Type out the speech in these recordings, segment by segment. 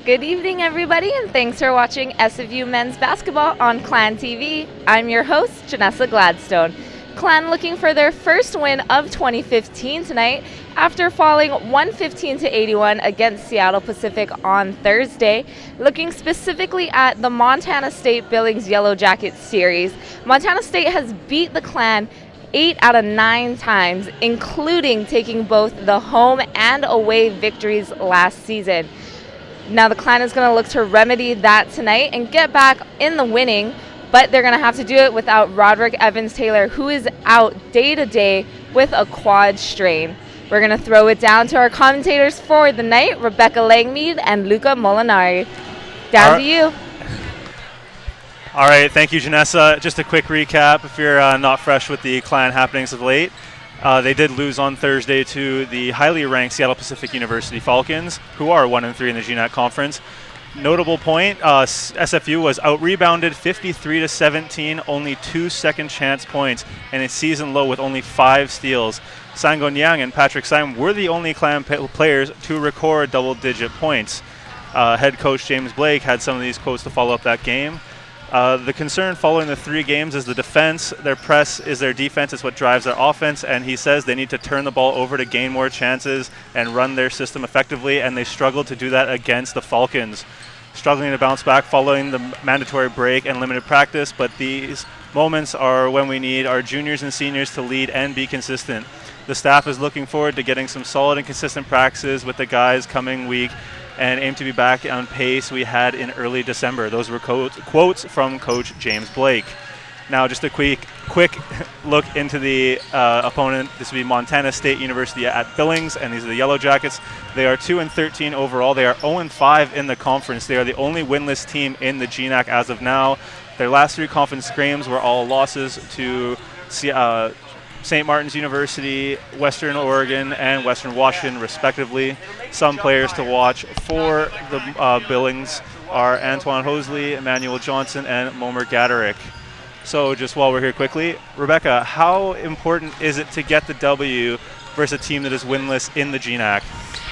Good evening, everybody, and thanks for watching SFU Men's Basketball on Clan TV. I'm your host, Janessa Gladstone. Clan looking for their first win of 2015 tonight after falling 115-81 against Seattle Pacific on Thursday. Looking specifically at the Montana State Billings Yellowjackets series, Montana State has beat the Clan 8 out of 9 times, including taking both the home and away victories last season. Now the Clan is going to look to remedy that tonight and get back in the winning, but they're going to have to do it without Roderick Evans-Taylor, who is out day-to-day with a quad strain. We're going to throw it down to our commentators for the night, Rebecca Langmead and Luca Molinari. Down to you. All right, thank you, Janessa. Just a quick recap if you're not fresh with the Clan happenings of late. They did lose on Thursday to the highly ranked Seattle Pacific University Falcons, who are 1-3 in the GNAC conference. Notable point, SFU was out-rebounded 53-17, only 2 second chance points, and a season low with only 5 steals. Sango Niang and Patrick Simon were the only Clan players to record double-digit points. Head coach James Blake had some of these quotes to follow up that game. The concern following the 3 games is the defense. Their press is their defense. It's what drives their offense. And he says they need to turn the ball over to gain more chances and run their system effectively. And they struggled to do that against the Falcons. Struggling to bounce back following the mandatory break and limited practice. But these moments are when we need our juniors and seniors to lead and be consistent. The staff is looking forward to getting some solid and consistent practices with the guys coming week, and aim to be back on pace we had in early December. Those were quotes from Coach James Blake. Now, just a quick look into the opponent. This will be Montana State University at Billings, and these are the Yellowjackets. They are 2-13 overall. They are 0-5 in the conference. They are the only winless team in the GNAC as of now. Their last 3 conference games were all losses to St. Martin's University, Western Oregon, and Western Washington, respectively. Some players to watch for the Billings are Antoine Hosley, Emmanuel Johnson, and Momer Gaderick. So just while we're here quickly, Rebecca, how important is it to get the W versus a team that is winless in the GNAC?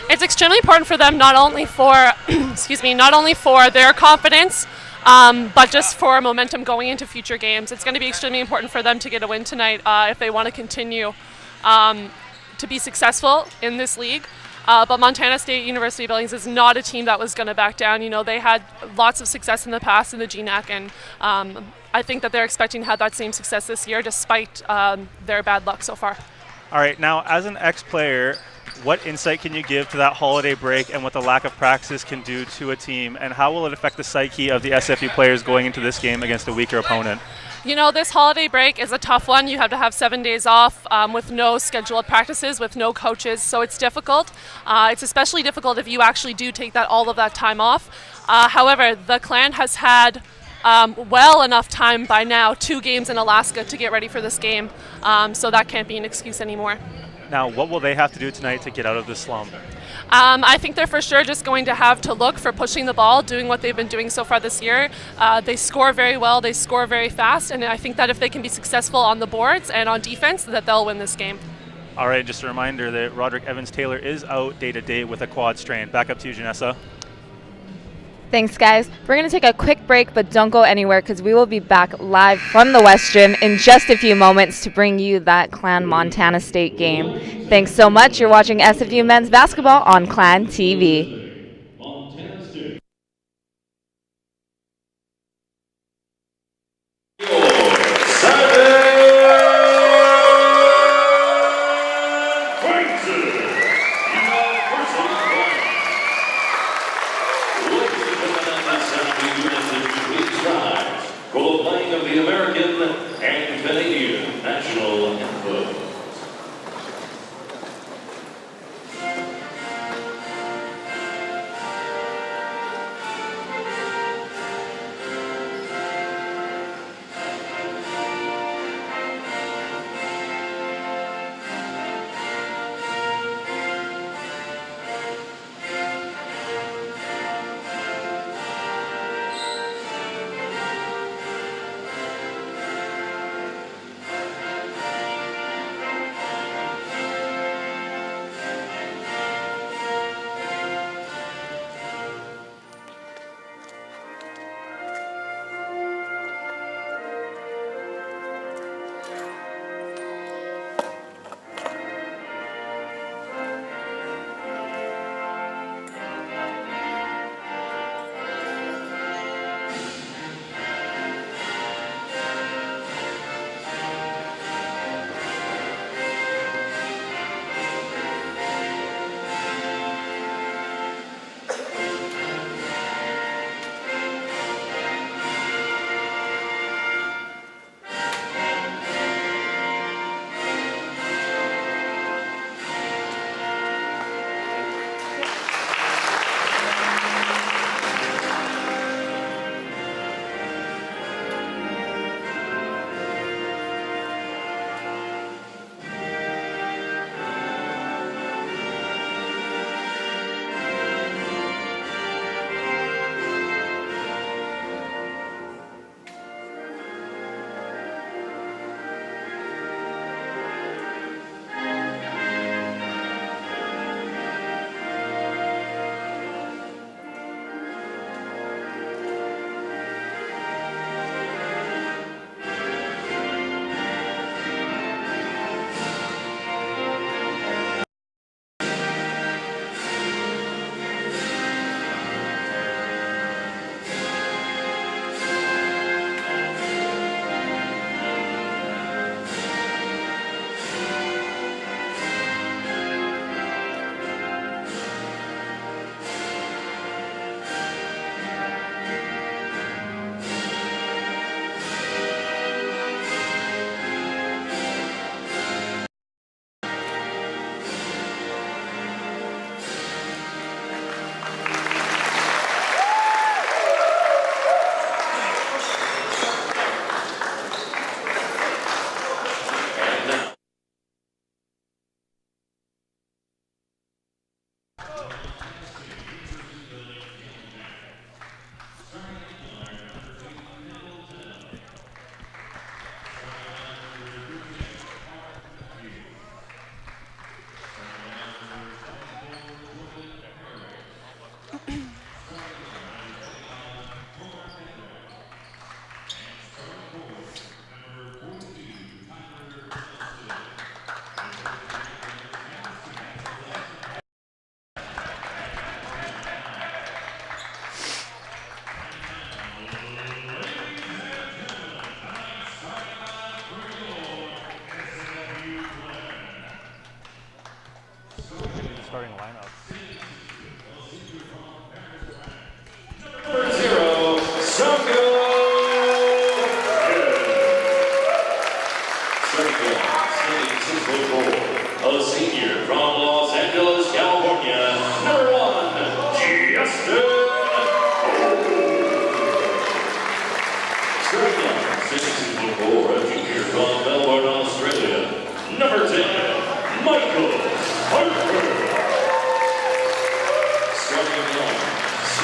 It's extremely important for them, not only for not only for their confidence, but just for momentum going into future games. It's going to be extremely important for them to get a win tonight if they want to continue to be successful in this league. But Montana State University Billings is not a team that was going to back down. You know, they had lots of success in the past in the GNAC, and I think that they're expecting to have that same success this year despite their bad luck so far. All right, now as an ex-player, what insight can you give to that holiday break and what the lack of practice can do to a team, and how will it affect the psyche of the SFU players going into this game against a weaker opponent? You know, this holiday break is a tough one. You have to have 7 days off with no scheduled practices, with no coaches, so it's difficult. It's especially difficult if you actually do take all of that time off. However, the Clan has had well enough time by now, 2 games in Alaska, to get ready for this game, so that can't be an excuse anymore. Now, what will they have to do tonight to get out of this slump? I think they're for sure just going to have to look for pushing the ball, doing what they've been doing so far this year. They score very well, they score very fast, and I think that if they can be successful on the boards and on defense, that they'll win this game. All right, just a reminder that Roderick Evans-Taylor is out day-to-day with a quad strain. Back up to you, Janessa. Thanks, guys. We're going to take a quick break, but don't go anywhere because we will be back live from the Western in just a few moments to bring you that Clan Montana State game. Thanks so much. You're watching SFU Men's Basketball on Clan TV.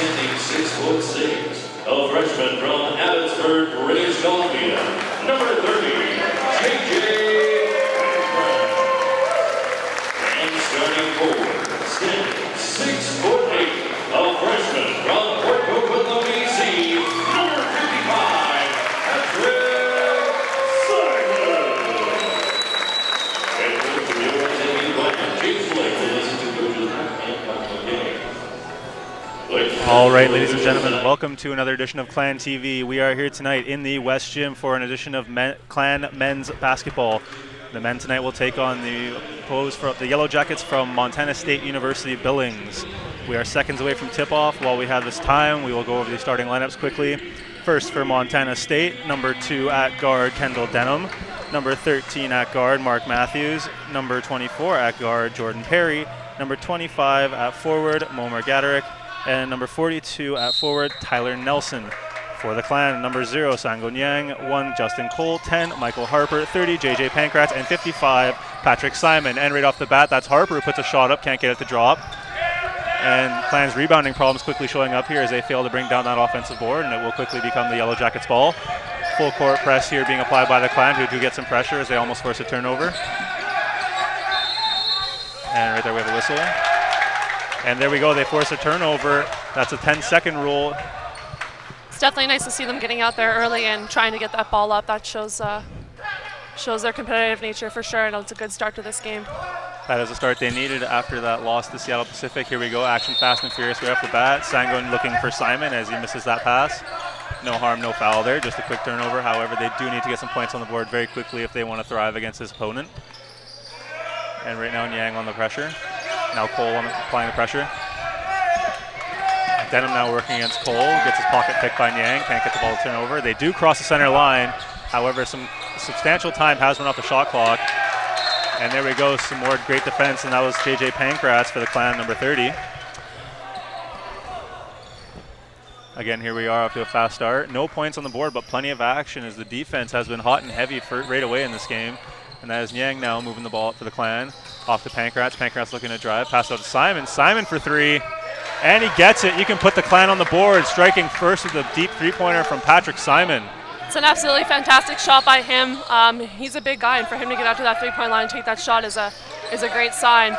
standing 6'6", a freshman from Abbotsford, British Columbia, number 30, JJ. And starting forward, standing 6'8", a freshman from Port Coquitlam, BC, number 55, Patrick Simon. And coach of the USAB Clan, James Blake, will listen to coaches and Michael McKinney. All right, ladies and gentlemen, welcome to another edition of Clan TV. We are here tonight in the West Gym for an edition of Clan men's basketball. The men tonight will take on the opposed for the Yellowjackets from Montana State University Billings. We are seconds away from tip-off. While we have this time, we will go over the starting lineups quickly. First for Montana State, number 2 at guard, Kendall Denham. Number 13 at guard, Mark Matthews. Number 24 at guard, Jordan Perry. Number 25 at forward, Momer Gaderick. And number 42 at forward, Tyler Nelson. For the Clan, number 0, Sango Niang. 1, Justin Cole. 10, Michael Harper. 30, JJ Pankratz. And 55, Patrick Simon. And right off the bat, that's Harper who puts a shot up, can't get it to drop. And Clan's rebounding problems quickly showing up here as they fail to bring down that offensive board, and it will quickly become the Yellowjackets' ball. Full court press here being applied by the Clan, who do get some pressure as they almost force a turnover. And right there we have a whistle. And there we go, they force a turnover. That's a 10-second rule. It's definitely nice to see them getting out there early and trying to get that ball up. That shows their competitive nature for sure, and it's a good start to this game. That is the start they needed after that loss to Seattle Pacific. Here we go, action fast and furious right off the bat. Sangon looking for Simon as he misses that pass. No harm, no foul there, just a quick turnover. However, they do need to get some points on the board very quickly if they want to thrive against his opponent. And right now, Niang on the pressure. Now Cole applying the pressure. Denham now working against Cole, gets his pocket picked by Niang, can't get the ball to turn over. They do cross the center line. However, some substantial time has run off the shot clock. And there we go, some more great defense, and that was JJ Pankratz for the Clan, number 30. Again, here we are off to a fast start. No points on the board, but plenty of action as the defense has been hot and heavy right away in this game. And that is Niang now moving the ball up for the Clan. Off to Pankratz. Pankratz looking to drive. Pass out to Simon. Simon for 3. And he gets it. You can put the Clan on the board. Striking first with a deep three-pointer from Patrick Simon. It's an absolutely fantastic shot by him. He's a big guy, and for him to get out to that three-point line and take that shot is a great sign.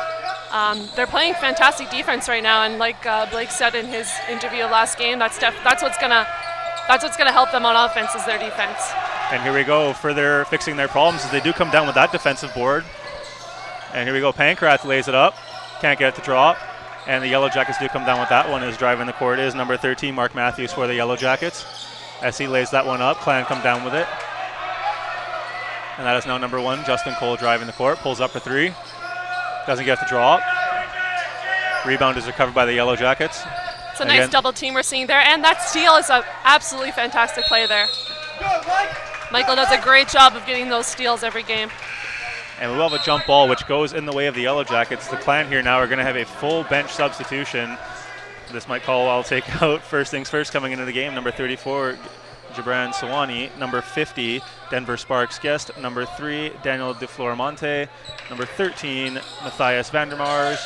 They're playing fantastic defense right now, and like Blake said in his interview last game, that's what's gonna help them on offense is their defense. And here we go, further fixing their problems as they do come down with that defensive board. And here we go, Pankratz lays it up, can't get it to drop. And the Yellowjackets do come down with that one as driving the court is number 13, Mark Matthews for the Yellowjackets. As he lays that one up, Clan come down with it. And that is now number 1, Justin Cole driving the court, pulls up for 3. Doesn't get to drop. Rebound is recovered by the Yellowjackets. It's a nice double team we're seeing there, and that steal is an absolutely fantastic play there. Michael does a great job of getting those steals every game. And we will have a jump ball, which goes in the way of the Yellowjackets. The Clan here now are going to have a full bench substitution. This might call I'll take out first things first coming into the game. Number 34, Gibran Sawani. Number 50, Denver Sparks guest. Number 3, Daniel DeFlorimonte. Number 13, Matthias Vandermars.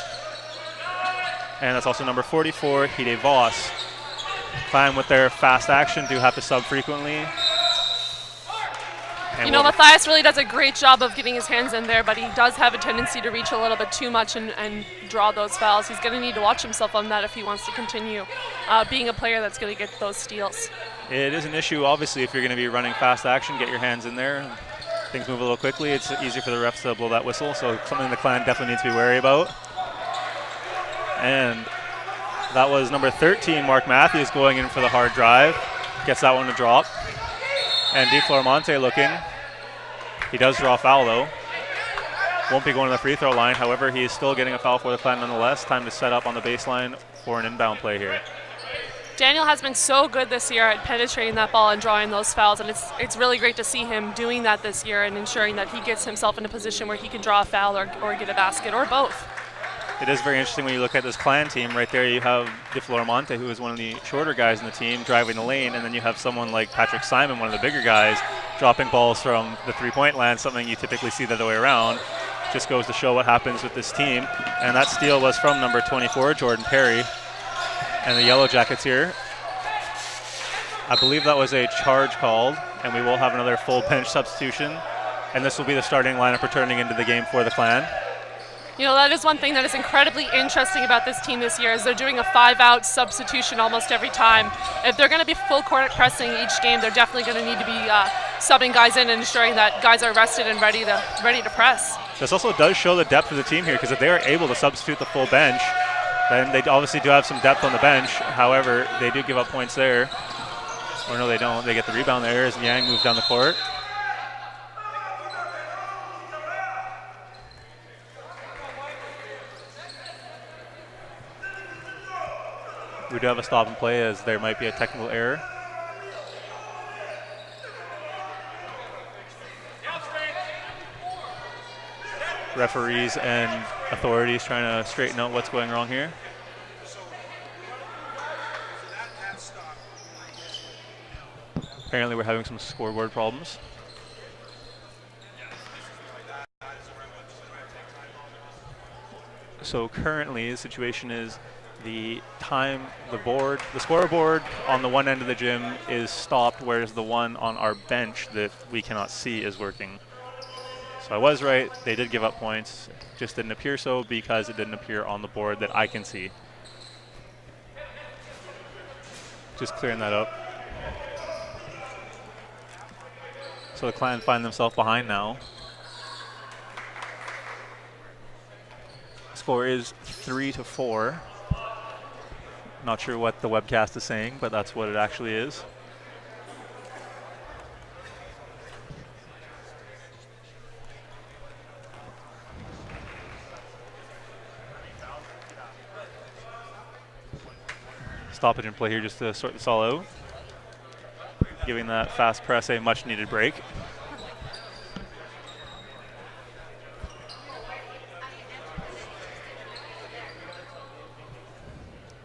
And that's also number 44, Hide Voss. Clan with their fast action do have to sub frequently. And Matthias really does a great job of getting his hands in there, but he does have a tendency to reach a little bit too much and draw those fouls. He's going to need to watch himself on that if he wants to continue being a player that's going to get those steals. It is an issue, obviously, if you're going to be running fast action, get your hands in there. Things move a little quickly. It's easier for the refs to blow that whistle, so something the Clan definitely needs to be wary about. And that was number 13, Mark Matthews, going in for the hard drive. Gets that one to drop. And DeFlorimonte looking. He does draw a foul, though. Won't be going to the free throw line. However, he is still getting a foul for the Clan nonetheless. Time to set up on the baseline for an inbound play here. Daniel has been so good this year at penetrating that ball and drawing those fouls, and it's really great to see him doing that this year and ensuring that he gets himself in a position where he can draw a foul or get a basket or both. It is very interesting when you look at this Clan team. Right there you have DeFlorimonte, who is one of the shorter guys in the team, driving the lane, and then you have someone like Patrick Simon, one of the bigger guys, dropping balls from the three-point line, something you typically see the other way around. Just goes to show what happens with this team. And that steal was from number 24, Jordan Perry. And the Yellowjackets here. I believe that was a charge called, and we will have another full bench substitution. And this will be the starting lineup returning into the game for the Clan. You know, that is one thing that is incredibly interesting about this team this year is they're doing a 5-out substitution almost every time. If they're going to be full court pressing each game, they're definitely going to need to be subbing guys in and ensuring that guys are rested and ready to press. This also does show the depth of the team here, because if they are able to substitute the full bench, then they obviously do have some depth on the bench. However, they do give up points there. Or no, they don't. They get the rebound there as Niang moves down the court. We do have a stop and play as there might be a technical error. Referees and authorities trying to straighten out what's going wrong here. Apparently we're having some scoreboard problems. So currently the situation is the scoreboard on the one end of the gym is stopped, whereas the one on our bench that we cannot see is working. So I was right, they did give up points, just didn't appear so because it didn't appear on the board that I can see. Just clearing that up. So the Clan find themselves behind now. Score is 3-4. Not sure what the webcast is saying, but that's what it actually is. Stoppage and play here just to sort this all out. Giving that fast press a much needed break.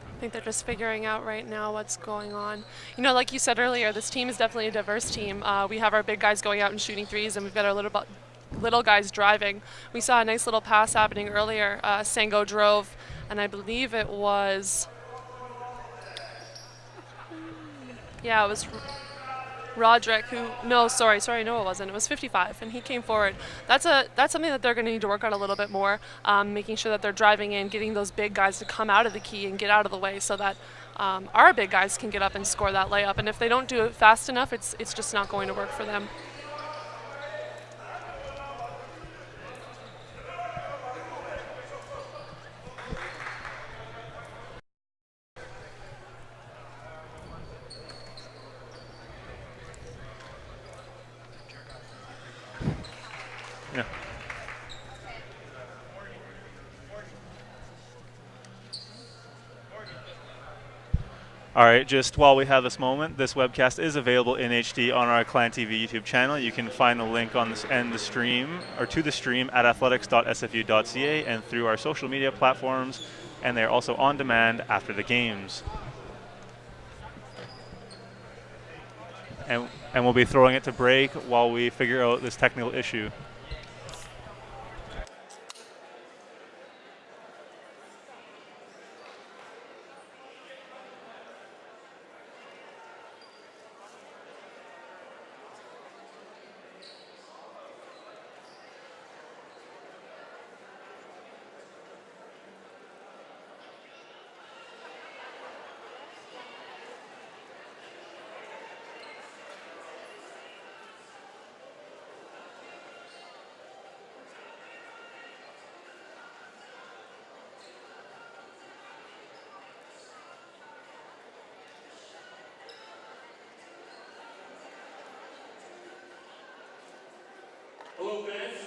I think they're just figuring out right now what's going on. You know, like you said earlier, this team is definitely a diverse team. We have our big guys going out and shooting threes, and we've got our little guys driving. We saw a nice little pass happening earlier. Sango drove, and I believe it was, yeah, it was Roderick who, no, it wasn't. It was 55, and he came forward. That's something that they're going to need to work on a little bit more, making sure that they're driving in, getting those big guys to come out of the key and get out of the way so that our big guys can get up and score that layup. And if they don't do it fast enough, it's just not going to work for them. Yeah. All right, just while we have this moment, this webcast is available in HD on our Clan TV YouTube channel. You can find the link on this end the stream, or to the stream at athletics.sfu.ca and through our social media platforms, and they're also on demand after the games. And we'll be throwing it to break while we figure out this technical issue. Hello fans,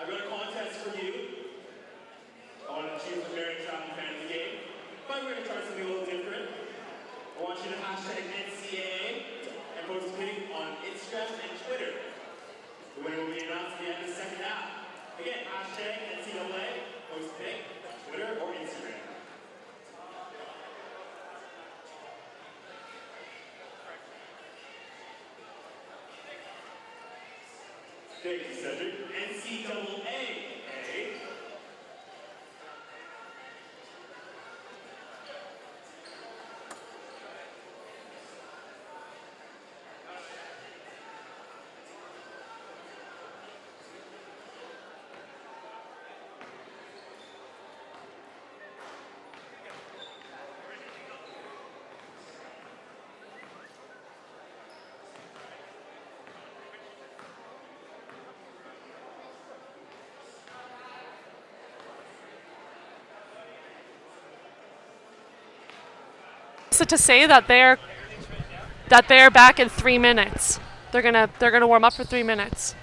I've got a contest for you. I want to choose the very travel fan of the game, but we're going to try something a little different. I want you to hashtag NCAA and post a tweet on Instagram and Twitter. The winner will be announced at the end of the second half. Again, hashtag NCAA, post a pic on Twitter or Instagram. Thank you, Cedric. NCAA. to say that they're back in 3 minutes. They're gonna warm up for 3 minutes.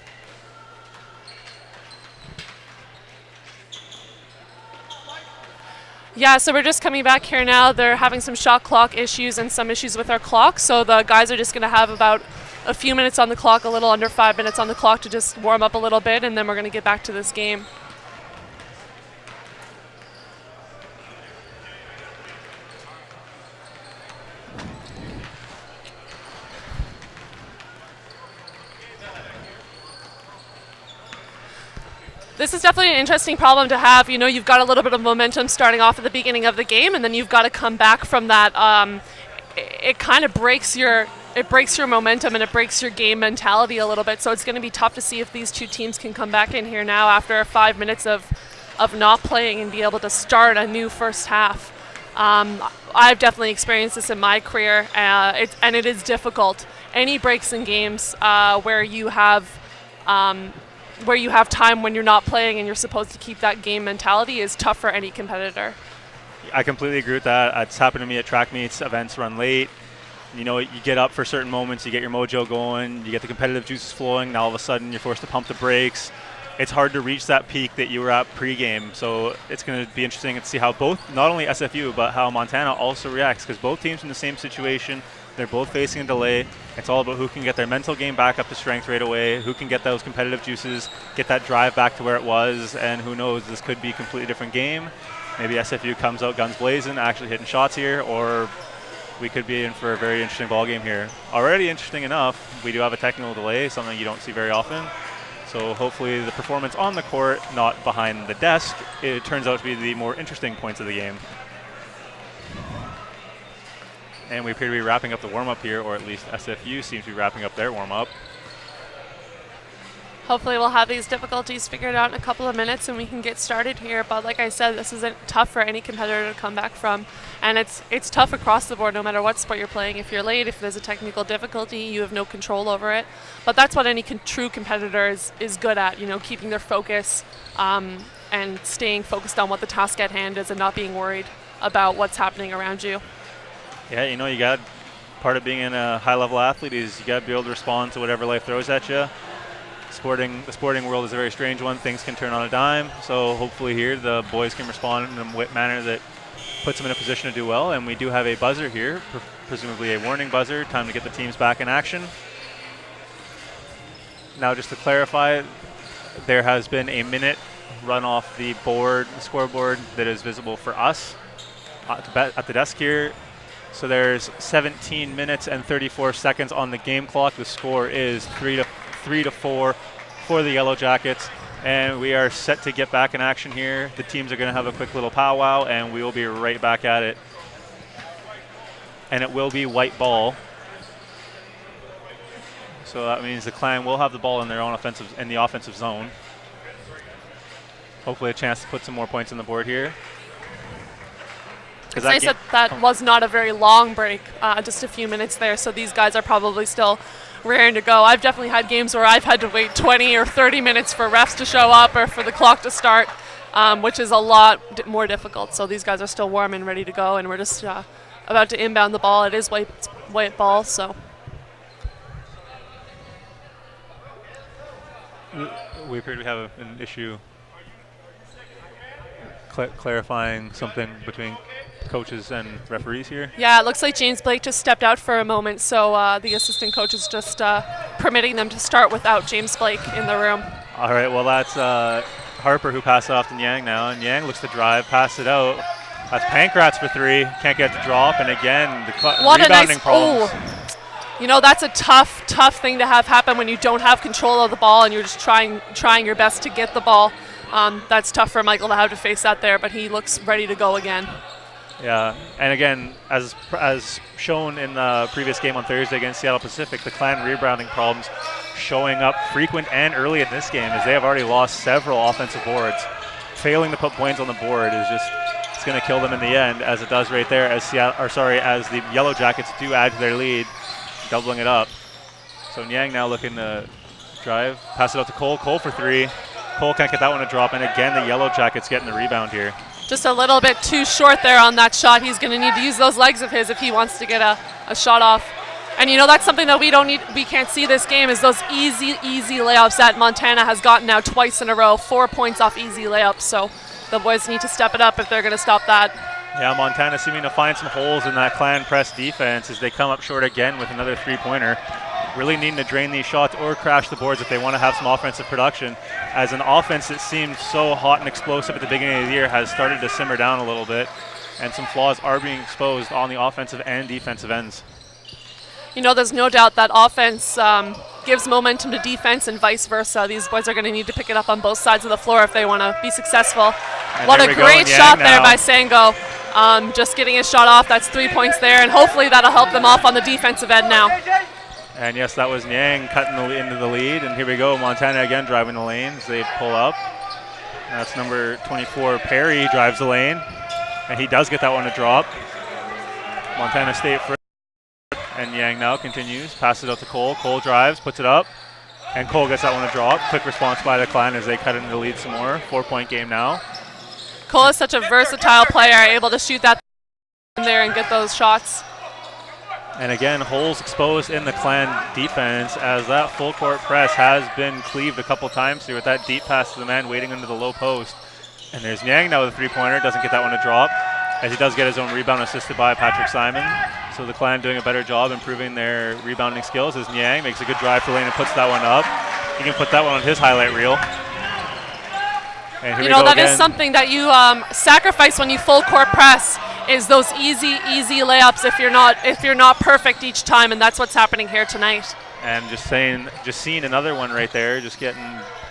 Yeah, so we're just coming back here now. They're having some shot clock issues and some issues with our clock. So the guys are just going to have about a few minutes on the clock, a little under 5 minutes on the clock to just warm up a little bit, and then we're going to get back to this game. This is definitely an interesting problem to have. You know, you've got a little bit of momentum starting off at the beginning of the game, and then you've got to come back from that. It kind of breaks your momentum and it breaks your game mentality a little bit. So it's going to be tough to see if these two teams can come back in here now after 5 minutes of not playing and be able to start a new first half. I've definitely experienced this in my career, and it is difficult. Any breaks in games where you have time when you're not playing and you're supposed to keep that game mentality is tough for any competitor. I completely agree with that. It's happened to me at track meets. Events run late. You know, you get up for certain moments, you get your mojo going, you get the competitive juices flowing. Now all of a sudden you're forced to pump the brakes. It's hard to reach that peak that you were at pregame. So it's going to be interesting to see how both, not only SFU, but how Montana also reacts, because both teams in the same situation. They're both facing a delay. It's all about who can get their mental game back up to strength right away, who can get those competitive juices, get that drive back to where it was, and who knows, this could be a completely different game. Maybe SFU comes out guns blazing, actually hitting shots here, or we could be in for a very interesting ball game here. Already interesting enough, we do have a technical delay, something you don't see very often. So hopefully the performance on the court, not behind the desk, it turns out to be the more interesting points of the game. And we appear to be wrapping up the warm-up here, or at least SFU seems to be wrapping up their warm-up. Hopefully we'll have these difficulties figured out in a couple of minutes and we can get started here. But like I said, this isn't tough for any competitor to come back from. And it's tough across the board no matter what sport you're playing. If you're late, if there's a technical difficulty, you have no control over it. But that's what any true competitor is good at, you know, keeping their focus and staying focused on what the task at hand is and not being worried about what's happening around you. Yeah, you know, you got part of being a high-level athlete is you got to be able to respond to whatever life throws at you. The sporting world is a very strange one. Things can turn on a dime. So hopefully here the boys can respond in a manner that puts them in a position to do well. And we do have a buzzer here, presumably a warning buzzer. Time to get the teams back in action. Now just to clarify, there has been a minute run off the scoreboard that is visible for us at the desk here. So there's 17 minutes and 34 seconds on the game clock. The score is 3-4 for the Yellowjackets, and we are set to get back in action here. The teams are going to have a quick little powwow, and we will be right back at it. And it will be white ball. So that means the Clan will have the ball in their own offensive zone. Hopefully a chance to put some more points on the board here. It's nice that was not a very long break, just a few minutes there, so these guys are probably still raring to go. I've definitely had games where I've had to wait 20 or 30 minutes for refs to show up or for the clock to start, which is a lot more difficult. So these guys are still warm and ready to go, and we're just about to inbound the ball. It is white ball, so. We appear to have an issue clarifying something between coaches and referees here. Yeah, it looks like James Blake just stepped out for a moment, so the assistant coach is just permitting them to start without James Blake in the room. All right, well that's Harper who passed it off to Niang now, and Niang looks to drive, pass it out. That's Pankratz for three, can't get the drop, and again, the rebounding problems. You know, that's a tough thing to have happen when you don't have control of the ball and you're just trying your best to get the ball. That's tough for Michael to have to face that there, but he looks ready to go again. Yeah, and again, as shown in the previous game on Thursday against Seattle Pacific, the Clan rebounding problems showing up frequent and early in this game, as they have already lost several offensive boards. Failing to put points on the board is it's going to kill them in the end, as it does right there. As the Yellowjackets do add to their lead, doubling it up. So Niang now looking to drive, pass it out to Cole. Cole for three. Cole can't get that one to drop, and again the Yellowjackets getting the rebound here. just a little bit too short there on that shot. He's going to need to use those legs of his if he wants to get a shot off. And you know, that's something that we can't see this game, is those easy layups that Montana has gotten now twice in a row. 4 points off easy layups, so the boys need to step it up if they're going to stop that. Yeah, Montana seeming to find some holes in that Clan press defense as they come up short again with another three-pointer. Really needing to drain these shots or crash the boards if they want to have some offensive production, as an offense that seemed so hot and explosive at the beginning of the year has started to simmer down a little bit, and some flaws are being exposed on the offensive and defensive ends. You know, there's no doubt that offense gives momentum to defense and vice versa. These boys are going to need to pick it up on both sides of the floor if they want to be successful. And what a great shot there by Sango. Just getting his shot off, that's 3 points there, and hopefully that'll help them off on the defensive end now. And yes, that was Niang cutting into the lead, and here we go, Montana again driving the lanes. They pull up. That's number 24, Perry, drives the lane, and he does get that one to drop. Montana State first. And Niang now continues, passes it out to Cole. Cole drives, puts it up, and Cole gets that one to drop. Quick response by the Clan as they cut into the lead some more. 4-point game now. Cole is such a versatile player, able to shoot that in there and get those shots. And again, holes exposed in the Clan defense as that full court press has been cleaved a couple times here with that deep pass to the man waiting under the low post. And there's Niang now with a three-pointer, doesn't get that one to drop, as he does get his own rebound assisted by Patrick Simon. So the Clan doing a better job improving their rebounding skills as Niang makes a good drive for lane and puts that one up. He can put that one on his highlight reel. And here you know, that again. is something that you sacrifice when you full court press, is those easy layups if you're not perfect each time, and that's what's happening here tonight. And just seeing another one right there, just getting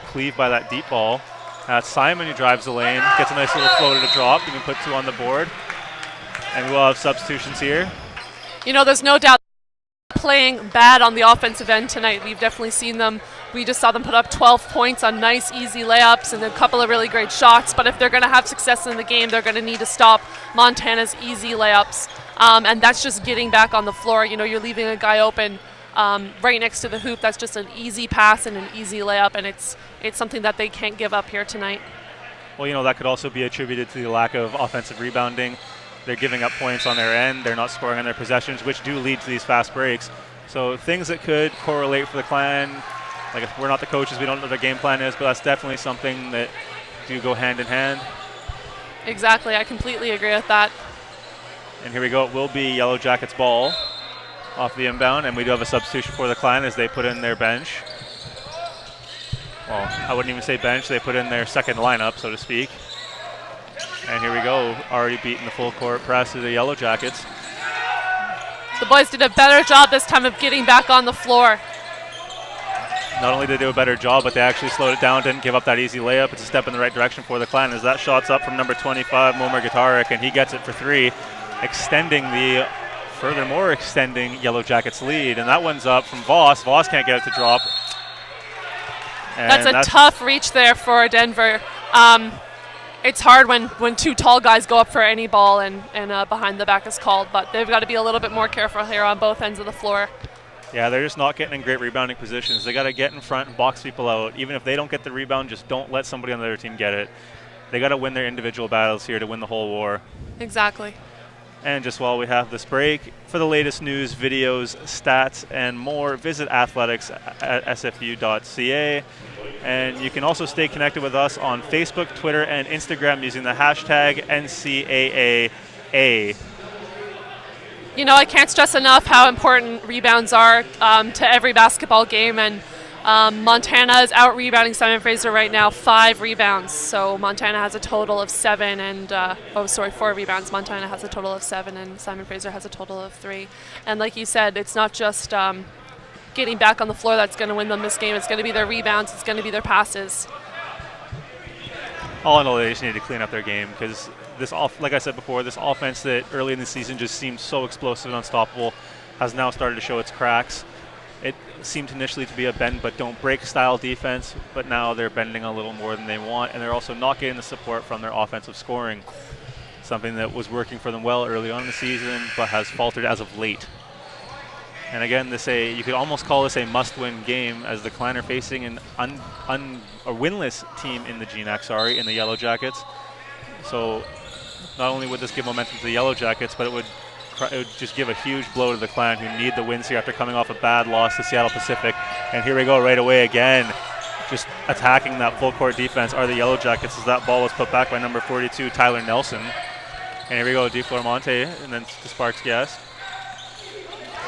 cleaved by that deep ball. Simon, who drives the lane, gets a nice little floater to drop. He can put two on the board. And we will have substitutions here. You know, there's no doubt playing bad on the offensive end tonight. We've definitely seen them. We just saw them put up 12 points on nice, easy layups and a couple of really great shots. But if they're going to have success in the game, they're going to need to stop Montana's easy layups. And that's just getting back on the floor. You know, you're leaving a guy open right next to the hoop. That's just an easy pass and an easy layup, and it's something that they can't give up here tonight. Well, you know, that could also be attributed to the lack of offensive rebounding. They're giving up points on their end. They're not scoring on their possessions, which do lead to these fast breaks. So things that could correlate for the Clan, like if we're not the coaches, we don't know what their game plan is, but that's definitely something that do go hand in hand. Exactly, I completely agree with that. And here we go, it will be Yellowjackets ball off the inbound, and we do have a substitution for the Clan as they put in their bench. Well, I wouldn't even say bench, they put in their second lineup, so to speak. And here we go, already beating the full court press of the Yellowjackets. The boys did a better job this time of getting back on the floor. Not only did they do a better job, but they actually slowed it down, didn't give up that easy layup. It's a step in the right direction for the Clan as that shot's up from number 25, Momer Gitarik, and he gets it for three, furthermore extending Yellowjackets' lead. And that one's up from Voss. Voss can't get it to drop. And that's a tough reach there for Denver. It's hard when two tall guys go up for any ball and behind the back is called, but they've got to be a little bit more careful here on both ends of the floor. Yeah, they're just not getting in great rebounding positions. They got to get in front and box people out. Even if they don't get the rebound, just don't let somebody on the other team get it. They got to win their individual battles here to win the whole war. Exactly. And just while we have this break, for the latest news, videos, stats, and more, visit athletics.sfu.ca. And you can also stay connected with us on Facebook, Twitter, and Instagram using the hashtag NCAAA. You know, I can't stress enough how important rebounds are to every basketball game, and Montana is out-rebounding Simon Fraser right now, 5 rebounds. So Montana has a total of 7, and 4 rebounds. Montana has a total of 7, and Simon Fraser has a total of 3. And like you said, it's not just getting back on the floor that's going to win them this game. It's going to be their rebounds. It's going to be their passes. All in all, they just need to clean up their game because like I said before, this offense that early in the season just seemed so explosive and unstoppable has now started to show its cracks. It seemed initially to be a bend but don't break style defense, but now they're bending a little more than they want, and they're also not getting the support from their offensive scoring, something that was working for them well early on in the season but has faltered as of late. And again, you could almost call this a must-win game as the Clan are facing a winless team in the GNAC, in the Yellowjackets. So not only would this give momentum to the Yellowjackets, but it would just give a huge blow to the Clan, who need the wins here after coming off a bad loss to Seattle Pacific. And here we go right away again. Just attacking that full court defense are the Yellowjackets, as that ball was put back by number 42, Tyler Nelson. And here we go, DeFlormonte, and then to Sparks Guest.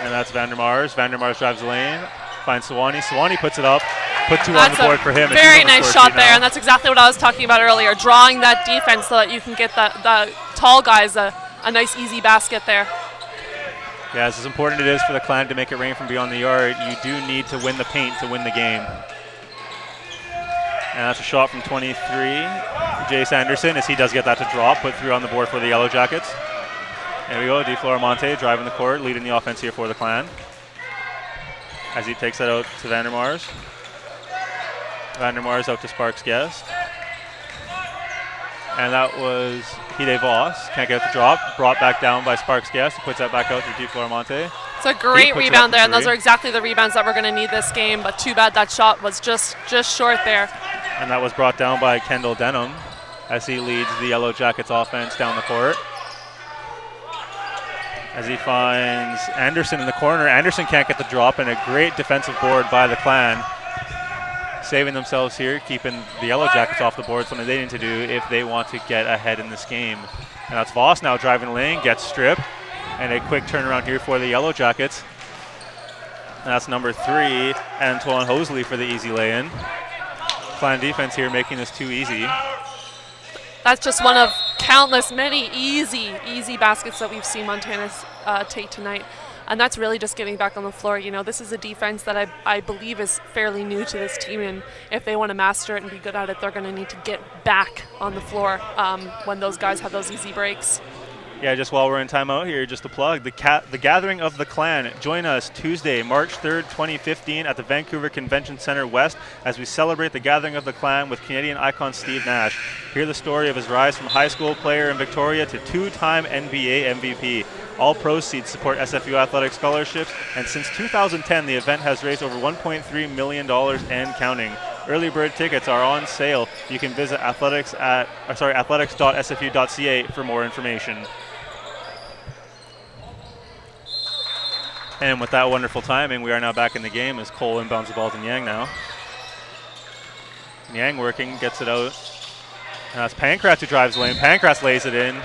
And that's Vandermars. Vandermars drives the lane, finds Sewanee. Sewanee puts it up, put two on the board for him. Very nice shot there, and that's exactly what I was talking about earlier, drawing that defense so that you can get the tall guys a nice easy basket there. Yeah, as important it is for the Clan to make it rain from beyond the yard, you do need to win the paint to win the game. And that's a shot from 23, Jace Anderson, as he does get that to drop, put 3 on the board for the Yellowjackets. There we go, DeFlormonte driving the court, leading the offense here for the Clan, as he takes that out to Vandermars. Vandermars out to Sparks Guest. And that was Hide Voss. Can't get it to drop. Brought back down by Sparks Guest. He puts that back out to DeFlormonte. It's a great rebound there, and those are exactly the rebounds that we're going to need this game, but too bad that shot was just short there. And that was brought down by Kendall Denham as he leads the Yellowjackets offense down the court. As he finds Anderson in the corner. Anderson can't get the drop, and a great defensive board by the Clan. Saving themselves here, keeping the Yellowjackets off the board, something they need to do if they want to get ahead in this game. And that's Voss now driving the lane, gets stripped, and a quick turnaround here for the Yellowjackets. And that's number 3, Antoine Hosley for the easy lay-in. Clan defense here making this too easy. That's just one of many easy baskets that we've seen Montana take tonight. And that's really just getting back on the floor. You know, this is a defense that I believe is fairly new to this team, and if they want to master it and be good at it, they're going to need to get back on the floor when those guys have those easy breaks. Yeah, just while we're in timeout here, just to plug, the Gathering of the Clan. Join us Tuesday, March 3rd, 2015 at the Vancouver Convention Centre West as we celebrate the Gathering of the Clan with Canadian icon Steve Nash. Hear the story of his rise from high school player in Victoria to 2-time NBA MVP. All proceeds support SFU athletic scholarships, and since 2010, the event has raised over $1.3 million and counting. Early bird tickets are on sale. You can visit athletics.sfu.ca for more information. And with that wonderful timing, we are now back in the game as Cole inbounds the ball to Niang now. Niang working, gets it out. And that's Pankratz who drives the lane. Pankratz lays it in.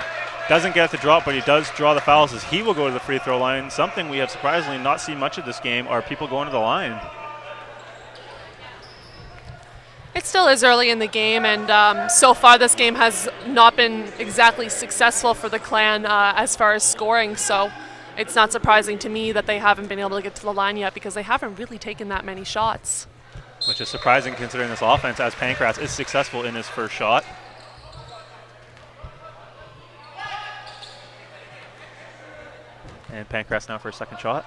Doesn't get the drop, but he does draw the fouls as he will go to the free throw line. Something we have surprisingly not seen much of this game are people going to the line. It still is early in the game, and so far this game has not been exactly successful for the Clan as far as scoring, so it's not surprising to me that they haven't been able to get to the line yet because they haven't really taken that many shots. Which is surprising considering this offense, as Pankratz is successful in his first shot. And Pankratz now for a second shot.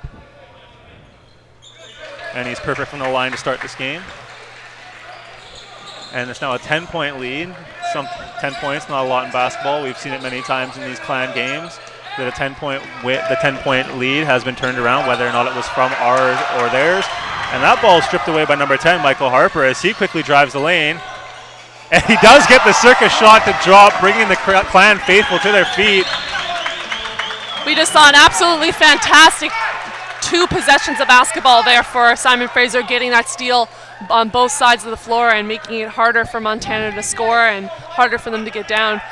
And he's perfect from the line to start this game. And it's now a 10-point lead. 10 points, not a lot in basketball. We've seen it many times in these Clan games that a 10-point lead has been turned around, whether or not it was from ours or theirs. And that ball is stripped away by number 10, Michael Harper, as he quickly drives the lane. And he does get the circus shot to drop, bringing the Clan faithful to their feet. We just saw an absolutely fantastic 2 possessions of basketball there for Simon Fraser, getting that steal on both sides of the floor and making it harder for Montana to score and harder for them to get down.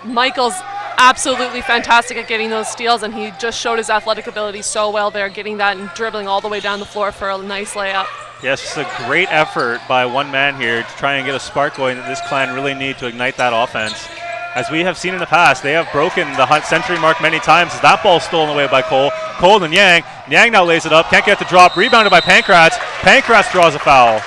Michael's absolutely fantastic at getting those steals, and he just showed his athletic ability so well there, getting that and dribbling all the way down the floor for a nice layup. Yes, it's a great effort by one man here to try and get a spark going that this Clan really need to ignite that offense. As we have seen in the past, they have broken the century mark many times. That ball stolen away by Cole. Cole and Niang. Niang now lays it up, can't get the drop, rebounded by Pankratz. Pankratz draws a foul.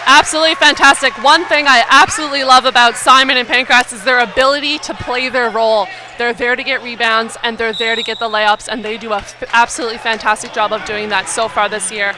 Absolutely fantastic. One thing I absolutely love about Simon and Pankratz is their ability to play their role. They're there to get rebounds, and they're there to get the layups, and they do an absolutely fantastic job of doing that so far this year.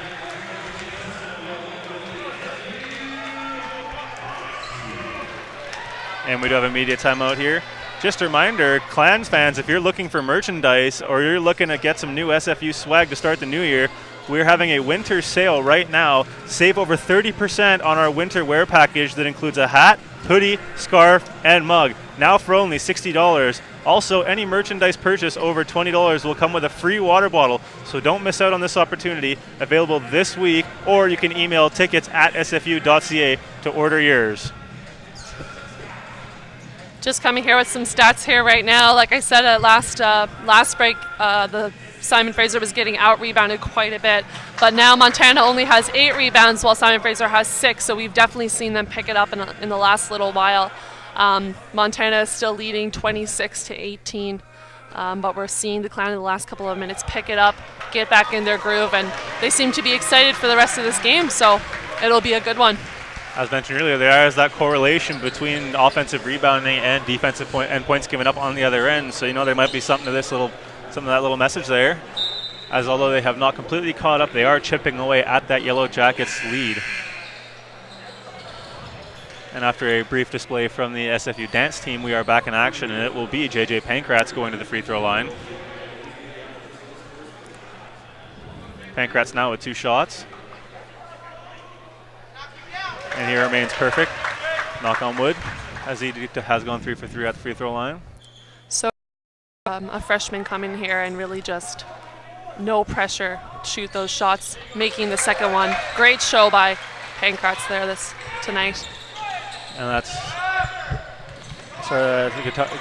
And we do have a media timeout here. Just a reminder, Clans fans, if you're looking for merchandise or you're looking to get some new SFU swag to start the new year, we're having a winter sale right now. Save over 30% on our winter wear package that includes a hat, hoodie, scarf, and mug. now for only $60. Also, any merchandise purchase over $20 will come with a free water bottle, so don't miss out on this opportunity. Available this week, or you can email tickets@sfu.ca to order yours. Just coming here with some stats here right now. Like I said at last break, the Simon Fraser was getting out-rebounded quite a bit. But now Montana only has 8 rebounds while Simon Fraser has 6. So we've definitely seen them pick it up in the last little while. Montana is still leading 26-18. But we're seeing the Clan in the last couple of minutes pick it up, get back in their groove. And they seem to be excited for the rest of this game. So it'll be a good one. As mentioned earlier, there is that correlation between offensive rebounding and defensive points given up on the other end. So there might be something to that little message there. As although they have not completely caught up, they are chipping away at that Yellowjackets lead. And after a brief display from the SFU dance team, we are back in action, and it will be JJ Pankratz going to the free throw line. Pankratz now with 2 shots. And he remains perfect, knock on wood, as he has gone 3 for 3 at the free throw line. So a freshman coming here and really just no pressure, shoot those shots, making the second one. Great show by Pankratz there tonight. And that's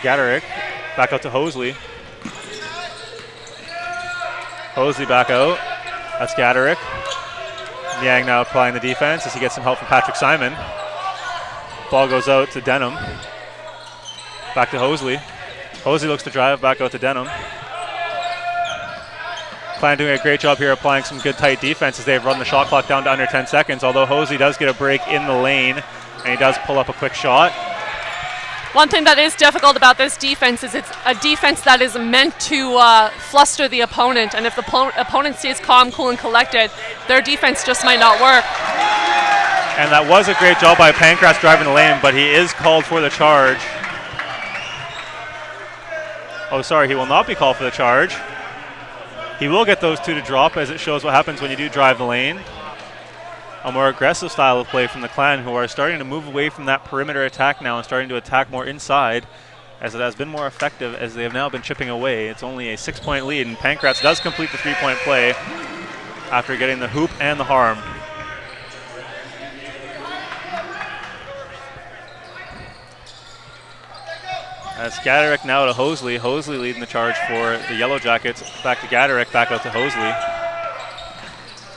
Gaderick, back out to Hosley. Hosley back out, that's Gaderick. Niang now applying the defense as he gets some help from Patrick Simon. Ball goes out to Denham. Back to Hosley. Hosley looks to drive, back out to Denham. Clan doing a great job here applying some good tight defense as they've run the shot clock down to under 10 seconds, although Hosley does get a break in the lane, and he does pull up a quick shot. One thing that is difficult about this defense is it's a defense that is meant to fluster the opponent, and if the opponent stays calm, cool, and collected, their defense just might not work. And that was a great job by Pankratz driving the lane, but he is called for the charge. Oh, sorry, he will not be called for the charge. He will get those 2 to drop, as it shows what happens when you do drive the lane. A more aggressive style of play from the Clan, who are starting to move away from that perimeter attack now and starting to attack more inside, as it has been more effective as they have now been chipping away. It's only a 6-point lead, and Pankratz does complete the 3-point play after getting the hoop and the harm. That's Gaderick now to Hosley. Hosley leading the charge for the Yellowjackets. Back to Gaderick, back out to Hosley.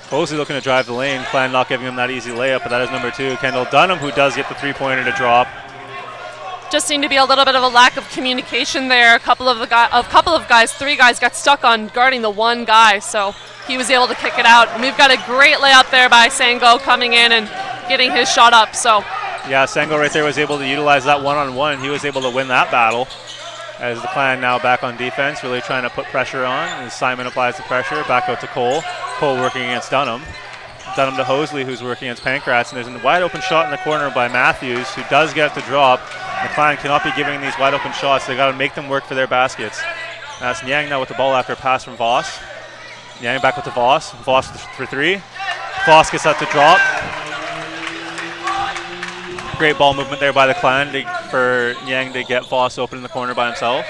Hosley looking to drive the lane. Clan not giving him that easy layup, but that is number 2, Kendall Dunham, who does get the 3-pointer to drop. Just seemed to be a little bit of a lack of communication there. A couple of guys, 3 guys got stuck on guarding the 1 guy, so he was able to kick it out. And we've got a great layup there by Sango coming in and getting his shot up. So yeah, Sango right there was able to utilize that one-on-one. He was able to win that battle. As the Clan now back on defense, really trying to put pressure on. As Simon applies the pressure, back out to Cole. Cole working against Dunham. Dunham to Hosley, who's working against Pankratz. And there's a wide open shot in the corner by Matthews, who does get the drop. The Clan cannot be giving these wide open shots. They got to make them work for their baskets. That's Niang now with the ball after a pass from Voss. Niang back with the Voss. Voss for 3. Voss gets that to drop. Great ball movement there by the Clan for Niang to get Voss open in the corner by himself.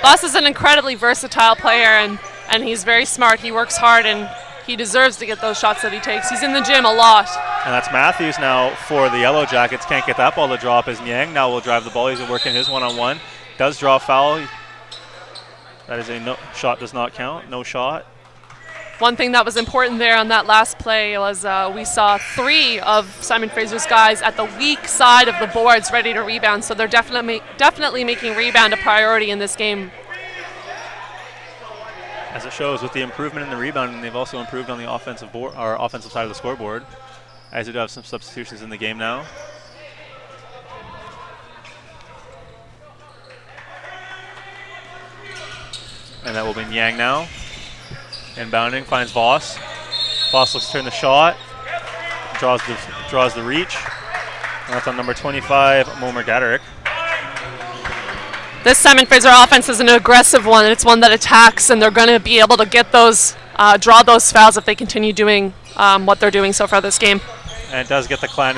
Voss is an incredibly versatile player, and he's very smart. He works hard, and he deserves to get those shots that he takes. He's in the gym a lot. And that's Matthews now for the Yellowjackets. Can't get that ball to drop as Niang now will drive the ball. He's working his one-on-one. Does draw foul. That is a no shot, does not count. No shot. One thing that was important there on that last play was we saw 3 of Simon Fraser's guys at the weak side of the boards ready to rebound, so they're definitely making rebound a priority in this game. As it shows with the improvement in the rebounding, they've also improved on the offensive side of the scoreboard, as they do have some substitutions in the game now. And that will be Niang now. Inbounding, finds Voss. Voss looks to turn the shot. Draws the reach. And that's on number 25, Momer Gaderick. This Simon Fraser offense is an aggressive one. It's one that attacks, and they're going to be able to get those, draw those fouls if they continue doing what they're doing so far this game. And it does get the Clan,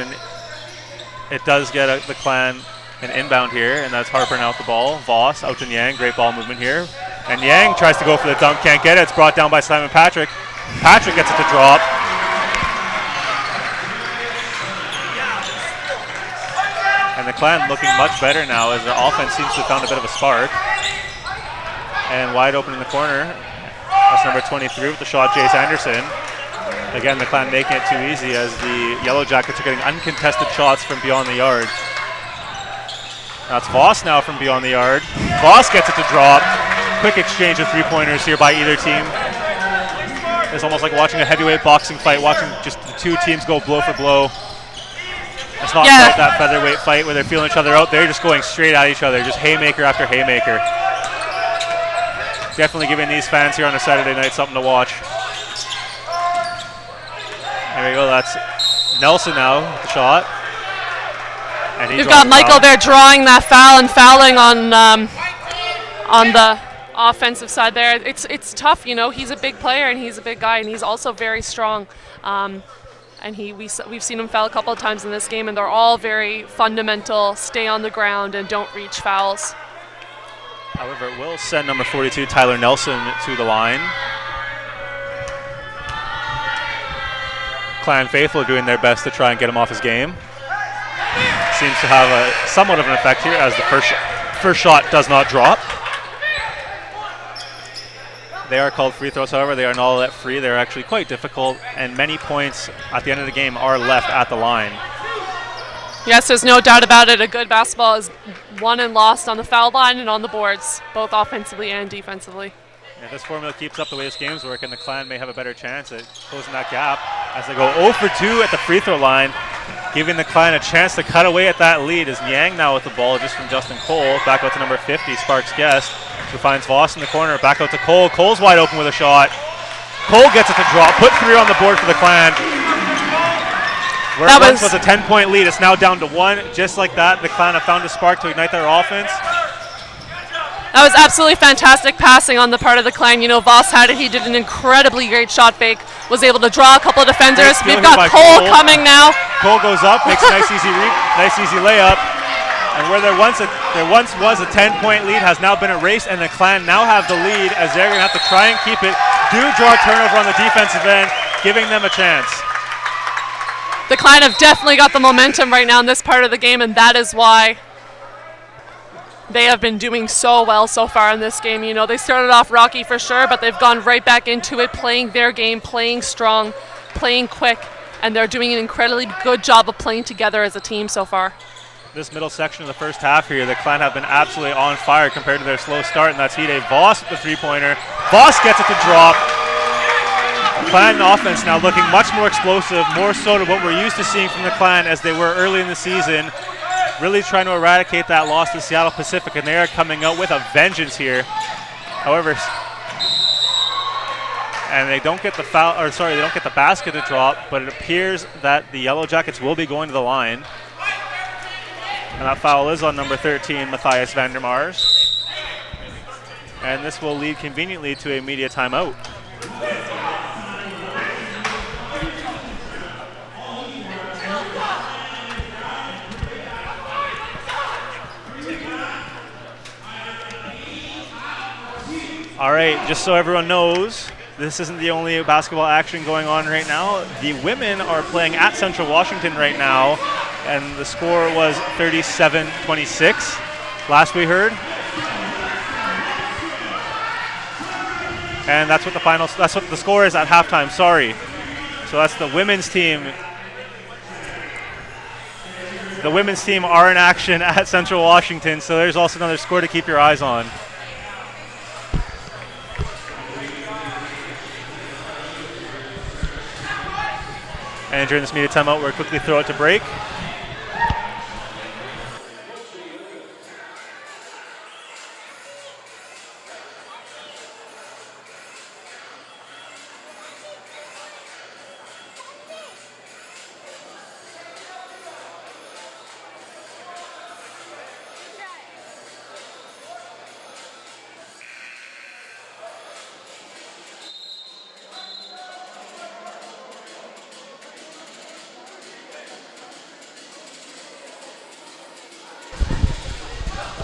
the Clan an inbound here, and that's Harper now with the ball. Voss out to Niang, great ball movement here. And Niang tries to go for the dunk, can't get it. It's brought down by Simon Patrick. Patrick gets it to drop. And the Clan looking much better now as their offense seems to have found a bit of a spark. And wide open in the corner, that's number 23 with the shot, Jace Anderson. Again, the Clan making it too easy as the Yellow Jackets are getting uncontested shots from beyond the yard. That's Voss now from beyond the yard. Voss gets it to drop. Quick exchange of three-pointers here by either team. It's almost like watching a heavyweight boxing fight, watching just the two teams go blow for blow. It's not quite that featherweight fight where they're feeling each other out. They're just going straight at each other, just haymaker after haymaker. Definitely giving these fans here on a Saturday night something to watch. There we go, that's Nelson now with the shot. And you've got Michael there drawing that foul and fouling on the offensive side there. It's tough, you know. He's a big player and he's a big guy and he's also very strong. And we've seen him foul a couple of times in this game, and they're all very fundamental, stay on the ground and don't reach fouls. However, it will send number 42, Tyler Nelson, to the line. Clan faithful doing their best to try and get him off his game. Seems to have somewhat of an effect here as the first shot does not drop. They are called free throws, however, they are not let free. They're actually quite difficult, and many points at the end of the game are left at the line. Yes, there's no doubt about it. A good basketball is won and lost on the foul line and on the boards, both offensively and defensively. If this formula keeps up the way this game's working, the Clan may have a better chance at closing that gap as they go 0 for 2 at the free throw line, giving the Clan a chance to cut away at that lead. As Niang now with the ball just from Justin Cole. Back out to number 50, Sparks Guest, who finds Voss in the corner. Back out to Cole. Cole's wide open with a shot. Cole gets it to drop. Put 3 on the board for the Clan. Where it once was a 10-point lead, it's now down to 1. Just like that, the Clan have found a spark to ignite their offense. That was absolutely fantastic passing on the part of the Clan. You know, Voss had it. He did an incredibly great shot fake. Was able to draw a couple of defenders. We've got Cole coming now. Cole goes up, makes a nice easy layup. And where there once was a 10-point lead has now been erased, and the Clan now have the lead as they're going to have to try and keep it. Do draw a turnover on the defensive end, giving them a chance. The Clan have definitely got the momentum right now in this part of the game, and that is why they have been doing so well so far in this game. You know, they started off rocky for sure, but they've gone right back into it, playing their game, playing strong, playing quick, and they're doing an incredibly good job of playing together as a team so far. This middle section of the first half here, the Clan have been absolutely on fire compared to their slow start, and that's Hide Voss with the three-pointer. Voss gets it to drop. Clan offense now looking much more explosive, more so to what we're used to seeing from the Clan as they were early in the season. Really trying to eradicate that loss to Seattle Pacific, and they are coming out with a vengeance here. However, and they don't get the foul, or sorry, they don't get the basket to drop, but it appears that the Yellow Jackets will be going to the line. And that foul is on number 13, Matthias Vandermars. And this will lead conveniently to a media timeout. All right, just so everyone knows, this isn't the only basketball action going on right now. The women are playing at Central Washington right now, and the score was 37-26, last we heard. And that's what the score is at halftime, sorry. So that's the women's team. The women's team are in action at Central Washington, so there's also another score to keep your eyes on. And during this media timeout, we'll quickly throw it to break.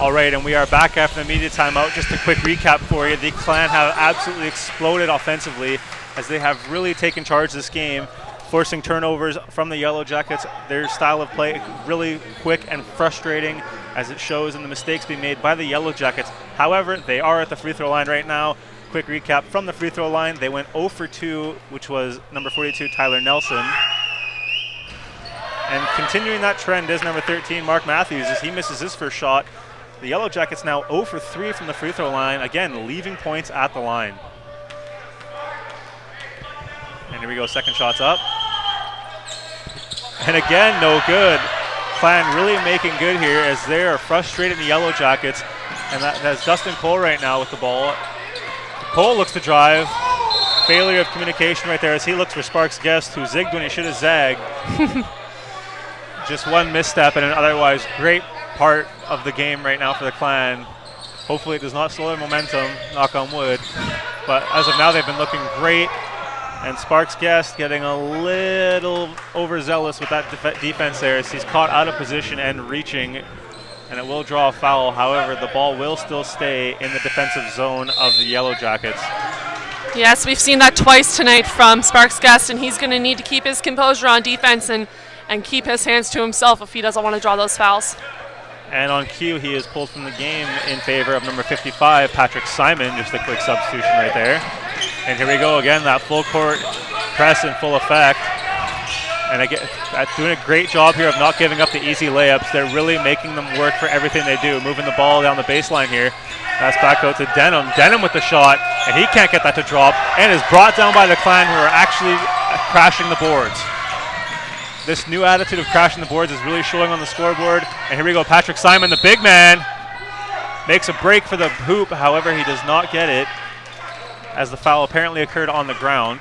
All right, and we are back after the media timeout. Just a quick recap for you. The Clan have absolutely exploded offensively as they have really taken charge of this game, forcing turnovers from the Yellowjackets. Their style of play really quick and frustrating, as it shows in the mistakes being made by the Yellowjackets. However, they are at the free throw line right now. Quick recap from the free throw line. They went 0 for 2, which was number 42, Tyler Nelson. And continuing that trend is number 13, Mark Matthews, as he misses his first shot. The Yellowjackets now 0 for 3 from the free throw line, again leaving points at the line. And here we go, second shot's up. And again, no good. Clan really making good here as they are frustrating the Yellowjackets. And that's Dustin Cole right now with the ball. Cole looks to drive. Failure of communication right there as he looks for Sparks Guest, who zigged when he should have zagged. Just one misstep and an otherwise great part of the game right now for the Clan. Hopefully it does not slow their momentum, knock on wood. But as of now, they've been looking great. And Sparks Guest getting a little overzealous with that defense there as he's caught out of position and reaching. And it will draw a foul. However, the ball will still stay in the defensive zone of the Yellowjackets. Yes, we've seen that twice tonight from Sparks Guest, and he's going to need to keep his composure on defense and keep his hands to himself if he doesn't want to draw those fouls. And on cue, he is pulled from the game in favor of number 55, Patrick Simon. Just a quick substitution right there. And here we go again, that full court press in full effect. And again, doing a great job here of not giving up the easy layups. They're really making them work for everything they do, moving the ball down the baseline here. That's back out to Denham. Denham with the shot, and he can't get that to drop, and is brought down by the Clan, who are actually crashing the boards. This new attitude of crashing the boards is really showing on the scoreboard. And here we go, Patrick Simon, the big man, makes a break for the hoop. However, he does not get it, as the foul apparently occurred on the ground.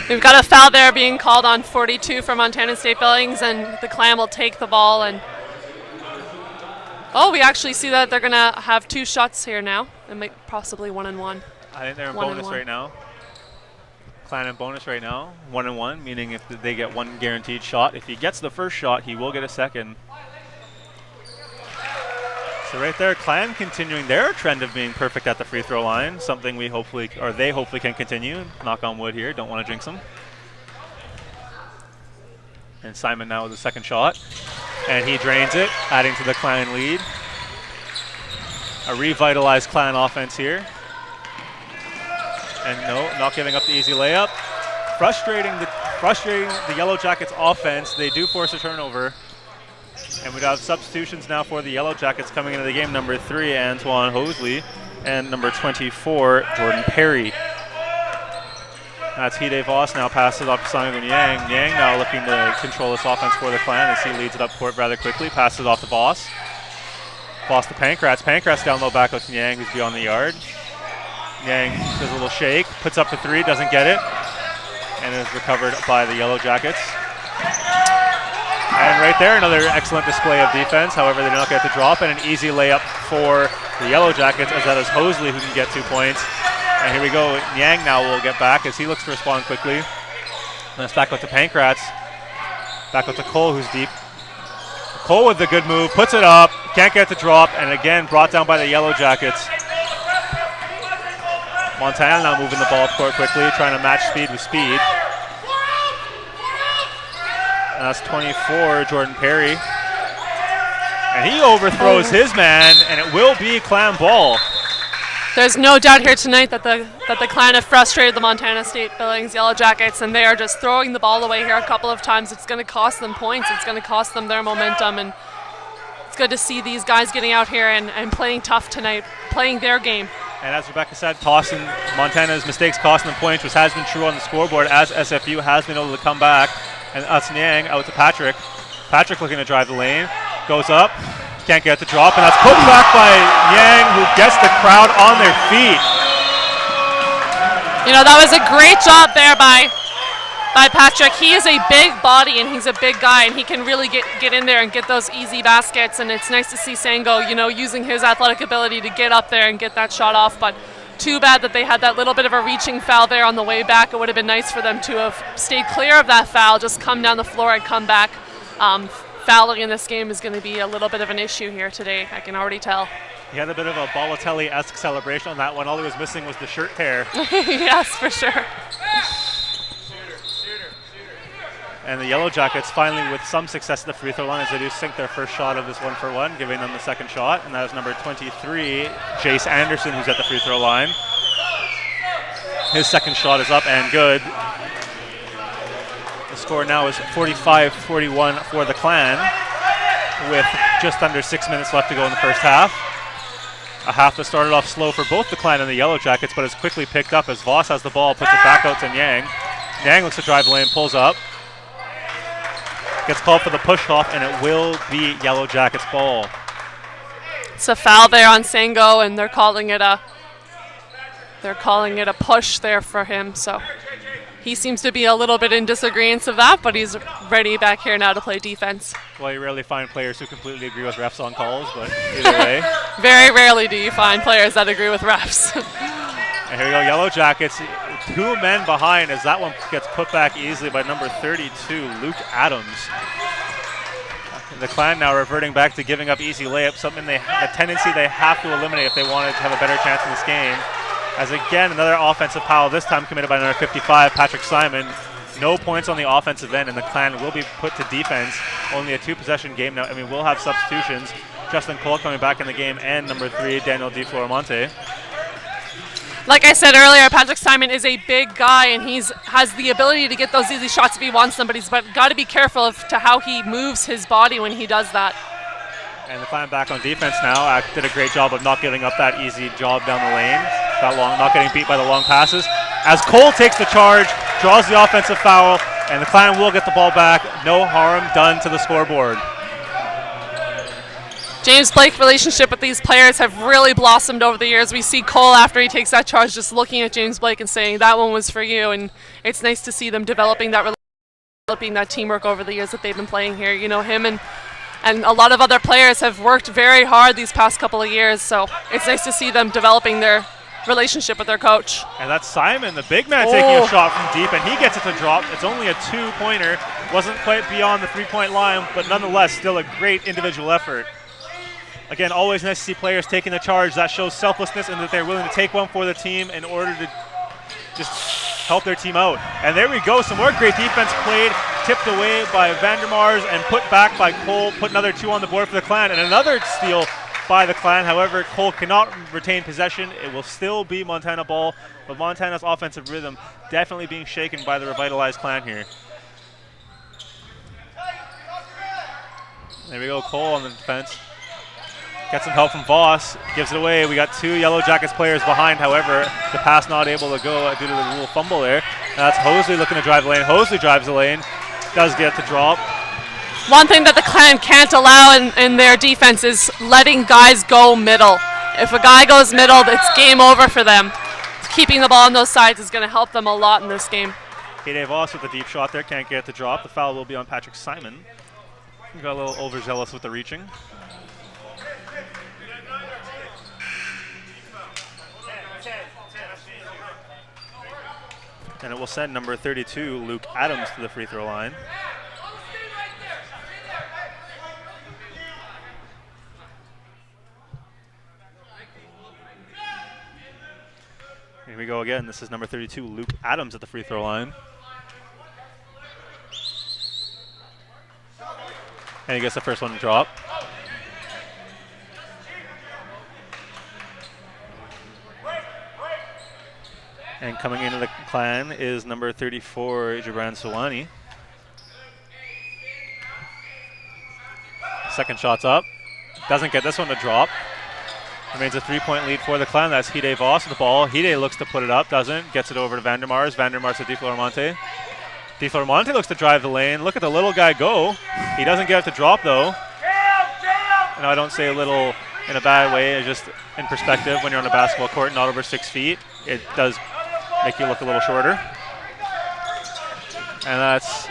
We've got a foul there being called on 42 for Montana State Billings, and the Clan will take the ball. And we actually see that they're going to have 2 shots here now, and possibly 1-1. I think they're in bonus right now. Clan in bonus right now, 1-1, meaning if they get 1 guaranteed shot. If he gets the first shot, he will get a second. So right there, Clan continuing their trend of being perfect at the free throw line, something they hopefully can continue. Knock on wood here, don't want to jinx them. And Simon now with the second shot, and he drains it, adding to the Clan lead. A revitalized Clan offense here. And no, not giving up the easy layup. Frustrating the Yellowjackets offense. They do force a turnover. And we have substitutions now for the Yellowjackets coming into the game. Number 3, Antoine Hosley, and number 24, Jordan Perry. That's Hide Voss now passes off to Simon Niang. Niang now looking to control this offense for the Clan as he leads it up court rather quickly. Passes off to Voss. Voss to Pancratz. Pancratz down low back out to Niang, who's beyond the yard. Niang does a little shake, puts up the 3, doesn't get it, and is recovered by the Yellowjackets. And right there, another excellent display of defense. However, they do not get the drop, and an easy layup for the Yellowjackets, as that is Hosley who can get 2 points. And here we go, Niang now will get back as he looks to respond quickly. And it's back out to Pancratz. Back out to Cole, who's deep. Cole with the good move, puts it up, can't get the drop, and again brought down by the Yellowjackets. Montana now moving the ball up court quickly, trying to match speed with speed. And that's 24, Jordan Perry. And he overthrows his man, and it will be Clan ball. There's no doubt here tonight that the Clan have frustrated the Montana State Billings Yellowjackets, and they are just throwing the ball away here a couple of times. It's going to cost them points. It's going to cost them their momentum, and it's good to see these guys getting out here and playing tough tonight, playing their game. And as Rebecca said, Montana's mistakes costing them points, which has been true on the scoreboard as SFU has been able to come back. And that's Niang out to Patrick. Patrick looking to drive the lane, goes up, can't get the drop, and that's put back by Niang, who gets the crowd on their feet. You know, that was a great job there by Patrick. He is a big body and he's a big guy, and he can really get in there and get those easy baskets. And it's nice to see Sango, you know, using his athletic ability to get up there and get that shot off. But too bad that they had that little bit of a reaching foul there on the way back. It would have been nice for them to have stayed clear of that foul, just come down the floor and come back fouling in this game is going to be a little bit of an issue here today. I can already tell. He had a bit of a Balotelli-esque celebration on that one. All he was missing was the shirt tear. Yes, for sure. And the Yellowjackets finally with some success at the free throw line as they do sink their first shot of this 1-for-1, giving them the second shot. And that is number 23, Jace Anderson, who's at the free throw line. His second shot is up and good. The score now is 45-41 for the Clan, with just under 6 minutes left to go in the first half. A half that started off slow for both the Clan and the Yellowjackets, but is quickly picked up as Voss has the ball, puts it back out to Niang. Niang looks to drive the lane, pulls up. Gets called for the push-off, and it will be Yellowjackets' ball. It's a foul there on Sango, and they're calling it a push there for him. So he seems to be a little bit in disagreement of that, but he's ready back here now to play defense. Well, you rarely find players who completely agree with refs on calls, but either way. Very rarely do you find players that agree with refs. And here we go, Yellowjackets, 2 men behind as that one gets put back easily by number 32, Luke Adams. The Clan now reverting back to giving up easy layups, something a tendency they have to eliminate if they wanted to have a better chance in this game. As again, another offensive foul, this time committed by number 55, Patrick Simon. No points on the offensive end, and the Clan will be put to defense. Only a 2-possession game now, and we will have substitutions. Justin Cole coming back in the game, and number 3, Daniel DiFlorimonte. Like I said earlier, Patrick Simon is a big guy, and has the ability to get those easy shots if he wants them, but he's got to be careful to how he moves his body when he does that. And the Clan back on defense now. Did a great job of not giving up that easy job down the lane. Not getting beat by the long passes. As Cole takes the charge, draws the offensive foul, and the Clan will get the ball back. No harm done to the scoreboard. James Blake's relationship with these players have really blossomed over the years. We see Cole, after he takes that charge, just looking at James Blake and saying, that one was for you. And it's nice to see them developing that teamwork over the years that they've been playing here. You know, him and a lot of other players have worked very hard these past couple of years. So it's nice to see them developing their relationship with their coach. And that's Simon, the big man, taking a shot from deep, and he gets it to drop. It's only a 2-pointer. Wasn't quite beyond the 3-point line, but nonetheless, still a great individual effort. Again, always nice to see players taking the charge. That shows selflessness and that they're willing to take one for the team in order to just help their team out. And there we go, some more great defense played, tipped away by Vandermars and put back by Cole, put another 2 on the board for the Clan, and another steal by the Clan. However, Cole cannot retain possession. It will still be Montana ball, but Montana's offensive rhythm definitely being shaken by the revitalized Clan here. There we go, Cole on the defense. Gets some help from Voss, gives it away. We got 2 Yellowjackets players behind, however, the pass not able to go due to the little fumble there. Now that's Hosley looking to drive the lane. Hosley drives the lane, does get the drop. One thing that the Clan can't allow in their defense is letting guys go middle. If a guy goes middle, it's game over for them. Keeping the ball on those sides is going to help them a lot in this game. Kade Voss with the deep shot there, can't get the drop. The foul will be on Patrick Simon. He got a little overzealous with the reaching. And it will send number 32, Luke Adams, to the free throw line. Here we go again. This is number 32, Luke Adams, at the free throw line. And he gets the first one to drop. And coming into the Clan is number 34, Jabran Sawani. Second shot's up. Doesn't get this one to drop. Remains a 3-point lead for the Clan. That's Hide Voss with the ball. Hide looks to put it up, doesn't. Gets it over to Vandermars. Vandermars to DiFlorimonte. DiFlorimonte looks to drive the lane. Look at the little guy go. He doesn't get it to drop, though. And I don't say a little in a bad way. It's just in perspective, when you're on a basketball court, not over 6 feet, it does make you look a little shorter. And that's,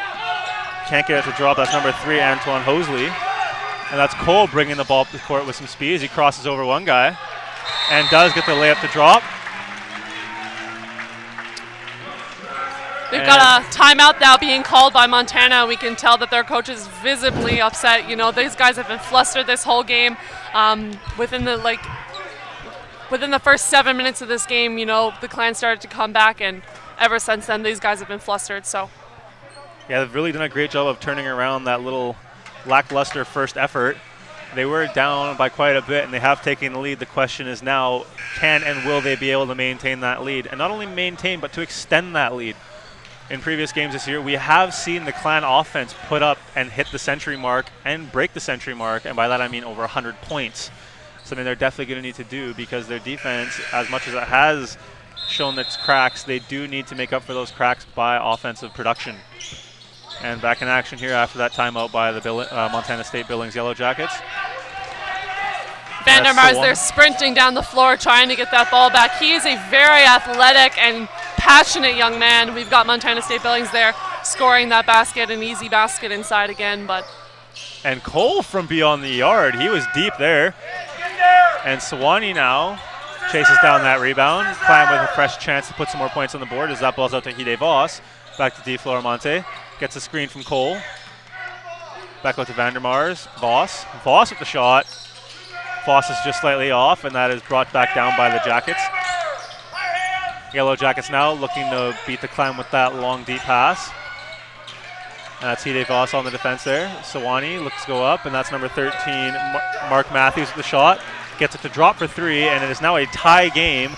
can't get it to drop. That's number 3, Antoine Hosley. And that's Cole bringing the ball up the court with some speed as he crosses over one guy and does get the layup to drop. We've got a timeout now being called by Montana. We can tell that their coach is visibly upset. You know, these guys have been flustered this whole game. Within the first 7 minutes of this game, you know, the Clan started to come back, and ever since then, these guys have been flustered. So, yeah, they've really done a great job of turning around that little lackluster first effort. They were down by quite a bit, and they have taken the lead. The question is now, can and will they be able to maintain that lead? And not only maintain, but to extend that lead. In previous games this year, we have seen the Clan offense put up and hit the century mark and break the century mark, and by that I mean over 100 points. Something they're definitely going to need to do, because their defense, as much as it has shown its cracks, they do need to make up for those cracks by offensive production. And back in action here after that timeout by the Montana State Billings Yellowjackets. Vandermars, they're sprinting down the floor trying to get that ball back. He is a very athletic and passionate young man. We've got Montana State Billings there scoring that basket, an easy basket inside again. And Cole from beyond the yard, he was deep there. And Sewanee now chases down that rebound. Clan with a fresh chance to put some more points on the board as that ball's out to Hide Voss. Back to D. Flormonte. Gets a screen from Cole. Back out to Vandermars. Voss with the shot. Voss is just slightly off, and that is brought back down by the Jackets. Yellow Jackets now looking to beat the Clan with that long, deep pass. And that's Hide Voss on the defense there. Sewanee looks to go up, and that's number 13, Mark Matthews with the shot. Gets it to drop for three, and it is now a tie game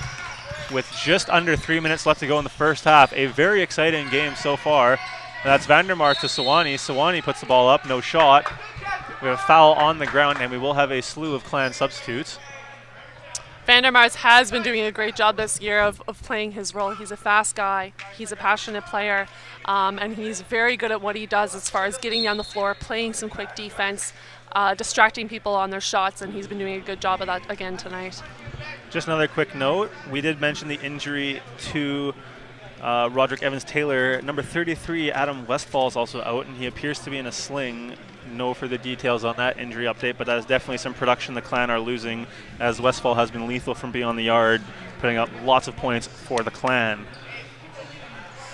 with just under 3 minutes left to go in the first half. A very exciting game so far. And that's Vandermars to Sewanee. Sewanee puts the ball up, no shot. We have a foul on the ground, and we will have a slew of Clan substitutes. Vandermars has been doing a great job this year of playing his role. He's a fast guy, he's a passionate player, and he's very good at what he does as far as getting down the floor, playing some quick defense, distracting people on their shots, and he's been doing a good job of that again tonight. Just another quick note, we did mention the injury to Roderick Evans-Taylor. Number 33, Adam Westfall, is also out, and he appears to be in a sling. No further details on that injury update, but that is definitely some production the Clan are losing, as Westfall has been lethal from beyond the yard, putting up lots of points for the Clan.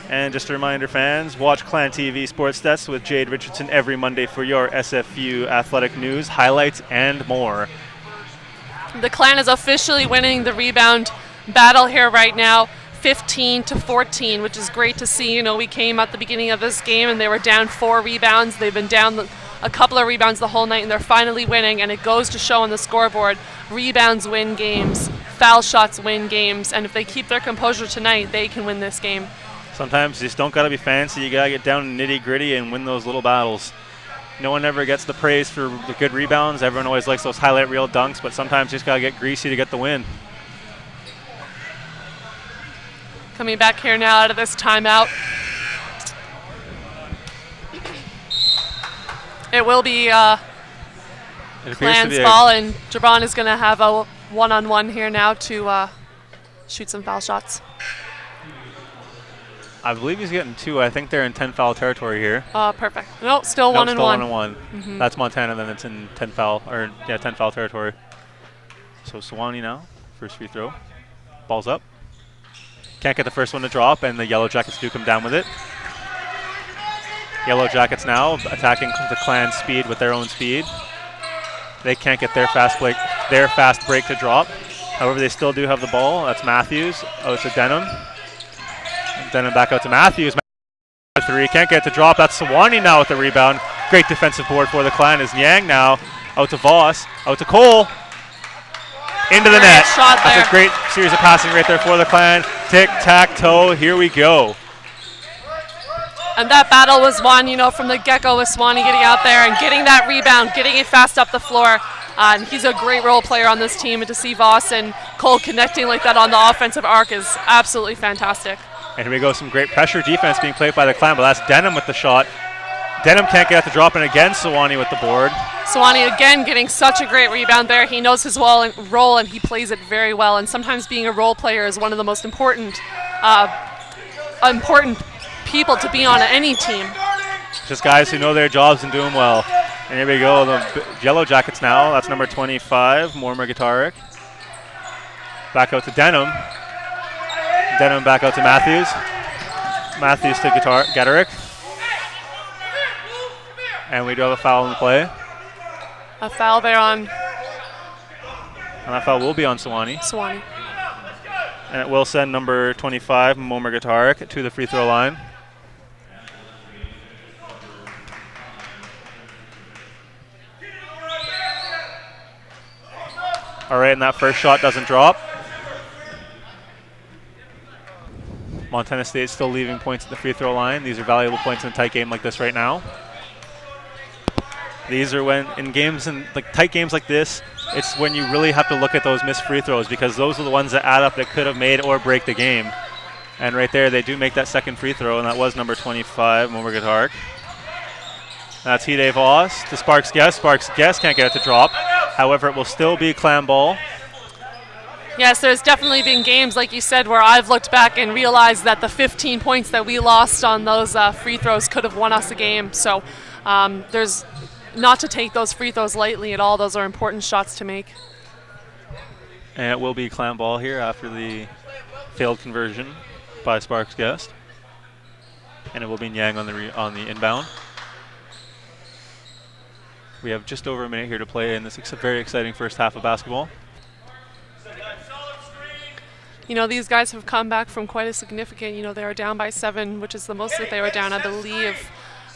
And just a reminder, fans, watch Clan TV Sports Stats with Jade Richardson every Monday for your SFU athletic news, highlights, and more. The Clan is officially winning the rebound battle here right now, 15-14, which is great to see. You know, we came at the beginning of this game and they were down 4 rebounds. They've been down a couple of rebounds the whole night, and they're finally winning, and it goes to show on the scoreboard, rebounds win games, foul shots win games, and if they keep their composure tonight, they can win this game. Sometimes you just don't got to be fancy. You got to get down and nitty-gritty and win those little battles. No one ever gets the praise for the good rebounds. Everyone always likes those highlight reel dunks, but sometimes you just got to get greasy to get the win. Coming back here now out of this timeout. It will be Clan's ball, and Jabron is going to have a one-on-one here now to shoot some foul shots. I believe he's getting 2. I think they're in 10 foul territory here. Perfect. No, still one and one. 1-1. Mm-hmm. That's Montana, then it's in 10 foul territory. So Sewanee now, first free throw. Ball's up. Can't get the first one to drop, and the Yellow Jackets do come down with it. Yellow Jackets now attacking the Clan speed with their own speed. They can't get their fast break to drop. However, they still do have the ball. That's Matthews. Out to Denham. Denham back out to Matthews. 3. Can't get it to drop. That's Sewanee now with the rebound. Great defensive board for the Clan is Niang now. Out to Voss. Out to Cole. Into the net. That's a great series of passing right there for the Clan. Tic-tac-toe. Here we go. And that battle was won, you know, from the get-go with Sewanee getting out there and getting that rebound, getting it fast up the floor. And he's a great role player on this team. And to see Voss and Cole connecting like that on the offensive arc is absolutely fantastic. And here we go, some great pressure defense being played by the Clan, but that's Denham with the shot. Denham can't get it to drop, and again Sewanee with the board. Sewanee again getting such a great rebound there. He knows his role and he plays it very well. And sometimes being a role player is one of the most important people to be on any team. Just guys who know their jobs and do them well. And here we go, the Yellow Jackets now. That's number 25, Mortimer Guitaric. Back out to Denham. Denham back out to Matthews. Matthews to Getterick. And we do have a foul in play. A foul there on And that foul will be on Sewanee. Sewanee. And it will send number 25, Momer Gitarik, to the free throw line. All right, and that first shot doesn't drop. Montana State still leaving points at the free throw line. These are valuable points in a tight game like this right now. These are when, in games and like tight games like this, it's when you really have to look at those missed free throws, because those are the ones that add up that could have made or break the game. And right there, they do make that second free throw, and that was number 25, Momer Gitarik. That's Hide Voss to Sparks Guest. Sparks Guest can't get it to drop. However, it will still be Clan ball. Yes, there's definitely been games, like you said, where I've looked back and realized that the 15 points that we lost on those free throws could have won us a game. So there's not to take those free throws lightly at all. Those are important shots to make. And it will be Clan ball here after the failed conversion by Sparks Guest. And it will be Niang on the inbound. We have just over a minute here to play in this very exciting first half of basketball. You know, these guys have come back from quite a significant, they were down by 7, which is the most that they were down, I believe.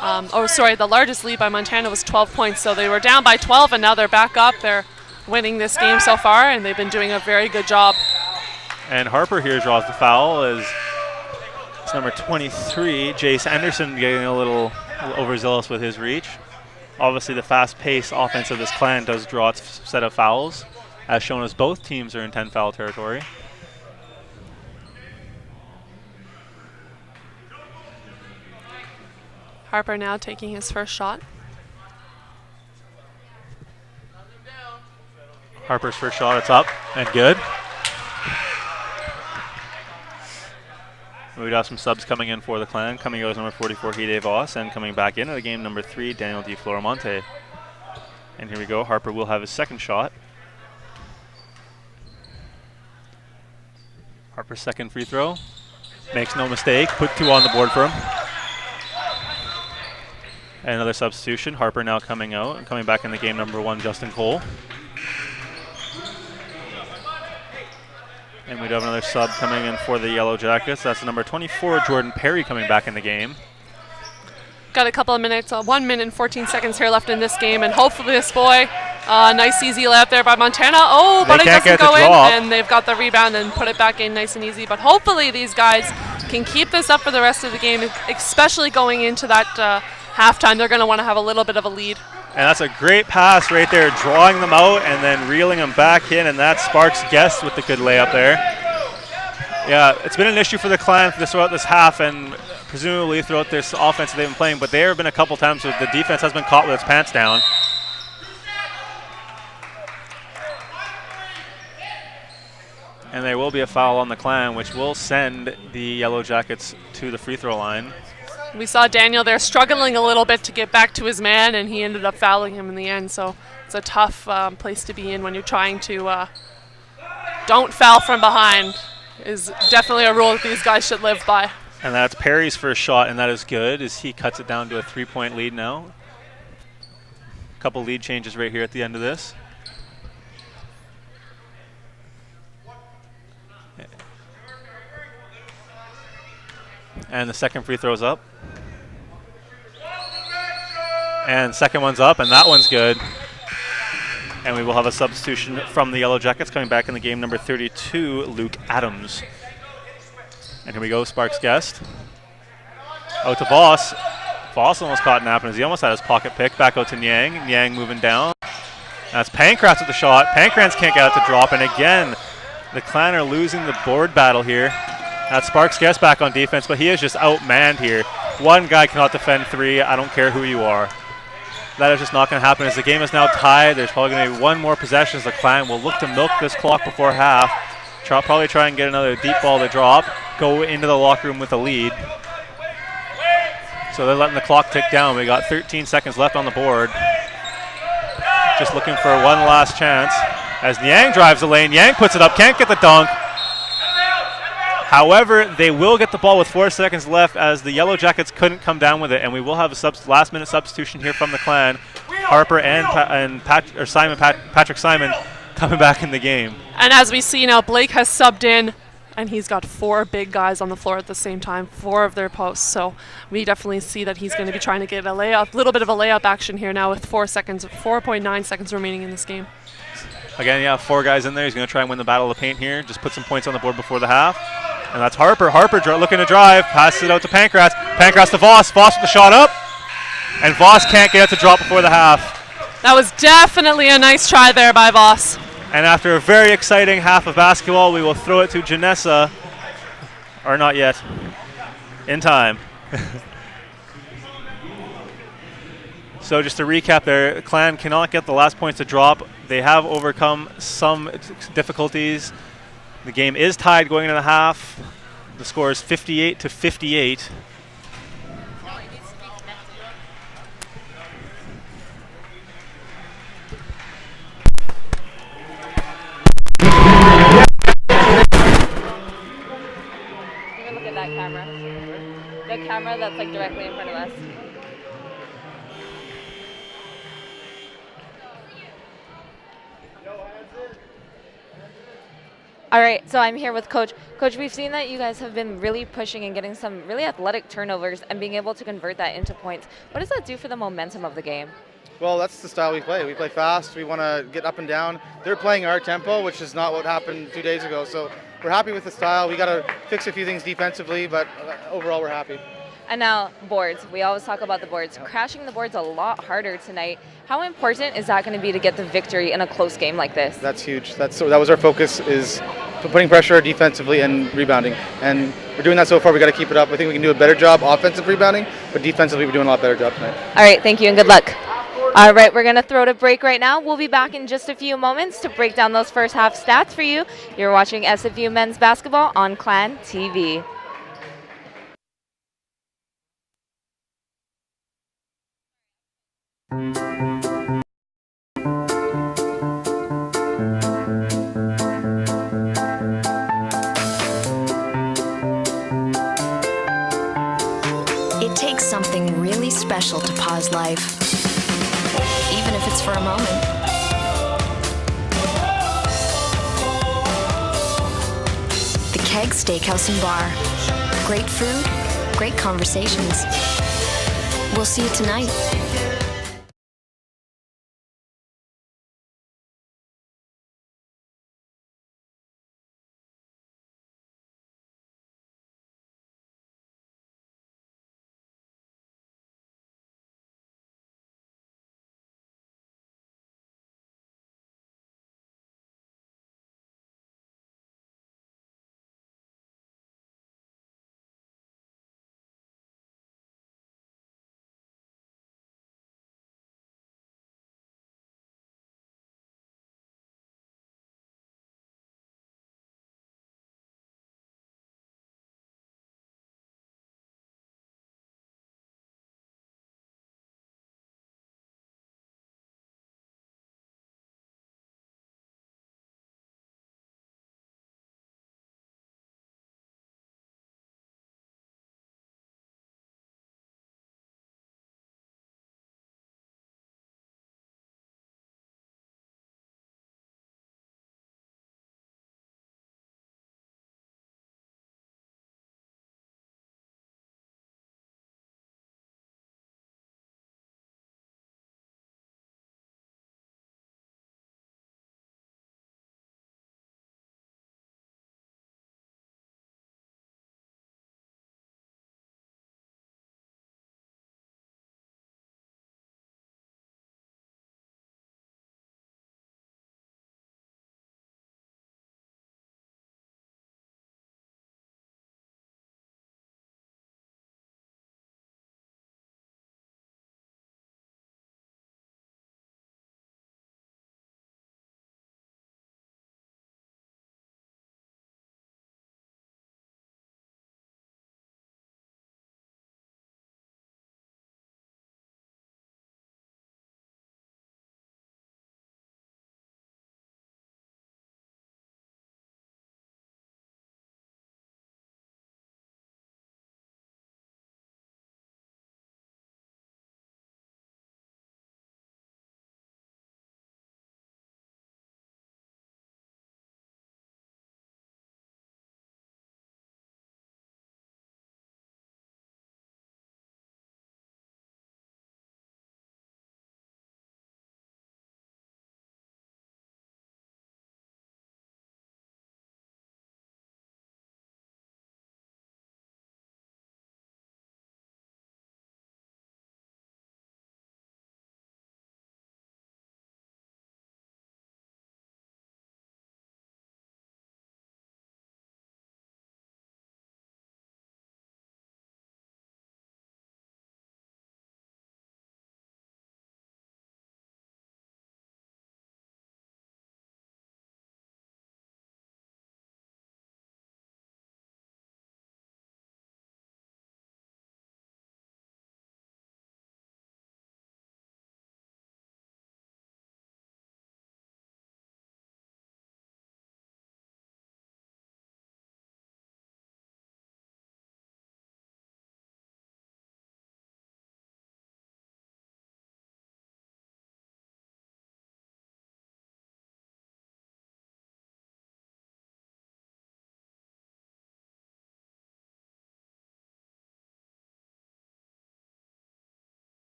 The largest lead by Montana was 12 points. So they were down by 12, and now they're back up. They're winning this game so far, and they've been doing a very good job. And Harper here draws the foul as it's number 23, Jace Anderson, getting a little overzealous with his reach. Obviously, the fast-paced offense of this Clan does draw its set of fouls, as shown as both teams are in 10-foul territory. Harper now taking his first shot. Harper's first shot, it's up and good. We have some subs coming in for the Clan. Coming out is number 44, Hide Voss, and coming back in at the game, number 3, Daniel Di Floramonte. And here we go. Harper will have his second shot. Harper's second free throw. Makes no mistake. Put 2 on the board for him. And another substitution. Harper now coming out and coming back in the game, number 1, Justin Cole. And we do have another sub coming in for the Yellowjackets. That's number 24, Jordan Perry, coming back in the game. Got a couple of minutes, 1 minute and 14 seconds here left in this game, and hopefully this boy, nice easy layup there by Montana. Oh, but it doesn't go in, and they've got the rebound and put it back in nice and easy. But hopefully these guys can keep this up for the rest of the game, especially going into that halftime. They're going to want to have a little bit of a lead. And that's a great pass right there, drawing them out and then reeling them back in, and that's Sparks Guest with the good layup there. Yeah, it's been an issue for the Clan throughout this half and presumably throughout this offense that they've been playing, but there have been a couple times where the defense has been caught with its pants down. And there will be a foul on the Clan, which will send the Yellowjackets to the free throw line. We saw Daniel there struggling a little bit to get back to his man, and he ended up fouling him in the end. So it's a tough place to be in when you're trying to don't foul from behind is definitely a rule that these guys should live by. And that's Perry's first shot, and that is good as he cuts it down to a 3-point lead now. A couple lead changes right here at the end of this. And the second free throw's up. And second one's up, and that one's good. And we will have a substitution from the Yellowjackets coming back in the game, number 32, Luke Adams. And here we go, Sparks Guest. Out to Voss. Voss almost caught napping as he almost had his pocket pick. Back out to Niang. Niang moving down. That's Pancratz with the shot. Pancratz can't get out to drop, and again, the Clan are losing the board battle here. That's Sparks Guest back on defense, but he is just outmanned here. One guy cannot defend 3. I don't care who you are. That is just not going to happen as the game is now tied. There's probably going to be one more possession as the Clan will look to milk this clock before half. Probably try and get another deep ball to drop. Go into the locker room with a lead. So they're letting the clock tick down. We got 13 seconds left on the board. Just looking for one last chance. As Niang drives the lane, Niang puts it up, can't get the dunk. However, they will get the ball with 4 seconds left as the Yellow Jackets couldn't come down with it, and we will have a last-minute substitution here from the Clan. Harper and Patrick Simon coming back in the game. And as we see now, Blake has subbed in, and he's got 4 big guys on the floor at the same time, 4 of their posts. So we definitely see that he's going to be trying to get a little bit of a layup action here now with 4.9 seconds remaining in this game. Again, yeah, 4 guys in there. He's going to try and win the battle of the paint here. Just put some points on the board before the half. And that's Harper. Harper looking to drive. Passes it out to Pancratz. Pancratz to Voss. Voss with the shot up. And Voss can't get it to drop before the half. That was definitely a nice try there by Voss. And after a very exciting half of basketball, we will throw it to Janessa. Or not yet. In time. So just to recap there, Clan cannot get the last points to drop. They have overcome some difficulties. The game is tied going into the half. The score is 58-58. Even look at that camera. The camera that's like directly in front of us. All right, so I'm here with Coach. Coach, we've seen that you guys have been really pushing and getting some really athletic turnovers and being able to convert that into points. What does that do for the momentum of the game? Well, that's the style we play. We play fast. We want to get up and down. They're playing our tempo, which is not what happened 2 days ago. So we're happy with the style. We got to fix a few things defensively, but overall we're happy. And now boards. We always talk about the boards. Crashing the boards a lot harder tonight. How important is that going to be to get the victory in a close game like this? That's huge. That was our focus, is putting pressure defensively and rebounding. And we're doing that so far. We got to keep it up. I think we can do a better job offensive rebounding, but defensively we're doing a lot better job tonight. All right, thank you and good luck. All right, we're going to throw to break right now. We'll be back in just a few moments to break down those first half stats for you. You're watching SFU Men's Basketball on Clan TV. It takes something really special to pause life, even if it's for a moment. The Keg Steakhouse and Bar. Great food, great conversations. We'll see you tonight.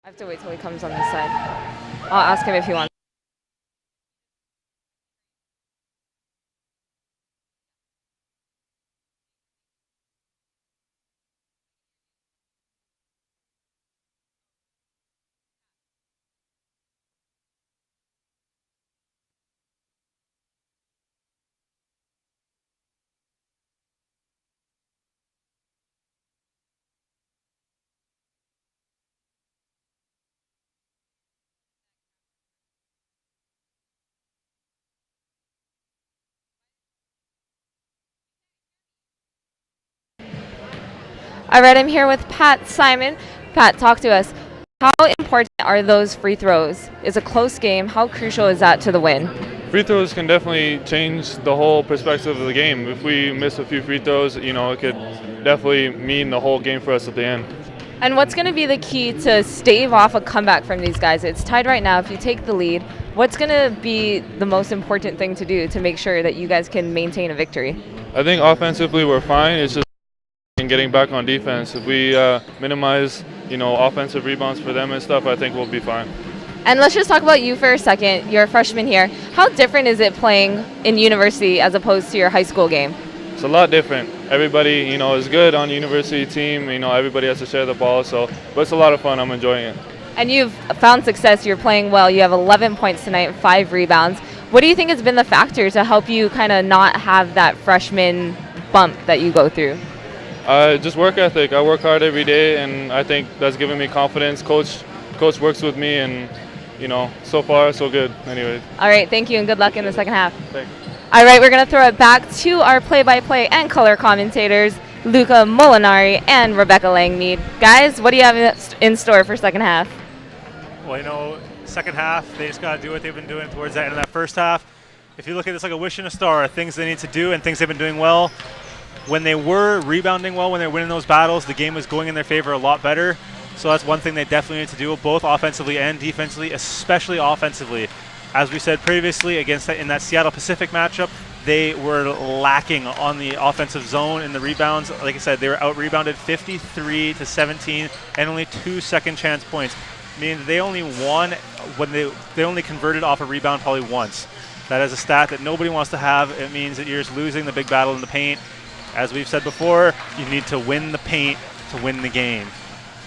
I have to wait till he comes on this side. I'll ask him if he wants. All right, I'm here with Pat Simon. Pat, talk to us. How important are those free throws? It's a close game. How crucial is that to the win? Free throws can definitely change the whole perspective of the game. If we miss a few free throws, it could definitely mean the whole game for us at the end. And what's going to be the key to stave off a comeback from these guys? It's tied right now. If you take the lead, what's going to be the most important thing to do to make sure that you guys can maintain a victory? I think offensively we're fine. It's just getting back on defense. If we minimize, offensive rebounds for them and stuff, I think we'll be fine. And let's just talk about you for a second. You're a freshman here. How different is it playing in university as opposed to your high school game? It's a lot different. Everybody, is good on the university team. Everybody has to share the ball. But it's a lot of fun. I'm enjoying it. And you've found success. You're playing well. You have 11 points tonight, 5 rebounds. What do you think has been the factor to help you kind of not have that freshman bump that you go through? Just work ethic. I work hard every day, and I think that's given me confidence. Coach works with me, and so far so good. Anyways. All right, thank you, and good luck in the second half. Thanks. All right, we're gonna throw it back to our play-by-play and color commentators, Luca Molinari and Rebecca Langmead. Guys, what do you have in store for second half? Well, second half, they just got to do what they've been doing towards the end of that first half. If you look at this like a wish and a star, things they need to do and things they've been doing well. When they were rebounding well, when they were winning those battles, the game was going in their favor a lot better. So that's one thing they definitely need to do, both offensively and defensively, especially offensively. As we said previously, in that Seattle Pacific matchup, they were lacking on the offensive zone in the rebounds. Like I said, they were out-rebounded 53-17 and only 2 second chance points, meaning they only won when they only converted off a rebound probably once. That is a stat that nobody wants to have. It means that you're just losing the big battle in the paint. As we've said before, you need to win the paint to win the game.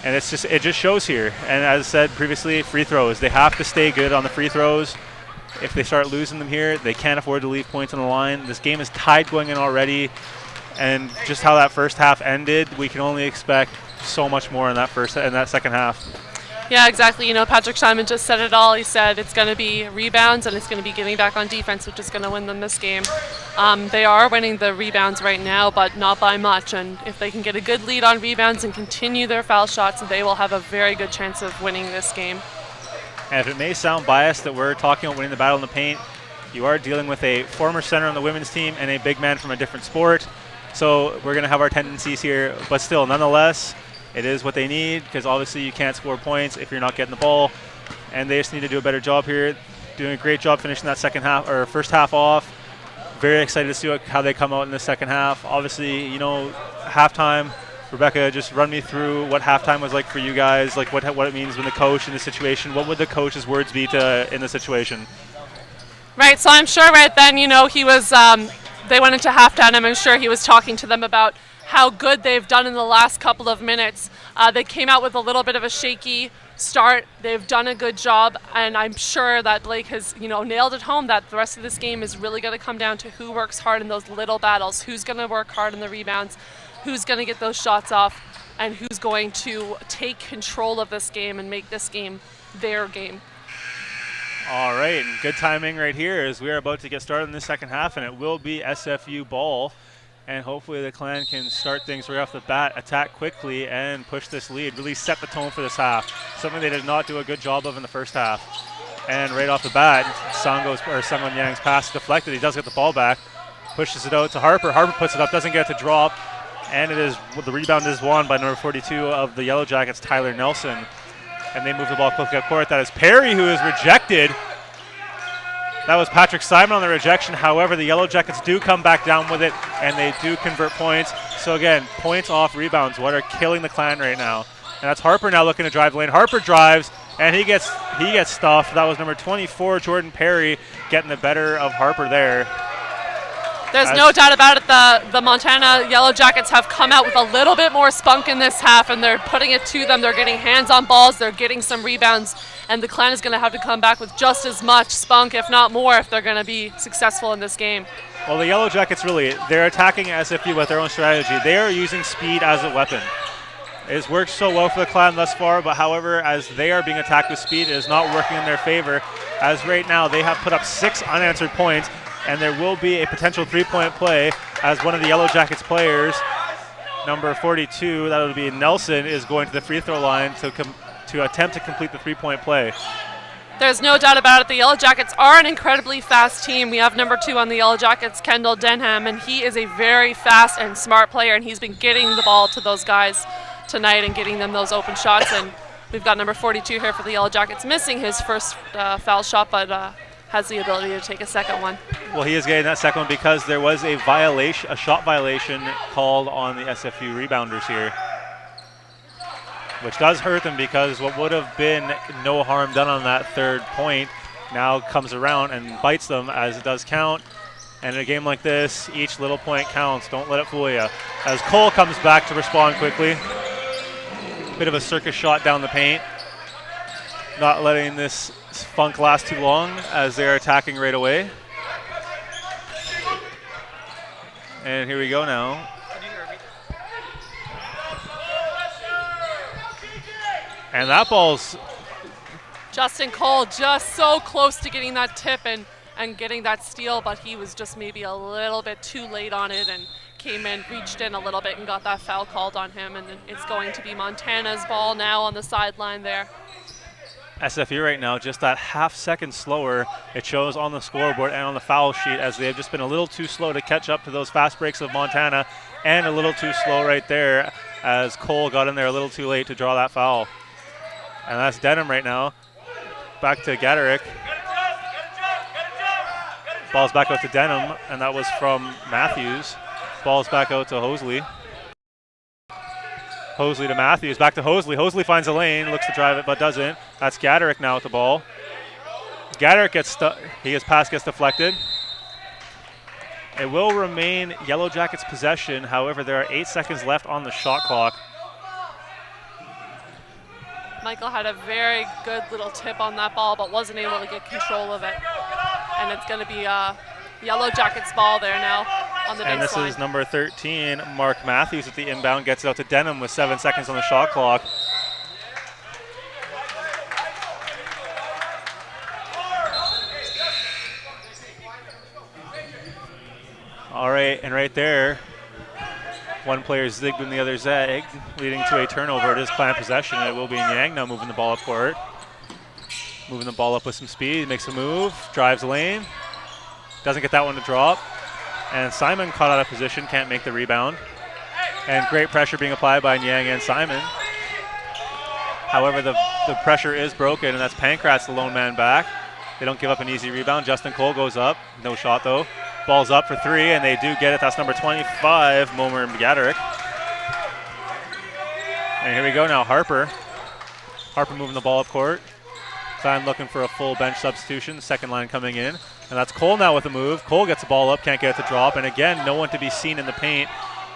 And it just shows here. And as I said previously, free throws. They have to stay good on the free throws. If they start losing them here, they can't afford to leave points on the line. This game is tied going in already. And just how that first half ended, we can only expect so much more in that second half. Yeah, exactly. Patrick Simon just said it all. He said it's going to be rebounds and it's going to be getting back on defense, which is going to win them this game. They are winning the rebounds right now, but not by much. And if they can get a good lead on rebounds and continue their foul shots, they will have a very good chance of winning this game. And if it may sound biased that we're talking about winning the battle in the paint, you are dealing with a former center on the women's team and a big man from a different sport. So we're going to have our tendencies here, but still, nonetheless, it is what they need, because obviously you can't score points if you're not getting the ball, and they just need to do a better job here. Doing a great job finishing that first half off. Very excited to see how they come out in the second half. Obviously, halftime. Rebecca, just run me through what halftime was like for you guys, like what it means when the coach in the situation. What would the coach's words be in the situation? Right. So I'm sure right then, he was. They went into halftime, and I'm sure he was talking to them about how good they've done in the last couple of minutes. They came out with a little bit of a shaky start. They've done a good job, and I'm sure that Blake has, nailed it home that the rest of this game is really going to come down to who works hard in those little battles, who's going to work hard in the rebounds, who's going to get those shots off, and who's going to take control of this game and make this game their game. All right, and good timing right here as we are about to get started in the second half, and it will be SFU ball. And hopefully the Clan can start things right off the bat, attack quickly, and push this lead, really set the tone for this half. Something they did not do a good job of in the first half. And right off the bat, Sungwon Yang's pass deflected. He does get the ball back, pushes it out to Harper. Harper puts it up, doesn't get it to drop, and the rebound is won by number 42 of the Yellowjackets, Tyler Nelson. And they move the ball quickly up court. That is Perry, who is rejected. That was Patrick Simon on the rejection. However, the Yellowjackets do come back down with it, and they do convert points. So again, points off rebounds, what are killing the Clan right now. And that's Harper now looking to drive the lane. Harper drives, and he gets stuffed. That was number 24, Jordan Perry, getting the better of Harper there. There's no doubt about it. The Montana Yellowjackets have come out with a little bit more spunk in this half, and they're putting it to them. They're getting hands on balls. They're getting some rebounds, and the Clan is going to have to come back with just as much spunk, if not more, if they're going to be successful in this game. Well, the Yellowjackets really, they're attacking SFU with their own strategy. They are using speed as a weapon. It has worked so well for the Clan thus far, but however, as they are being attacked with speed, it is not working in their favor. As right now, they have put up 6 unanswered points, and there will be a potential 3-point play as one of the Yellowjackets players, number 42, that would be Nelson, is going to the free throw line to attempt to complete the 3-point play. There's no doubt about it. The Yellowjackets are an incredibly fast team. We have number 2 on the Yellowjackets, Kendall Denham, and he is a very fast and smart player, and he's been getting the ball to those guys tonight and getting them those open shots. And we've got number 42 here for the Yellowjackets, missing his first foul shot, but has the ability to take a second one. Well, he is getting that second one because there was a shot violation called on the SFU rebounders here, which does hurt them because what would have been no harm done on that third point now comes around and bites them, as it does count. And in a game like this, each little point counts. Don't let it fool you. As Cole comes back to respond quickly. Bit of a circus shot down the paint. Not letting this funk last too long as they're attacking right away. And here we go now. And that ball's... Justin Cole just so close to getting that tip and getting that steal, but he was just maybe a little bit too late on it and came in, reached in a little bit and got that foul called on him, and it's going to be Montana's ball now on the sideline there. SFU right now just that half second slower. It shows on the scoreboard and on the foul sheet as they have just been a little too slow to catch up to those fast breaks of Montana, and a little too slow right there as Cole got in there a little too late to draw that foul. And that's Denham right now. Back to Gaderick. Ball's back out to Denham, and that was from Matthews. Ball's back out to Hosley. Hosley to Matthews, back to Hosley. Hosley finds a lane, looks to drive it, but doesn't. That's Gaderick now with the ball. Gaderick gets stuck. His pass gets deflected. It will remain Yellowjackets' possession. However, there are 8 seconds left on the shot clock. Michael had a very good little tip on that ball, but wasn't able to get control of it. And it's going to be Yellowjackets' ball there now on the baseline. And this is number 13, Mark Matthews at the inbound, gets it out to Denham with 7 seconds on the shot clock. All right, and right there, one player zigged and the other zagged, leading to a turnover. It is Clan possession. It will be Niang now moving the ball up court. Moving the ball up with some speed, makes a move, drives lane. Doesn't get that one to drop. And Simon caught out of position, can't make the rebound. And great pressure being applied by Niang and Simon. However, the pressure is broken, and that's Pankratz, the lone man back. They don't give up an easy rebound. Justin Cole goes up. No shot, though. Ball's up for 3, and they do get it. That's number 25, Momer Gaderick. And here we go now, Harper. Harper moving the ball up court. Clan looking for a full bench substitution. Second line coming in. And that's Cole now with a move. Cole gets the ball up, can't get it to drop. And again, no one to be seen in the paint.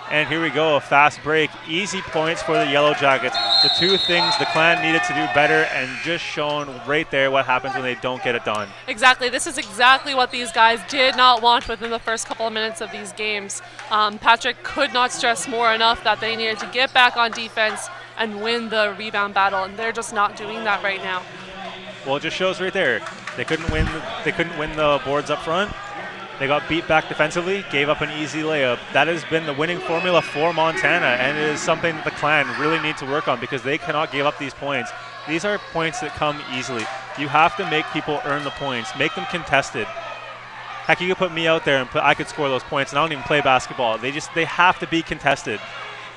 And here we go, a fast break. Easy points for the Yellowjackets. The two things the Clan needed to do better, and just shown right there what happens when they don't get it done. Exactly. This is exactly what these guys did not want within the first couple of minutes of these games. Patrick could not stress more enough that they needed to get back on defense and win the rebound battle, and they're just not doing that right now. Well, it just shows right there. They couldn't win the boards up front. They got beat back defensively, gave up an easy layup. That has been the winning formula for Montana, and it is something that the Clan really need to work on because they cannot give up these points. These are points that come easily. You have to make people earn the points, make them contested. Heck, you could put me out there and I could score those points, and I don't even play basketball. They have to be contested.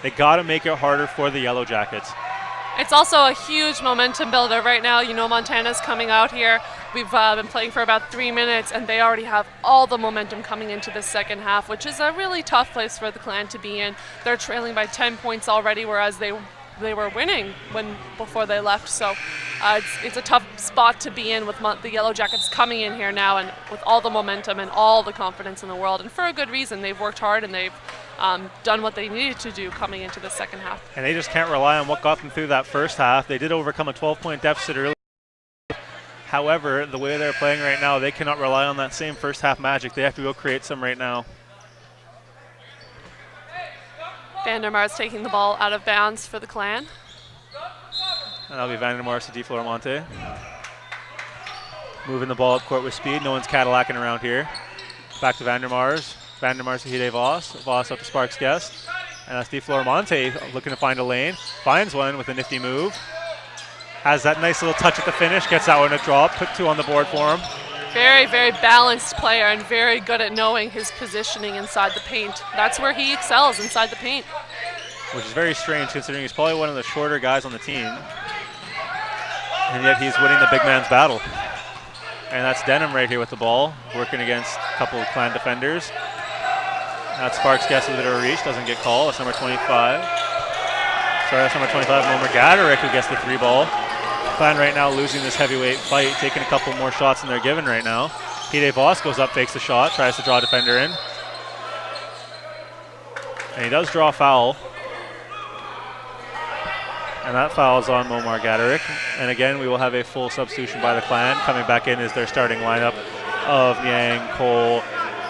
They got to make it harder for the Yellowjackets. It's also a huge momentum builder right now. You know, Montana's coming out here. We've been playing for about 3 minutes, and they already have all the momentum coming into the second half, which is a really tough place for the Clan to be in. They're trailing by 10 points already, whereas they they were winning before they left. So it's a tough spot to be in with the Yellowjackets coming in here now and with all the momentum and all the confidence in the world, and for a good reason. They've worked hard and they've done what they needed to do coming into the second half. And they just can't rely on what got them through that first half. They did overcome a 12-point deficit early. However, the way they're playing right now, they cannot rely on that same first half magic. They have to go create some right now. Vandermar's taking the ball out of bounds for the Clan. And that'll be Vandermar's to Di Flormonte. Moving the ball up court with speed. No one's Cadillacing around here. Back to Vandermar's. Vandermar's to Hide Voss. Voss up to Sparks Guest. And that's Di Flormonte looking to find a lane. Finds one with a nifty move. Has that nice little touch at the finish. Gets that one to drop. Put 2 on the board for him. Very, very balanced player and very good at knowing his positioning inside the paint. That's where he excels, inside the paint. Which is very strange considering he's probably one of the shorter guys on the team. And yet he's winning the big man's battle. And that's Denham right here with the ball, working against a couple of Clan defenders. That's Sparks Guest with a bit of a reach, doesn't get called. That's number 25. Sorry, that's number 25, Momer Gaderick, who gets the 3 ball. Clan right now losing this heavyweight fight, taking a couple more shots than they're given right now. Hide Voss goes up, fakes the shot, tries to draw a defender in. And he does draw a foul. And that foul is on Momar Gaderick. And again, we will have a full substitution by the Clan. Coming back in is their starting lineup of Niang, Cole,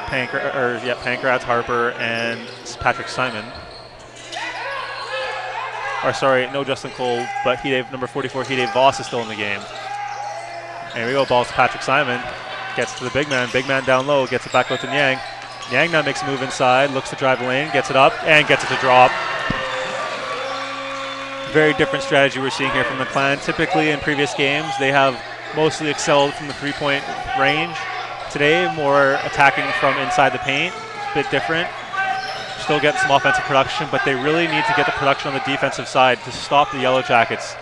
Pankratz, Harper, and Patrick Simon. Or sorry, no Justin Cole, but number 44, Hide Voss is still in the game. And here we go, balls to Patrick Simon. Gets to the big man down low, gets it back out to Niang. Niang now makes a move inside, looks to drive the lane, gets it up, and gets it to drop. Very different strategy we're seeing here from the Clan. Typically in previous games, they have mostly excelled from the 3-point range. Today, more attacking from inside the paint, a bit different. Still getting some offensive production, but they really need to get the production on the defensive side to stop the Yellowjackets.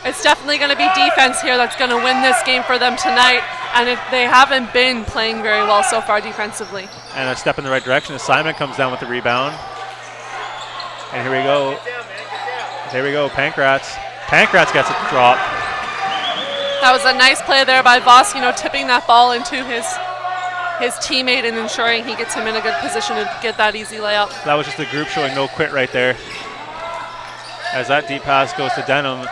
It's definitely going to be defense here that's going to win this game for them tonight, and they haven't been playing very well so far defensively. And a step in the right direction as Simon comes down with the rebound. And here we go. There we go, Pankratz. Pankratz gets it to drop. That was a nice play there by Voss, tipping that ball into his teammate and ensuring he gets him in a good position to get that easy layup. That was just the group showing no quit right there. As that deep pass goes to Denham.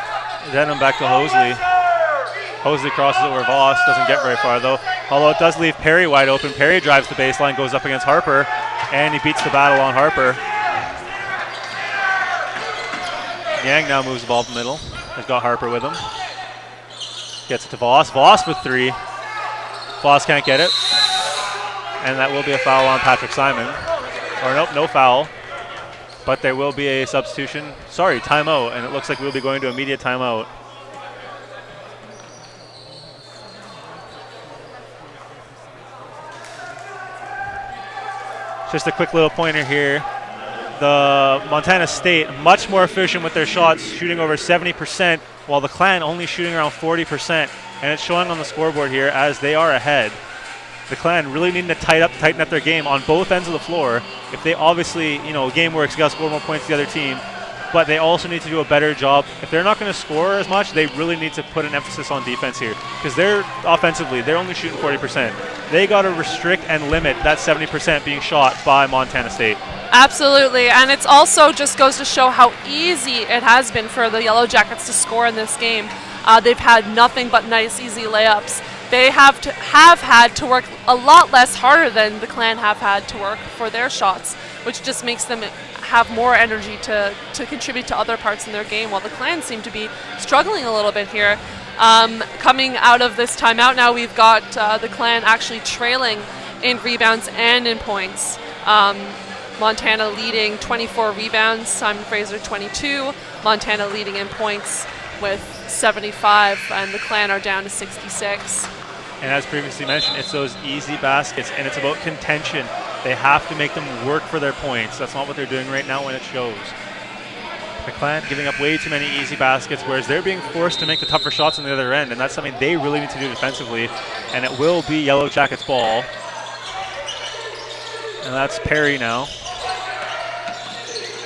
Denham back to Hosley. Hosley crosses over Voss, doesn't get very far though. Although it does leave Perry wide open. Perry drives the baseline, goes up against Harper, and he beats the battle on Harper. Niang now moves the ball to the middle. He's got Harper with him. Gets it to Voss. Voss with 3. Voss can't get it. And that will be a foul on Patrick Simon. Or nope, no foul. But there will be a substitution. Sorry, timeout. And it looks like we'll be going to immediate timeout. Just a quick little pointer here. The Montana State much more efficient with their shots, shooting over 70%, while the Clan only shooting around 40%. And it's showing on the scoreboard here as they are ahead. The Clan really needing to tighten up their game on both ends of the floor. If they obviously, game works, got to score more points to the other team. But they also need to do a better job. If they're not going to score as much, they really need to put an emphasis on defense here. Because they're only shooting 40%. They got to restrict and limit that 70% being shot by Montana State. Absolutely, and it's also just goes to show how easy it has been for the Yellowjackets to score in this game. They've had nothing but nice, easy layups. They have had to work a lot less harder than the Clan have had to work for their shots, which just makes them have more energy to contribute to other parts in their game, while the Clan seem to be struggling a little bit here. Coming out of this timeout now, we've got the Clan actually trailing in rebounds and in points. Montana leading 24 rebounds, Simon Fraser 22. Montana leading in points with 75, and the Clan are down to 66. And as previously mentioned, it's those easy baskets, and it's about contention. They have to make them work for their points. That's not what they're doing right now, when it shows. The Clan giving up way too many easy baskets, whereas they're being forced to make the tougher shots on the other end, and that's something they really need to do defensively. And it will be Yellowjackets ball. And that's Perry now.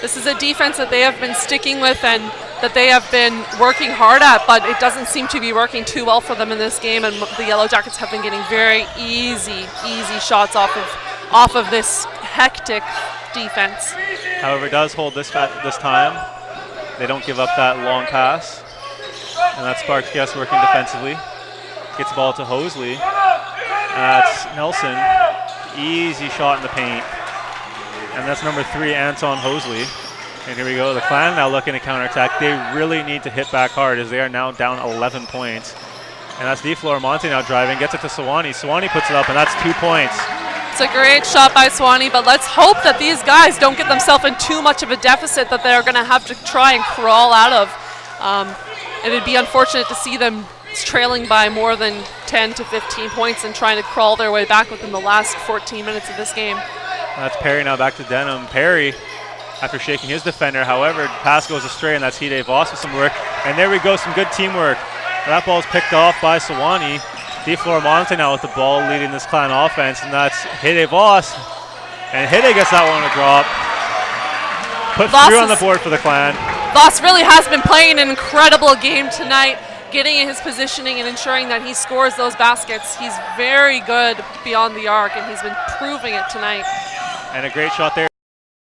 This is a defense that they have been sticking with and that they have been working hard at, but it doesn't seem to be working too well for them in this game, and the Yellowjackets have been getting very easy shots off of this hectic defense. However, it does hold this time. They don't give up that long pass. And that's Sparks Guest working defensively. Gets the ball to Hosley. That's Nelson. Easy shot in the paint. And that's number 3, Anton Hosley. And here we go. The Clan now looking to counterattack. They really need to hit back hard as they are now down 11 points. And that's DeFlorimonte now driving. Gets it to Sewanee. Sewanee puts it up, and that's 2 points. It's a great shot by Sewanee, but let's hope that these guys don't get themselves in too much of a deficit that they're going to have to try and crawl out of. It'd be unfortunate to see them trailing by more than 10 to 15 points and trying to crawl their way back within the last 14 minutes of this game. That's Perry now back to Denham. Perry, after shaking his defender, however, pass goes astray, and that's Hide Voss with some work. And there we go, some good teamwork. That ball's picked off by Sewanee. DeFlorimonte now with the ball leading this Clan offense, and that's Hide Voss. And Hide gets that one to drop. Put Voss 3 on the board for the Clan. Voss really has been playing an incredible game tonight, getting in his positioning and ensuring that he scores those baskets. He's very good beyond the arc, and he's been proving it tonight. And a great shot there.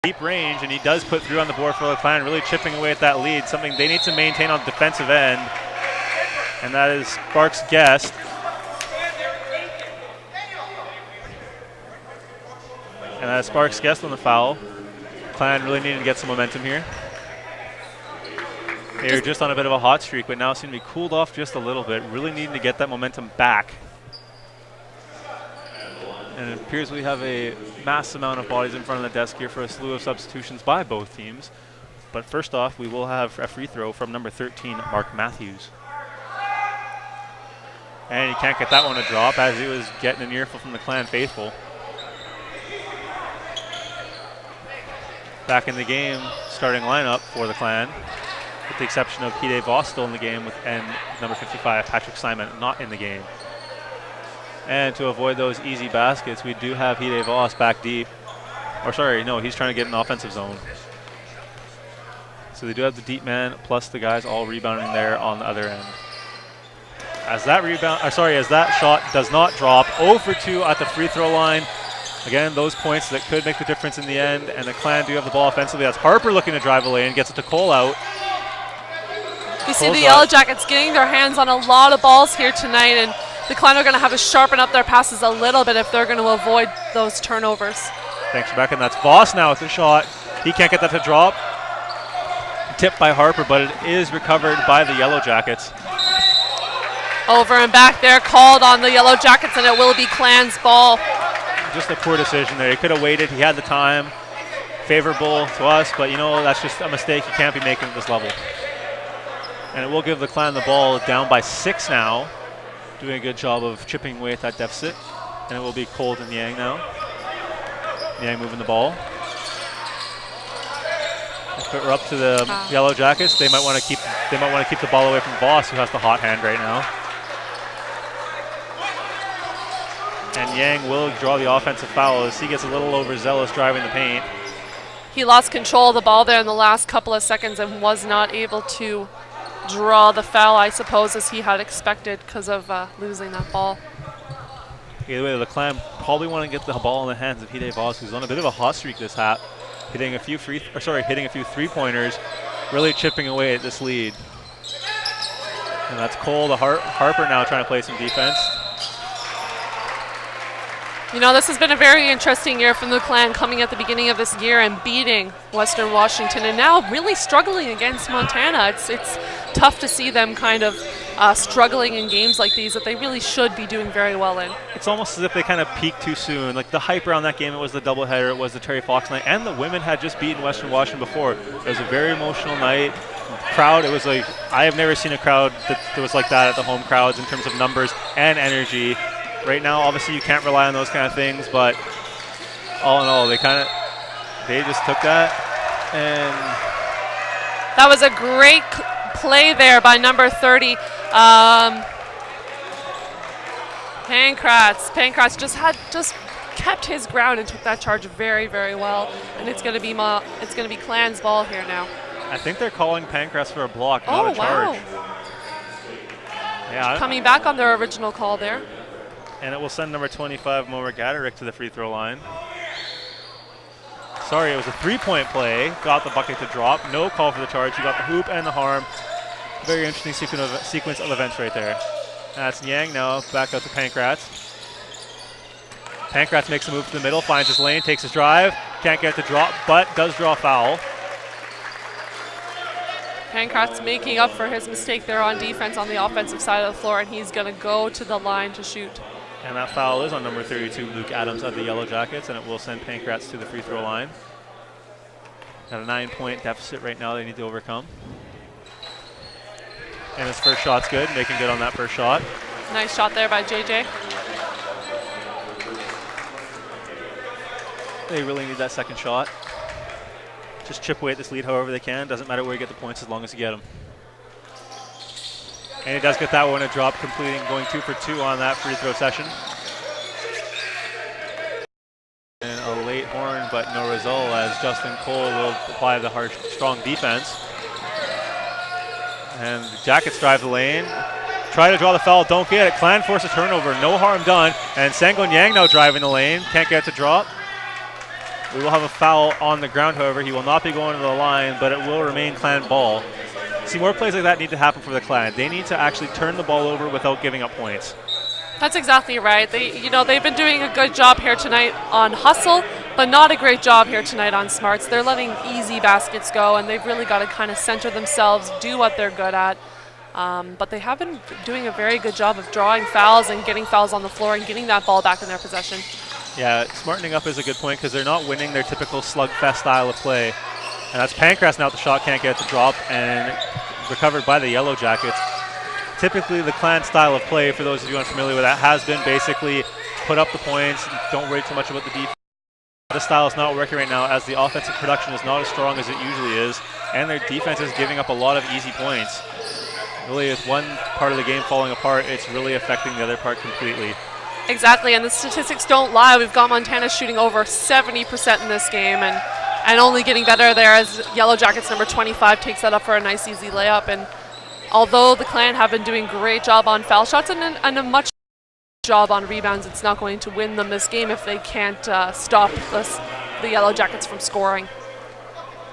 Deep range, and he does put 3 on the board for the Clan, really chipping away at that lead, something they need to maintain on the defensive end. And that is Sparks Guest. And that is Sparks Guest on the foul. Clan really needing to get some momentum here. They're just on a bit of a hot streak, but now seem to be cooled off just a little bit, really needing to get that momentum back. And it appears we have a mass amount of bodies in front of the desk here for a slew of substitutions by both teams. But first off, we will have a free throw from number 13, Mark Matthews. And he can't get that one to drop as he was getting an earful from the Clan faithful. Back in the game, starting lineup for the Clan, with the exception of Hide Voss still in the game, and number 55, Patrick Simon, not in the game. And to avoid those easy baskets, we do have Hide Voss back deep. Or sorry, no, he's trying to get an offensive zone. So they do have the deep man plus the guys all rebounding there on the other end. As that shot does not drop, 0 for 2 at the free throw line. Again, those points that could make the difference in the end, and the Clan do have the ball offensively. That's Harper looking to drive a lane, gets it to Cole out. You see the Yellowjackets getting their hands on a lot of balls here tonight, and the Clan are going to have to sharpen up their passes a little bit if they're going to avoid those turnovers. Thanks, Rebecca. And that's Voss now with the shot. He can't get that to drop. Tipped by Harper, but it is recovered by the Yellowjackets. Over and back there, called on the Yellowjackets, and it will be Clan's ball. Just a poor decision there. He could have waited. He had the time. Favorable to us, but you know, that's just a mistake you can't be making at this level. And it will give the Clan the ball down by 6 now. Doing a good job of chipping away at that deficit. And it will be Colt and Niang now. Niang moving the ball. If it were up to the Yellowjackets, they might want to keep the ball away from Voss, who has the hot hand right now. And Yang will draw the offensive foul as he gets a little overzealous driving the paint. He lost control of the ball there in the last couple of seconds and was not able to draw the foul, I suppose, as he had expected because of losing that ball. Either way, the Clan probably want to get the ball in the hands of Hide Voss, who's on a bit of a hot streak this half, hitting a few three-pointers, really chipping away at this lead. And that's Cole to Harper now trying to play some defense. You know, this has been a very interesting year from the Clan, coming at the beginning of this year and beating Western Washington, and now really struggling against Montana. It's tough to see them kind of struggling in games like these that they really should be doing very well in. It's almost as if they kind of peaked too soon. Like the hype around that game, it was the doubleheader, it was the Terry Fox night, and the women had just beaten Western Washington before. It was a very emotional night. Crowd, it was like, I have never seen a crowd that was like that at the home crowds in terms of numbers and energy. Right now, obviously, you can't rely on those kind of things, but all in all, they just took that. And that was a great play there by number 30. Pankratz just kept his ground and took that charge very, very well. And it's going to be Clan's ball here now. I think they're calling Pancras for a block, not a charge. Wow. Yeah. Coming back on their original call there. And it will send number 25, Momer Gaderick, to the free throw line. Sorry, it was a three-point play. Got the bucket to drop. No call for the charge. You got the hoop and the harm. Very interesting sequence of events right there. That's Niang now. Back out to Pancras. Pancras makes a move to the middle, finds his lane, takes his drive. Can't get it to drop, but does draw foul. Pancras making up for his mistake there on defense on the offensive side of the floor, and he's going to go to the line to shoot. And that foul is on number 32, Luke Adams of the Yellowjackets, and it will send Pancras to the free throw line. Got a 9-point deficit right now they need to overcome. And his first shot's good, making good on that first shot. Nice shot there by JJ. They really need that second shot. Just chip away at this lead however they can. Doesn't matter where you get the points as long as you get them. And he does get that one a drop, completing, going 2 for 2 on that free throw session. And a late horn, but no result, as Justin Cole will apply the harsh, strong defense. And the Jackets drive the lane. Try to draw the foul, don't get it. Clan forces turnover, no harm done. And Sango Niang now driving the lane, can't get it to drop. We will have a foul on the ground, however. He will not be going to the line, but it will remain Clan ball. See, more plays like that need to happen for the Clan. They need to actually turn the ball over without giving up points. That's exactly right. They've been doing a good job here tonight on hustle, but not a great job here tonight on smarts. They're letting easy baskets go, and they've really got to kind of center themselves, do what they're good at. But they have been doing a very good job of drawing fouls and getting fouls on the floor and getting that ball back in their possession. Yeah, smartening up is a good point because they're not winning their typical slugfest style of play. And that's Pancras now at the shot, can't get it to drop, and recovered by the Yellowjackets. Typically the Clan style of play, for those of you unfamiliar with that, has been basically put up the points, don't worry too much about the defense. This style is not working right now as the offensive production is not as strong as it usually is, and their defense is giving up a lot of easy points. Really, with one part of the game falling apart, it's really affecting the other part completely. Exactly, and the statistics don't lie. We've got Montana shooting over 70% in this game, and only getting better there as Yellowjackets number 25 takes that up for a nice easy layup. And although the Clan have been doing a great job on foul shots and a much job on rebounds, it's not going to win them this game if they can't stop the Yellowjackets from scoring.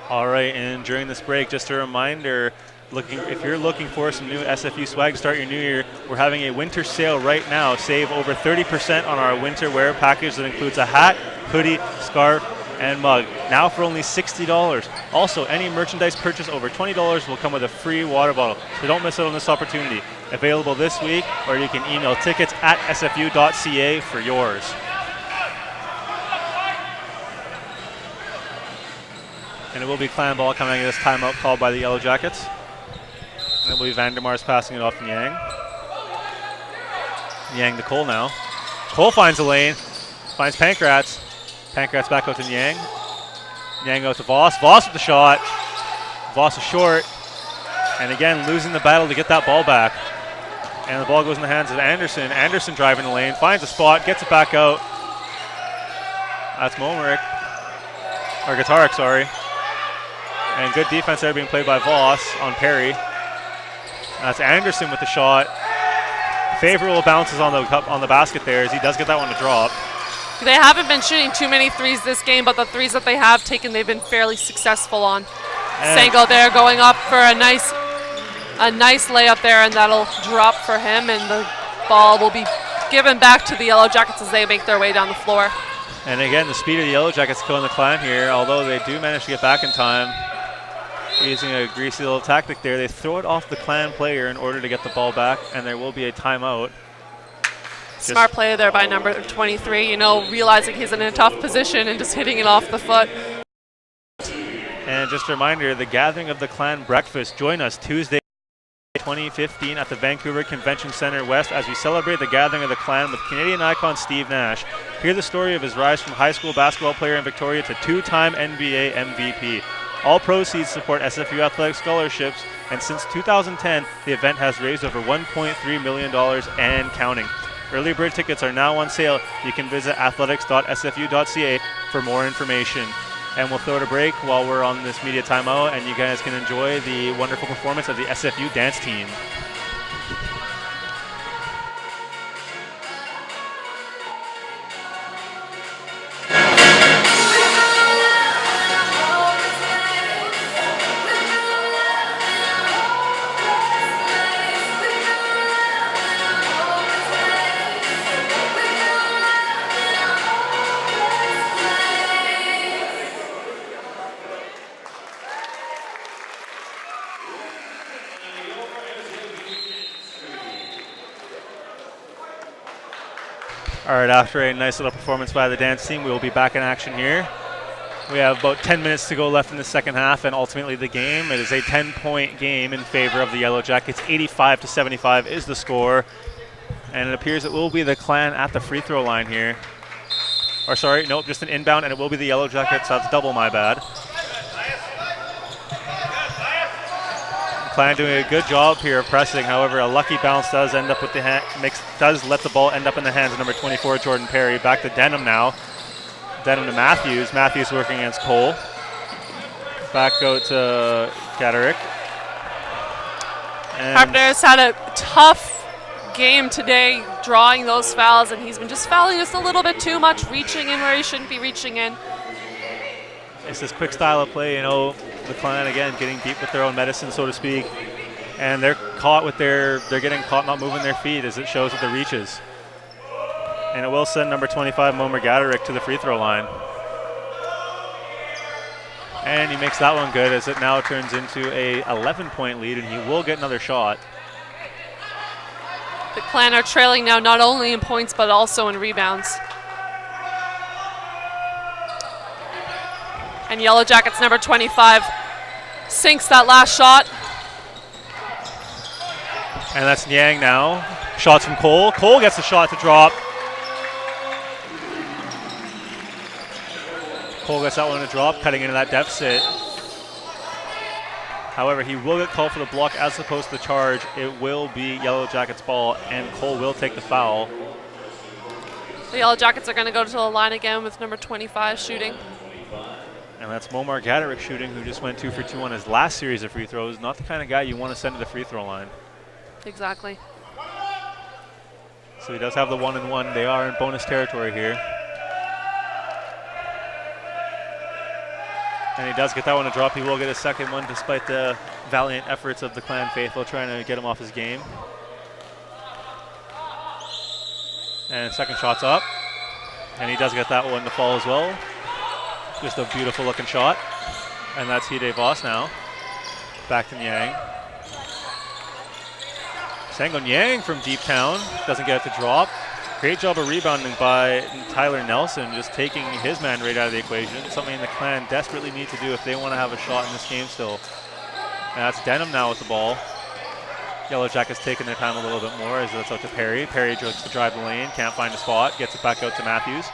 All right, and during this break, just a reminder, if you're looking for some new SFU swag to start your new year, we're having a winter sale right now. Save over 30% on our winter wear package that includes a hat, hoodie, scarf, and mug. Now for only $60. Also, any merchandise purchase over $20 will come with a free water bottle. So don't miss out on this opportunity. Available this week, or you can email tickets at sfu.ca for yours. And it will be Clan ball coming in this timeout called by the Yellowjackets. And it will be Vandermar's passing it off to Niang. Niang to Cole now. Cole finds a lane, finds Pancras. Pancras back out to Niang. Niang out to Voss. Voss with the shot. Voss is short. And again, losing the battle to get that ball back. And the ball goes in the hands of Anderson. Anderson driving the lane, finds a spot, gets it back out. That's Momerick. Or Guitaric, sorry. And good defense there being played by Voss on Perry. That's Anderson with the shot. Favorable bounces on the basket there as he does get that one to drop. They haven't been shooting too many threes this game, but the threes that they have taken, they've been fairly successful on. Sango there going up for a nice layup there, and that'll drop for him, and the ball will be given back to the Yellowjackets as they make their way down the floor. And again, the speed of the Yellowjackets killing the Clan here, although they do manage to get back in time. Using a greasy little tactic there, they throw it off the Clan player in order to get the ball back, and there will be a timeout. Smart play there by number 23, realizing he's in a tough position and just hitting it off the foot. And just a reminder, the Gathering of the Clan breakfast. Join us Tuesday 2015 at the Vancouver Convention Center West as we celebrate the Gathering of the Clan with Canadian icon Steve Nash. Hear the story of his rise from high school basketball player in Victoria to two-time NBA MVP. All proceeds support SFU athletic scholarships, and since 2010, the event has raised over $1.3 million and counting. Early bird tickets are now on sale. You can visit athletics.sfu.ca for more information. And we'll throw it a break while we're on this media timeout, and you guys can enjoy the wonderful performance of the SFU dance team. All right, after a nice little performance by the dance team, we will be back in action here. We have about 10 minutes to go left in the second half, and ultimately the game. It is a 10-point game in favor of the Yellowjackets. 85-75 is the score, and it appears it will be the Clan at the free throw line here. Or sorry, nope, just an inbound, and it will be the Yellowjackets. That's double my bad. Clan doing a good job here of pressing. However, a lucky bounce does end up with the does let the ball end up in the hands of number 24, Jordan Perry. Back to Denham now. Denham to Matthews. Matthews working against Cole. Back out to Gaderick. Carpenter's had a tough game today, drawing those fouls, and he's been just fouling just a little bit too much, reaching in where he shouldn't be reaching in. It's this quick style of play, you know. The Clan again getting deep with their own medicine, so to speak, and they're getting caught not moving their feet, as it shows with the reaches. And it will send number 25 Momer Gaderick to the free throw line, and he makes that one good, as it now turns into a 11-point lead, and he will get another shot. The Clan are trailing now, not only in points but also in rebounds. And Yellowjackets number 25 sinks that last shot. And that's Niang now. Shots from Cole. Cole gets the shot to drop. Cole gets that one to drop, cutting into that deficit. However, he will get called for the block as opposed to the charge. It will be Yellowjackets' ball, and Cole will take the foul. The Yellowjackets are going to go to the line again with number 25 shooting. And that's Momar Gaderick shooting, who just went 2 for 2 on his last series of free throws. Not the kind of guy you want to send to the free throw line. Exactly. So he does have the 1-and-1. They are in bonus territory here. And he does get that one to drop. He will get a second one despite the valiant efforts of the Clan faithful trying to get him off his game. And second shot's up. And he does get that one to fall as well. Just a beautiful looking shot. And that's Hide Voss now. Back to Niang. Sango Niang from deep town. Doesn't get it to drop. Great job of rebounding by Tyler Nelson, just taking his man right out of the equation. Something the Clan desperately need to do if they want to have a shot in this game still. And that's Denham now with the ball. Yellowjackets taking their time a little bit more as it's out to Perry. Perry looks to drive the lane, can't find a spot, gets it back out to Matthews.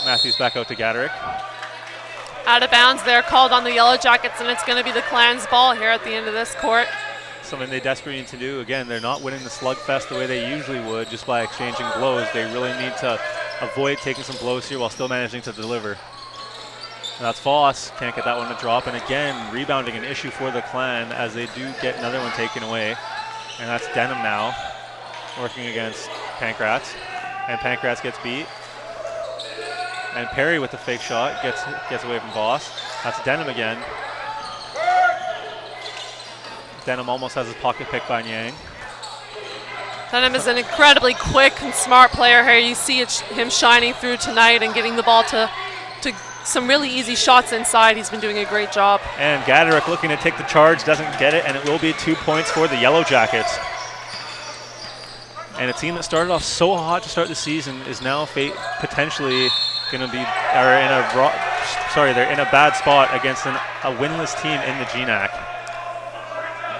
Matthews back out to Gaderick. Out of bounds there, called on the Yellowjackets, and it's going to be the Clan's ball here at the end of this court. Something they desperately need to do. Again, they're not winning the slugfest the way they usually would just by exchanging blows. They really need to avoid taking some blows here while still managing to deliver. And that's Voss. Can't get that one to drop. And again, rebounding an issue for the Clan as they do get another one taken away. And that's Denham now working against Pankratz. And Pankratz gets beat. And Perry with the fake shot gets away from Voss. That's Denham again. Denham almost has his pocket picked by Niang. Denham is an incredibly quick and smart player here. You see him shining through tonight and getting the ball to some really easy shots inside. He's been doing a great job. And Gaderick looking to take the charge, doesn't get it, and it will be 2 points for the Yellowjackets. And a team that started off so hot to start the season is now potentially going to be, they're in a bad spot against a winless team in the GNAC.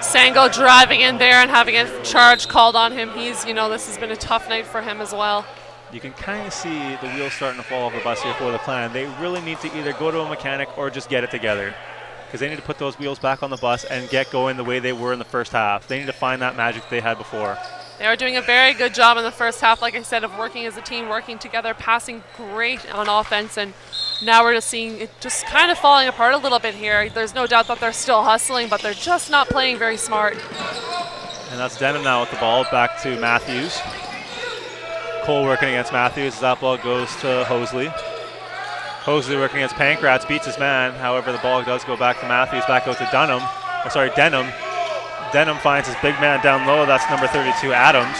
Sango driving in there and having a charge called on him. This has been a tough night for him as well. You can kind of see the wheels starting to fall off the bus here for the Clan. They really need to either go to a mechanic or just get it together, because they need to put those wheels back on the bus and get going the way they were in the first half. They need to find that magic they had before. They are doing a very good job in the first half, like I said, of working as a team, working together, passing great on offense, and now we're just seeing it just kind of falling apart a little bit here. There's no doubt that they're still hustling, but they're just not playing very smart. And that's Denham now with the ball, back to Matthews. Cole working against Matthews. That ball goes to Hosley. Hosley working against Pankratz, beats his man. However, the ball does go back to Matthews, back out to Denham. Denham finds his big man down low. That's number 32, Adams.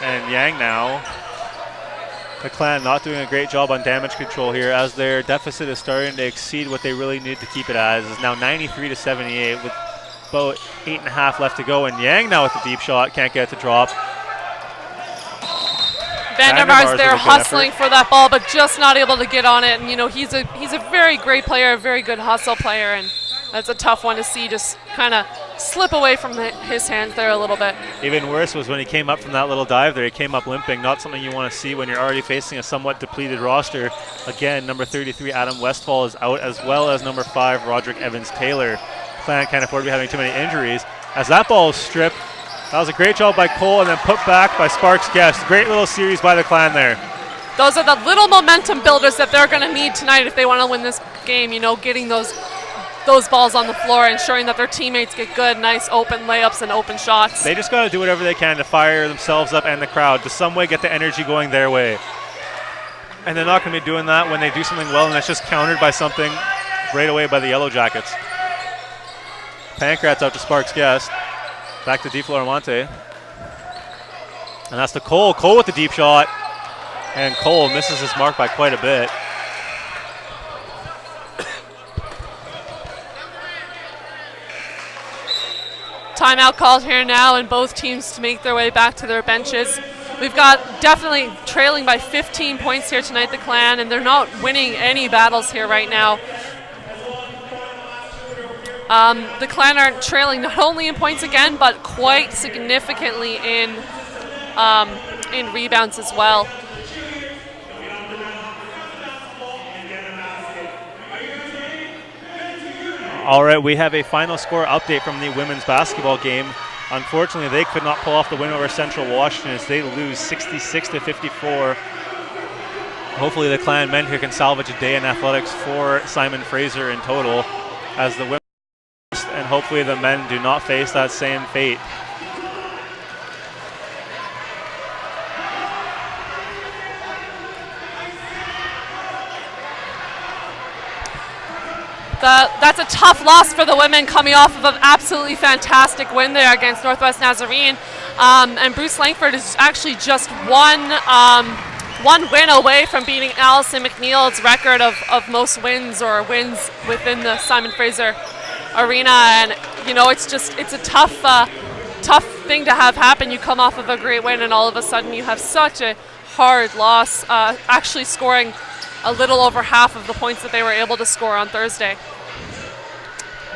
And Yang now. The Clan not doing a great job on damage control here, as their deficit is starting to exceed what they really need to keep it as. It's now 93-78 with about 8.5 left to go. And Yang now with the deep shot, can't get it to drop. Vandermar's there hustling for that ball, but just not able to get on it. And you know, he's a very great player, a very good hustle player, and that's a tough one to see just kind of slip away from his hands there a little bit. Even worse was when he came up from that little dive there. He came up limping, not something you want to see when you're already facing a somewhat depleted roster. Again, number 33, Adam Westfall, is out, as well as number 5, Roderick Evans-Taylor. Clan can't afford to be having too many injuries. As that ball is stripped, that was a great job by Cole and then put back by Sparks Guest. Great little series by the Clan there. Those are the little momentum builders that they're going to need tonight if they want to win this game, you know, getting those balls on the floor, ensuring that their teammates get good, nice open layups and open shots. They just got to do whatever they can to fire themselves up and the crowd to some way get the energy going their way. And they're not going to be doing that when they do something well and it's just countered by something right away by the Yellowjackets. Pankratz out to Sparks Guest. Back to DeFlorimonte. And that's to Cole. Cole with the deep shot. And Cole misses his mark by quite a bit. Timeout called here now, and both teams to make their way back to their benches. We've got definitely trailing by 15 points here tonight, the Clan, and they're not winning any battles here right now. The Clan are trailing not only in points again, but quite significantly in rebounds as well. All right, we have a final score update from the women's basketball game. Unfortunately, they could not pull off the win over Central Washington as they lose 66-54. Hopefully the Clan men here can salvage a day in athletics for Simon Fraser in total, as the women, and hopefully the men do not face that same fate. That's a tough loss for the women, coming off of an absolutely fantastic win there against Northwest Nazarene. And Bruce Langford is actually just one win away from beating Allison McNeil's record of most wins or wins within the Simon Fraser arena. And you know, it's a tough thing to have happen. You come off of a great win and all of a sudden you have such a hard loss, actually scoring a little over half of the points that they were able to score on Thursday.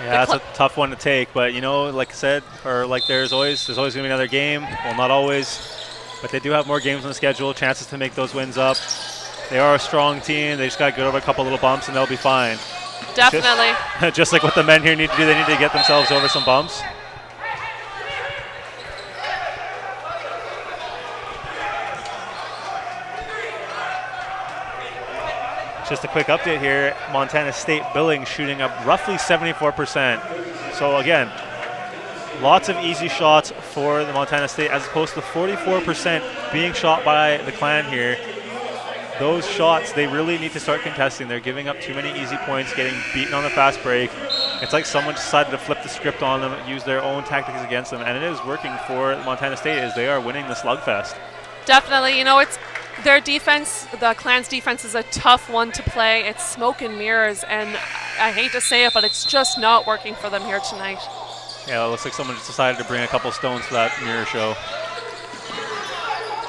Yeah, that's a tough one to take, but you know, like I said, or like there's always going to be another game. Well, not always, but they do have more games on the schedule, chances to make those wins up. They are a strong team. They just got to get over a couple little bumps and they'll be fine. Definitely. Just like what the men here need to do, they need to get themselves over some bumps. Just a quick update here. Montana State Billings shooting up roughly 74%. So again, lots of easy shots for the Montana State as opposed to 44% being shot by the Clan here. Those shots, they really need to start contesting. They're giving up too many easy points, getting beaten on the fast break. It's like someone decided to flip the script on them, use their own tactics against them, and it is working for Montana State as they are winning the slugfest. Definitely. You know, it's their defense, the Clan's defense, is a tough one to play. It's smoke and mirrors, and I hate to say it, but it's just not working for them here tonight. Yeah, it looks like someone just decided to bring a couple stones for that mirror show.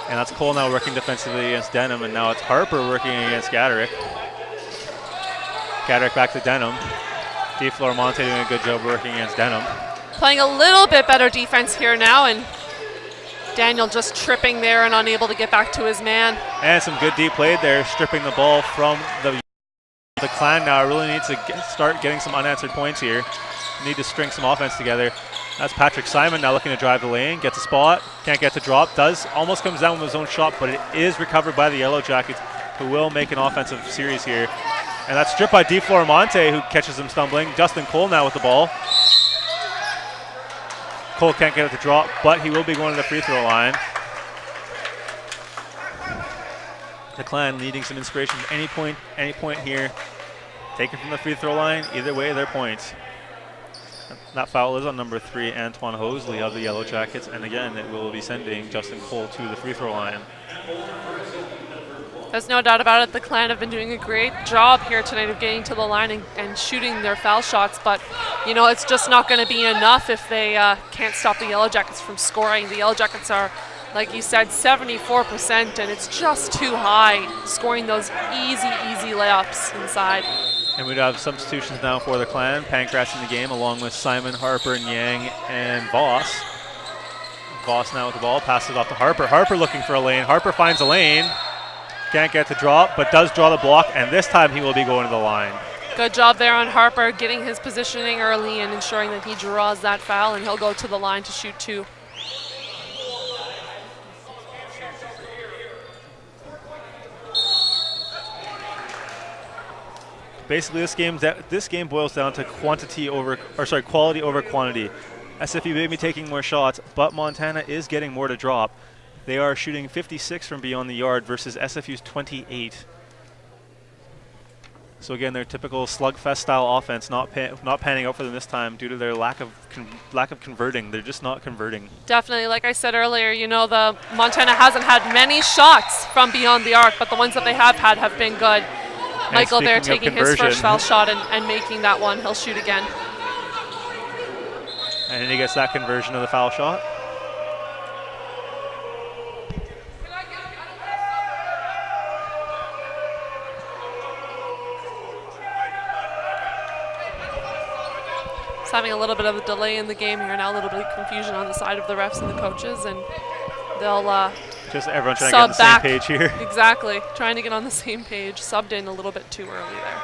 And that's Cole now working defensively against Denham, and now it's Harper working against Gaderick. Gaderick back to Denham. DeFlorimonte doing a good job working against Denham. Playing a little bit better defense here now, and Daniel just tripping there and unable to get back to his man. And some good deep play there, stripping the ball from the Clan now really needs to start getting some unanswered points here. Need to string some offense together. That's Patrick Simon now looking to drive the lane, gets a spot, can't get to drop, almost comes down with his own shot, but it is recovered by the Yellow Jackets, who will make an offensive series here. And that's stripped by DeFlorimonte, who catches him stumbling. Justin Cole now with the ball. Cole can't get it to drop, but he will be going to the free throw line. The Clan needing some inspiration at any point here. Take it from the free throw line, either way, they're points. That foul is on number 3, Antoine Hosley of the Yellow Jackets, and again, it will be sending Justin Cole to the free throw line. There's no doubt about it. The Clan have been doing a great job here tonight of getting to the line and shooting their foul shots, but you know, it's just not going to be enough if they can't stop the Yellow Jackets from scoring. The Yellow Jackets are, like you said, 74%, and it's just too high, scoring those easy layups inside. And we'd have substitutions now for the Clan. Pancratz in the game, along with Simon, Harper, Niang, and Voss. Voss now with the ball, passes off to Harper. Harper looking for a lane. Harper finds a lane. Can't get to drop, but does draw the block, and this time he will be going to the line. Good job there on Harper, getting his positioning early and ensuring that he draws that foul, and he'll go to the line to shoot 2. Basically, this game boils down to quality over quantity. SFU may be taking more shots, but Montana is getting more to drop. They are shooting 56 from beyond the yard versus SFU's 28. So again, their typical slugfest style offense not panning out for them this time due to their lack of converting. They're just not converting. Definitely, like I said earlier, you know, the Montana hasn't had many shots from beyond the arc, but the ones that they have had have been good. Michael there taking his first foul shot and making that one. He'll shoot again. And then he gets that conversion of the foul shot. It's having a little bit of a delay in the game here now, a little bit of confusion on the side of the refs and the coaches, and they'll just everyone trying to get on the same page here. Exactly, trying to get on the same page. Subbed in a little bit too early there.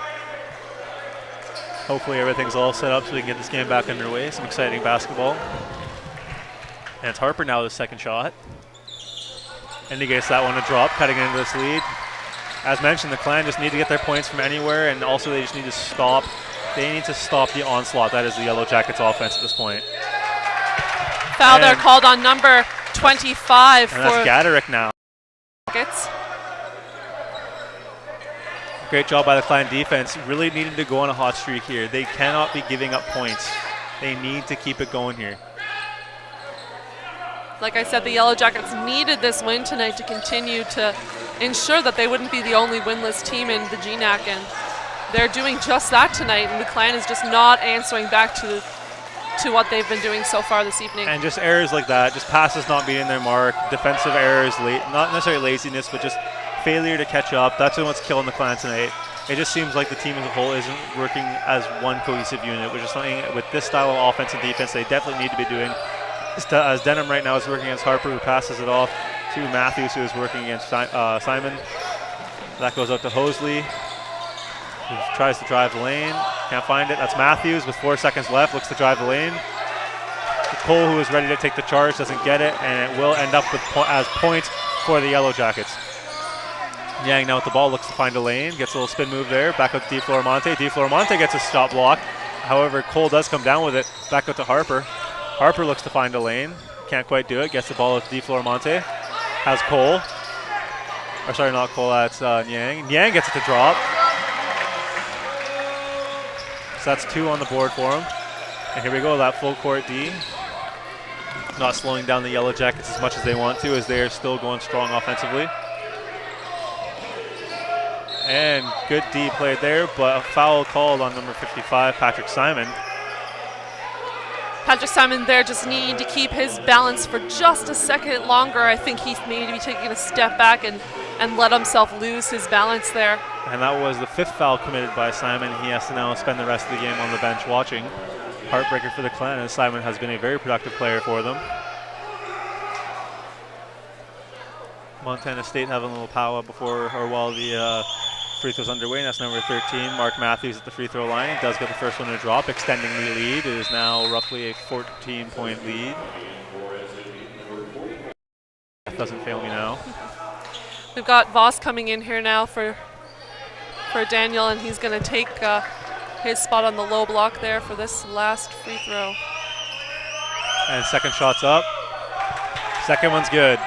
Hopefully everything's all set up so we can get this game back underway. Some exciting basketball. And it's Harper now with the second shot. And he gets that one to drop, cutting into this lead. As mentioned, the Clan just need to get their points from anywhere, and also they just need to stop. They need to stop the onslaught. That is the Yellow Jackets offense at this point. Foul there called on number 25 and that's Gaderick now. Jackets. Great job by the Clan defense. Really needed to go on a hot streak here. They cannot be giving up points. They need to keep it going here. Like I said, the Yellow Jackets needed this win tonight to continue to ensure that they wouldn't be the only winless team in the GNAC, and they're doing just that tonight, and the Clan is just not answering back to what they've been doing so far this evening. And just errors like that, just passes not meeting their mark, defensive errors, not necessarily laziness, but just failure to catch up. That's what's killing the Clan tonight. It just seems like the team as a whole isn't working as one cohesive unit, which is something with this style of offense and defense they definitely need to be doing. As Denham right now is working against Harper, who passes it off to Matthews, who is working against Simon. That goes out to Hosley, who tries to drive the lane. Can't find it. That's Matthews with 4 seconds left, looks to drive the lane. Cole, who is ready to take the charge, doesn't get it, and it will end up with as points for the Yellow Jackets. Niang now with the ball, looks to find a lane, gets a little spin move there, back out to DeFlorimonte. DeFlorimonte gets a stop block. However, Cole does come down with it, back out to Harper. Harper looks to find a lane, can't quite do it, gets the ball with DeFlorimonte. Has Cole, or sorry, not Cole, that's Niang. Niang gets it to drop. So that's 2 on the board for him. And here we go, that full court D. Not slowing down the Yellow Jackets as much as they want to, as they are still going strong offensively. And good D played there, but a foul called on number 55, Patrick Simon. Patrick Simon there just needing to keep his balance for just a second longer. I think he's maybe taking a step back and let himself lose his balance there. And that was the 5th foul committed by Simon. He has to now spend the rest of the game on the bench watching. Heartbreaker for the Clan, as Simon has been a very productive player for them. Montana State having a little powwow before or while the free throws underway, and that's number 13, Mark Matthews at the free throw line. He does get the first one to drop, extending the lead. It is now roughly a 14-point lead. That doesn't fail me now. We've got Voss coming in here now for Daniel, and he's going to take his spot on the low block there for this last free throw. And second shot's up. Second one's good.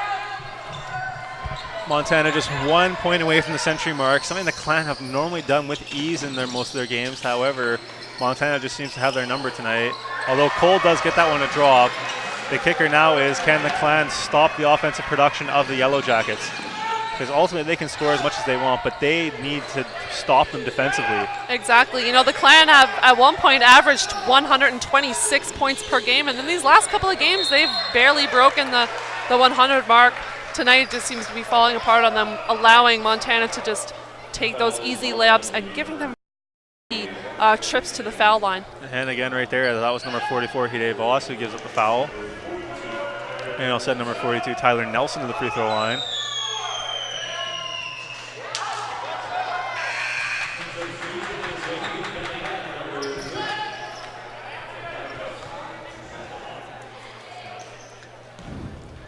Montana just 1 point away from the century mark, something the Clan have normally done with ease in most of their games. However, Montana just seems to have their number tonight. Although Cole does get that one to drop, the kicker now is, can the Clan stop the offensive production of the Yellowjackets? Because ultimately they can score as much as they want, but they need to stop them defensively. Exactly. You know, the Clan have at one point averaged 126 points per game, and in these last couple of games they've barely broken the 100 mark. Tonight it just seems to be falling apart on them, allowing Montana to just take those easy layups and giving them trips to the foul line. And again right there, that was number 44, Hide Voss, who gives up the foul. And also number 42, Tyler Nelson, to the free throw line.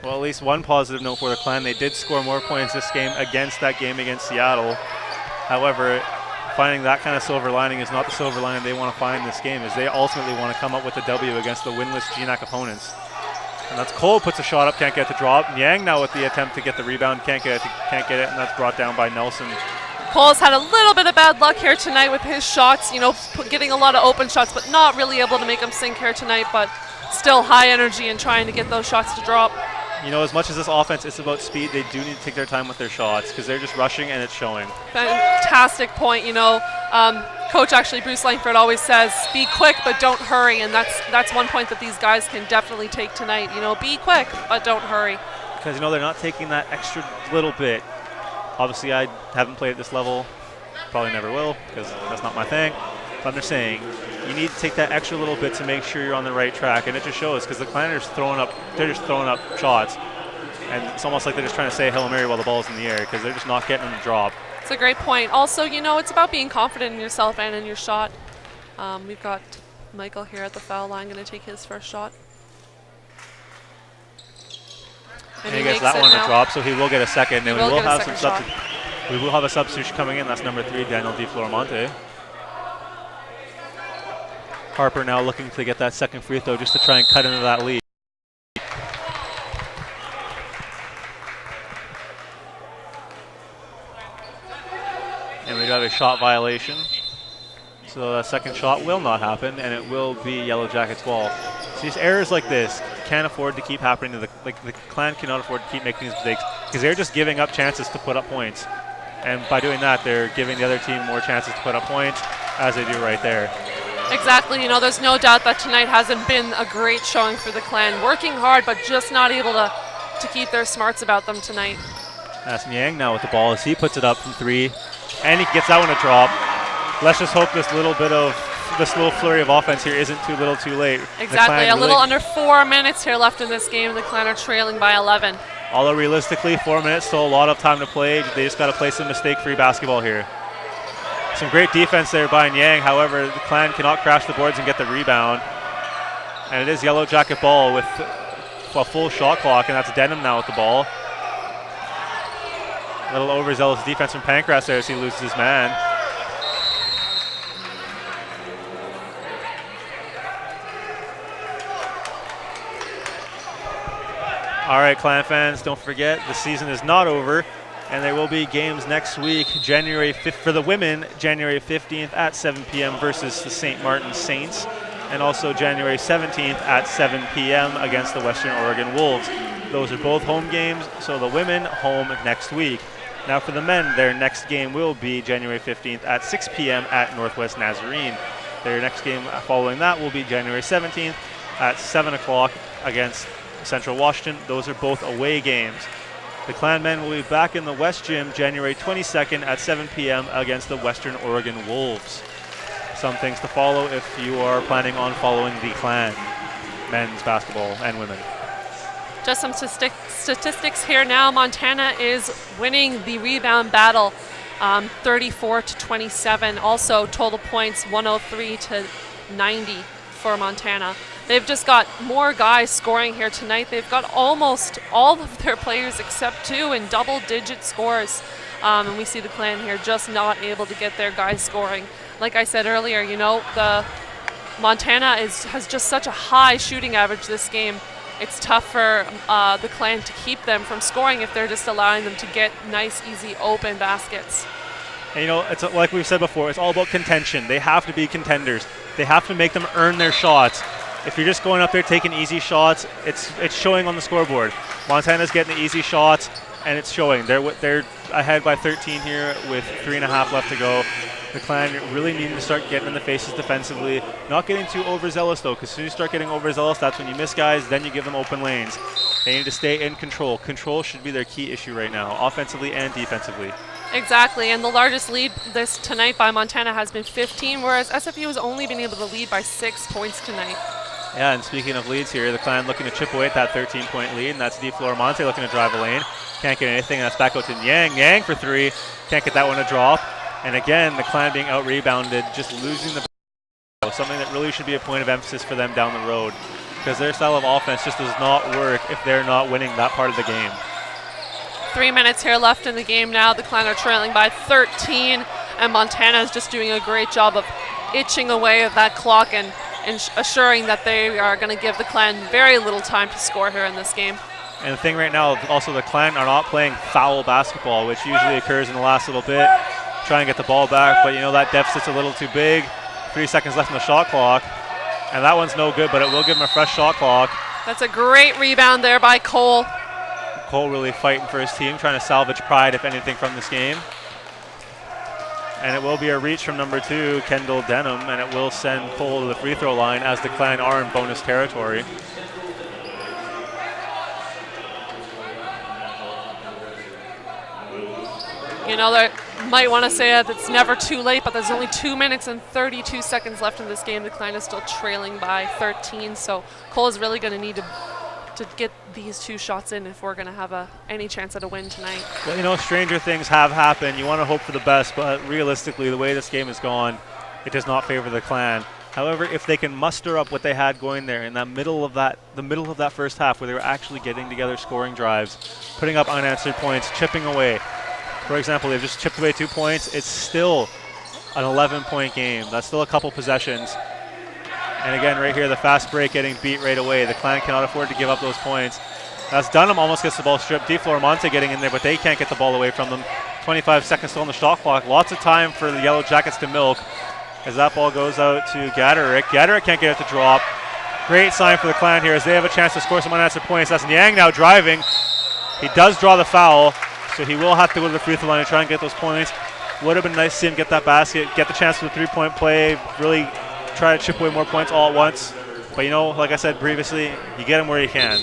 Well, at least one positive note for the Clan. They did score more points this game against that game against Seattle. However, finding that kind of silver lining is not the silver lining they want to find in this game, as they ultimately want to come up with a W against the winless GNAC opponents. And that's Cole, puts a shot up, can't get the drop. Niang now with the attempt to get the rebound, can't get it, and that's brought down by Nelson. Cole's had a little bit of bad luck here tonight with his shots, you know, getting a lot of open shots, but not really able to make them sink here tonight, but still high energy and trying to get those shots to drop. You know, as much as this offense is about speed, they do need to take their time with their shots because they're just rushing and it's showing. Fantastic point. You know, Coach actually, Bruce Langford, always says, be quick but don't hurry, and that's one point that these guys can definitely take tonight. You know, be quick but don't hurry. Because, you know, they're not taking that extra little bit. Obviously, I haven't played at this level. Probably never will because that's not my thing. But I'm just saying, you need to take that extra little bit to make sure you're on the right track, and it just shows because the Clan are just throwing up shots, and it's almost like they're just trying to say Hail Mary while the ball's in the air because they're just not getting them to drop. It's a great point. Also, you know, it's about being confident in yourself and in your shot. We've got Michael here at the foul line going to take his first shot. And he gets that one to drop, so he will get a second, and we will have a substitution coming in. That's number 3, Daniel DiFloromonte. Harper now looking to get that second free throw just to try and cut into that lead. And we got a shot violation. So the second shot will not happen, and it will be Yellow Jackets ball. So these errors like this can't afford to keep happening. The Clan cannot afford to keep making these mistakes because they're just giving up chances to put up points. And by doing that, they're giving the other team more chances to put up points, as they do right there. Exactly. You know, there's no doubt that tonight hasn't been a great showing for the Clan. Working hard, but just not able to keep their smarts about them tonight. That's Niang now with the ball as he puts it up from 3, and he gets that one to drop. Let's just hope this little flurry of offense here isn't too little too late. Exactly. A little under 4 minutes here left in this game. The Clan are trailing by 11. Although realistically, 4 minutes, still a lot of time to play. They just got to play some mistake-free basketball here. Some great defense there by Niang. However, the Clan cannot crash the boards and get the rebound. And it is Yellow Jacket ball with a full shot clock, and that's Denham now with the ball. A little overzealous defense from Pancras there as he loses his man. All right, Clan fans, don't forget the season is not over. And there will be games next week, January 5th for the women, January 15th at 7 p.m. versus the St. Martin Saints, and also January 17th at 7 p.m. against the Western Oregon Wolves. Those are both home games, so the women home next week. Now for the men, their next game will be January 15th at 6 p.m. at Northwest Nazarene. Their next game following that will be January 17th at 7 o'clock against Central Washington. Those are both away games. The Clan men will be back in the West Gym January 22nd at 7 p.m. against the Western Oregon Wolves. Some things to follow if you are planning on following the Clan men's basketball and women. Just some statistics here now. Montana is winning the rebound battle. 34-27. Also total points 103-90 for Montana. They've just got more guys scoring here tonight. They've got almost all of their players except 2 in double-digit scores. And we see the Clan here just not able to get their guys scoring. Like I said earlier, you know, the Montana has just such a high shooting average this game. It's tough for the Clan to keep them from scoring if they're just allowing them to get nice, easy, open baskets. And you know, it's like we've said before, it's all about contention. They have to be contenders. They have to make them earn their shots. If you're just going up there taking easy shots, it's showing on the scoreboard. Montana's getting the easy shots, and it's showing. They're ahead by 13 here with 3.5 left to go. The Clan really needing to start getting in the faces defensively. Not getting too overzealous, though, because as soon as you start getting overzealous, that's when you miss guys, then you give them open lanes. They need to stay in control. Control should be their key issue right now, offensively and defensively. Exactly, and the largest lead this tonight by Montana has been 15, whereas SFU has only been able to lead by 6 points tonight. Yeah, and speaking of leads here, the Clan looking to chip away at that 13-point lead, and that's DeFlorimonte looking to drive a lane. Can't get anything, that's back out to Niang. Niang for 3, can't get that one to drop. And again, the Clan being out-rebounded, just losing the ball, something that really should be a point of emphasis for them down the road, because their style of offense just does not work if they're not winning that part of the game. 3 minutes here left in the game now. The Clan are trailing by 13, and Montana is just doing a great job of itching away at that clock and assuring that they are going to give the Clan very little time to score here in this game. And the thing right now, also the Clan are not playing foul basketball, which usually occurs in the last little bit. Try and get the ball back, but you know that deficit's a little too big. 3 seconds left in the shot clock, and that one's no good, but it will give them a fresh shot clock. That's a great rebound there by Cole. Cole really fighting for his team, trying to salvage pride, if anything, from this game. And it will be a reach from number 2, Kendall Denham, and it will send Cole to the free throw line as the Clan are in bonus territory. You know, they might want to say that it's never too late, but there's only 2 minutes and 32 seconds left in this game. The Clan is still trailing by 13, so Cole is really going to need to get these 2 shots in if we're going to have any chance at a win tonight. Well, you know, stranger things have happened. You want to hope for the best, but realistically, the way this game has gone, it does not favor the Clan. However, if they can muster up what they had going there in the middle of that first half, where they were actually getting together scoring drives, putting up unanswered points, chipping away. For example, they've just chipped away 2 points. It's still an 11-point game. That's still a couple possessions. And again, right here, the fast break getting beat right away. The Clan cannot afford to give up those points. As Dunham almost gets the ball stripped. DeFlorimonte getting in there, but they can't get the ball away from them. 25 seconds still on the shot clock. Lots of time for the Yellowjackets to milk as that ball goes out to Gaderick. Gaderick can't get it to drop. Great sign for the Clan here as they have a chance to score some unanswered points. That's Niang now driving. He does draw the foul, so he will have to go to the free throw line and try and get those points. Would have been nice to see him get that basket, get the chance for the 3-point play, really try to chip away more points all at once. But you know, like I said previously, you get them where you can.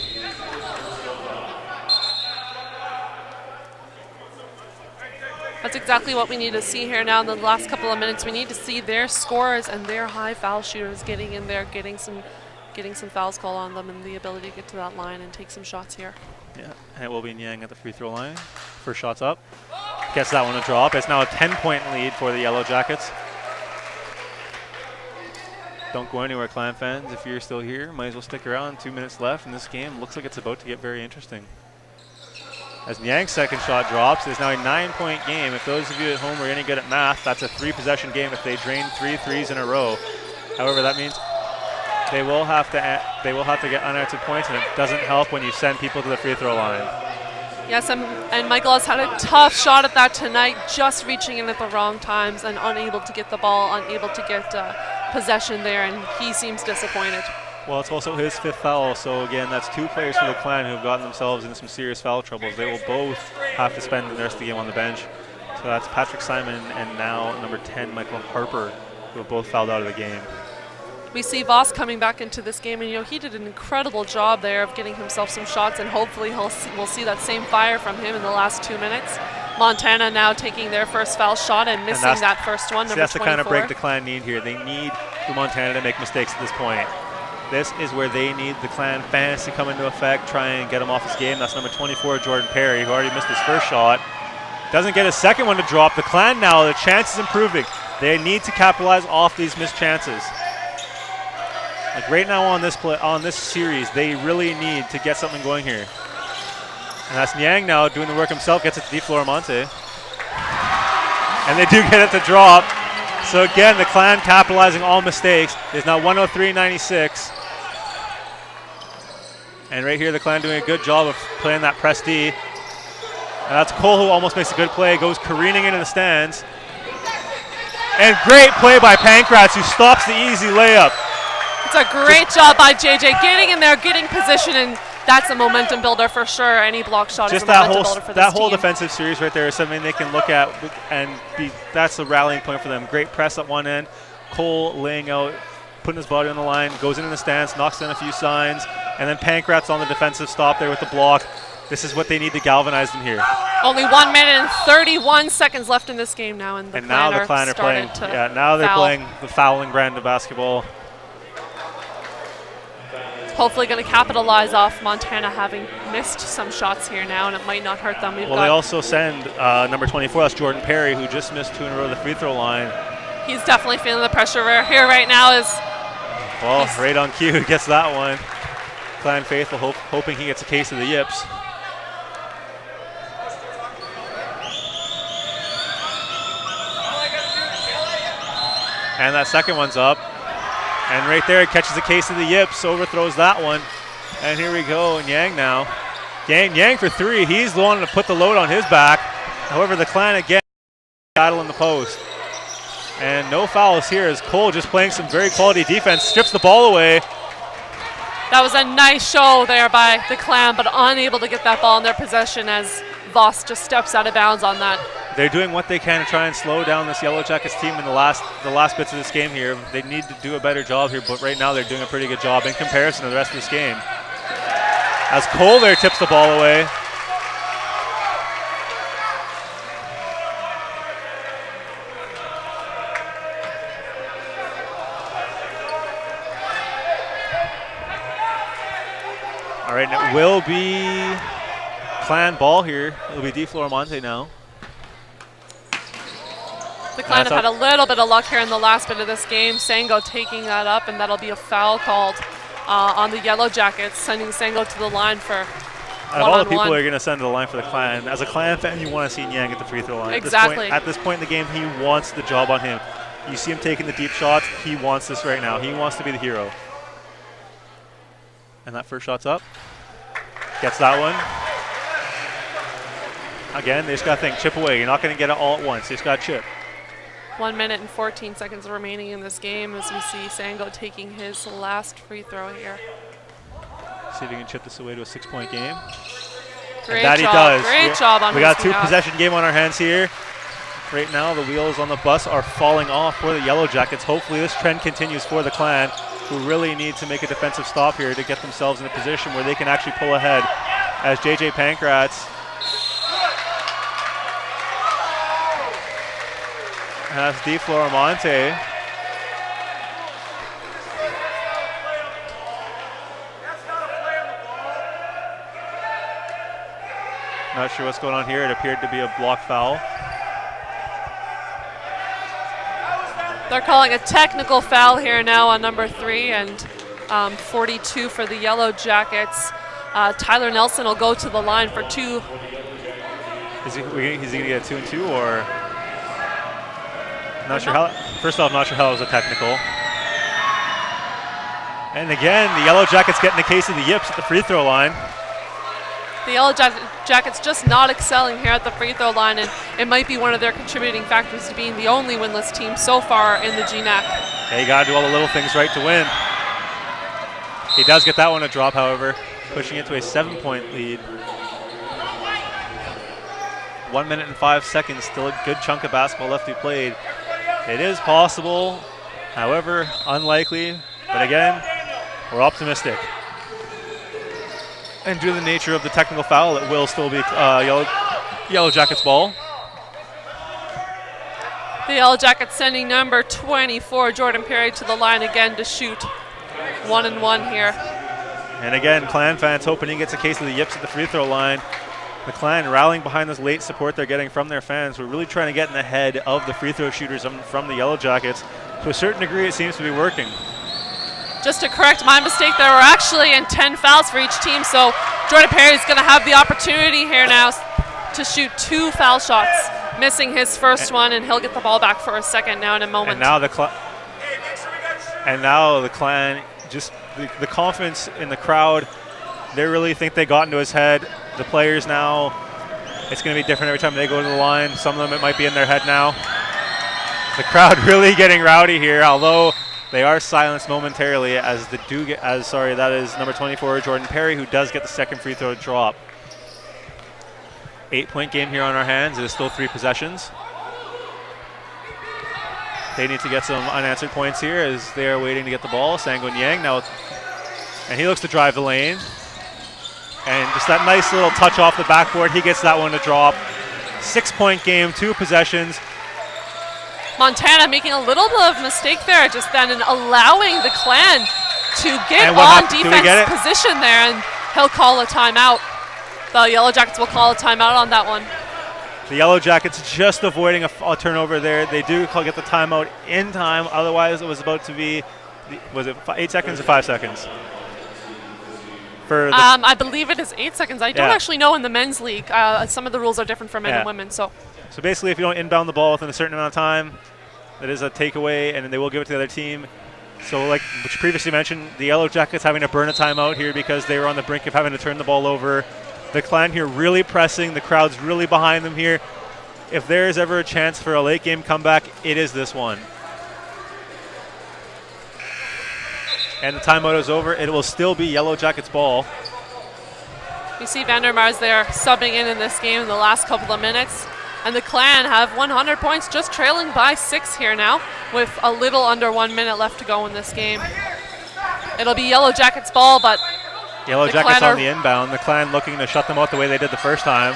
That's exactly what we need to see here now in the last couple of minutes. We need to see their scorers and their high foul shooters getting in there, getting some fouls called on them, and the ability to get to that line and take some shots here. Yeah, and it will be Niang at the free throw line. First shot's up. Gets that one to drop. It's now a 10-point lead for the Yellowjackets. Don't go anywhere, Clan fans. If you're still here, might as well stick around. 2 minutes left in this game. Looks like it's about to get very interesting. As Niang's second shot drops, it's now a 9-point game. If those of you at home are any good at math, that's a 3-possession game if they drain 3 threes in a row. However, that means they will have to get unanswered points, and it doesn't help when you send people to the free throw line. Yes, and Michael has had a tough shot at that tonight, just reaching in at the wrong times and unable to get the ball, unable to get possession there, and he seems disappointed. Well, it's also his 5th foul, so again, that's 2 players for the Clan who have gotten themselves into some serious foul troubles. They will both have to spend the rest of the game on the bench. So that's Patrick Simon and now number 10, Michael Harper, who have both fouled out of the game. We see Voss coming back into this game, and you know, he did an incredible job there of getting himself some shots, and hopefully we'll see that same fire from him in the last 2 minutes. Montana now taking their first foul shot and missing that first one, number 24. That's the kind of break the Clan need here. They need for Montana to make mistakes at this point. This is where they need the Clan fans to come into effect, try and get him off his game. That's number 24, Jordan Perry, who already missed his first shot. Doesn't get a second one to drop. The Clan now, the chance is improving. They need to capitalize off these missed chances. Like right now on this series, they really need to get something going here. And that's Niang now doing the work himself, gets it to DeFlorimonte. And they do get it to drop. So again, the Clan capitalizing all mistakes. It's now 103-96. And right here, the Clan doing a good job of playing that press D. And that's Cole who almost makes a good play, goes careening into the stands. And great play by Pankratz, who stops the easy layup. It's a great job by JJ, getting in there, getting position, and that's a momentum builder for sure. Any block shot is a momentum builder for this that whole team. defensive series right there is something they can look at and that's the rallying point for them. Great press at one end. Cole laying out, putting his body on the line, goes into the stance, knocks down a few signs, and then Pankratz on the defensive stop there with the block. This is what they need to galvanize them here. Only 1 minute and 31 seconds left in this game now, and now the Clan are playing. Yeah, now they're playing the fouling brand of basketball. Hopefully going to capitalize off Montana having missed some shots here now, and it might not hurt them. They also send number 24, that's Jordan Perry, who just missed 2 in a row at the free throw line. He's definitely feeling the pressure here right now. Well, right on cue, gets that one. Clan faithful hoping he gets a case of the yips. And that second one's up. And right there, it catches a case of the yips, overthrows that one. And here we go, Niang now. Niang for 3, he's the one to put the load on his back. However, the Clan again battle in the post. And no fouls here as Cole just playing some very quality defense, strips the ball away. That was a nice show there by the Clan, but unable to get that ball in their possession as Voss just steps out of bounds on that. They're doing what they can to try and slow down this Yellowjackets team in the last bits of this game here. They need to do a better job here, but right now they're doing a pretty good job in comparison to the rest of this game. As Cole there tips the ball away. All right, and it will be Clan ball here. It'll be DeFlorimonte now. The Clan have had a little bit of luck here in the last bit of this game. Sango taking that up, and that'll be a foul called on the Yellowjackets, sending Sango to the line for Out of all the people who are going to send to the line for the Clan, as a Clan fan, you want to see Niang at the free throw line. Exactly. At this point in the game, he wants the job on him. You see him taking the deep shots. He wants this right now. He wants to be the hero. And that first shot's up. Gets that one. Again, they just got to think, chip away. You're not going to get it all at once. You just got to chip. 1 minute and 14 seconds remaining in this game as we see Sango taking his last free throw here. See if he can chip this away to a 6-point game. Great and that job. He does. Great job on We his got a 2-possession game on our hands here. Right now, the wheels on the bus are falling off for the Yellowjackets. Hopefully this trend continues for the Clan, who really need to make a defensive stop here to get themselves in a position where they can actually pull ahead. As JJ Pankratz has DeFlorimonte. Not sure what's going on here. It appeared to be a block foul. They're calling a technical foul here now on number 3 and 42 for the Yellowjackets. Tyler Nelson will go to the line for 2. Is he going to get a 2 and 2 or? Not sure how. First off, not sure how it was a technical. And again, the Yellowjackets getting a case of the yips at the free throw line. The Yellowjackets just not excelling here at the free throw line, and it might be one of their contributing factors to being the only winless team so far in the GNAC. Yeah, you got to do all the little things right to win. He does get that one to drop, however, pushing it to a 7-point lead. 1 minute and 5 seconds, still a good chunk of basketball left to be played. It is possible, however, unlikely, but again, we're optimistic. And due to the nature of the technical foul, it will still be Yellowjackets ball. The Yellowjackets sending number 24, Jordan Perry, to the line again to shoot 1 and 1 here. And again, Clan fans hoping he gets a case of the yips at the free throw line. The Clan rallying behind this late support they're getting from their fans. We're really trying to get in the head of the free throw shooters from the Yellowjackets. To a certain degree, it seems to be working. Just to correct my mistake, there were actually 10 fouls for each team, so Jordan Perry is going to have the opportunity here now to shoot 2 foul shots, missing his first one, and he'll get the ball back for a second now in a moment. And now the Clan, just the confidence in the crowd, they really think they got into his head. The players now, it's going to be different every time they go to the line. Some of them, it might be in their head now. The crowd really getting rowdy here, although they are silenced momentarily as that is number 24, Jordan Perry, who does get the second free throw drop. 8-point game here on our hands. It is still 3 possessions. They need to get some unanswered points here as they are waiting to get the ball. Sango Niang now, and he looks to drive the lane. And just that nice little touch off the backboard. He gets that one to drop. 6-point game, 2 possessions. Montana making a little bit of mistake there, just then in allowing the Clan to get on defense position there, and he'll call a timeout. The Yellowjackets will call a timeout on that one. The Yellowjackets just avoiding a turnover there. They do get the timeout in time. Otherwise, it was about to be, was it 8 seconds or 5 seconds? I believe it is 8 seconds. I don't actually know in the men's league. Some of the rules are different for men and women. So basically, if you don't inbound the ball within a certain amount of time, that is a takeaway, and they will give it to the other team. So like which previously mentioned, the Yellowjackets having to burn a timeout here because they were on the brink of having to turn the ball over. The Clan here really pressing. The crowd's really behind them here. If there is ever a chance for a late game comeback, it is this one. And the timeout is over. It will still be Yellowjackets ball. You see Vandermars there subbing in this game in the last couple of minutes. And the Clan have 100 points, just trailing by 6 here now with a little under 1 minute left to go in this game. It'll be Yellowjackets ball, but Yellowjackets on the inbound. The Clan looking to shut them out the way they did the first time.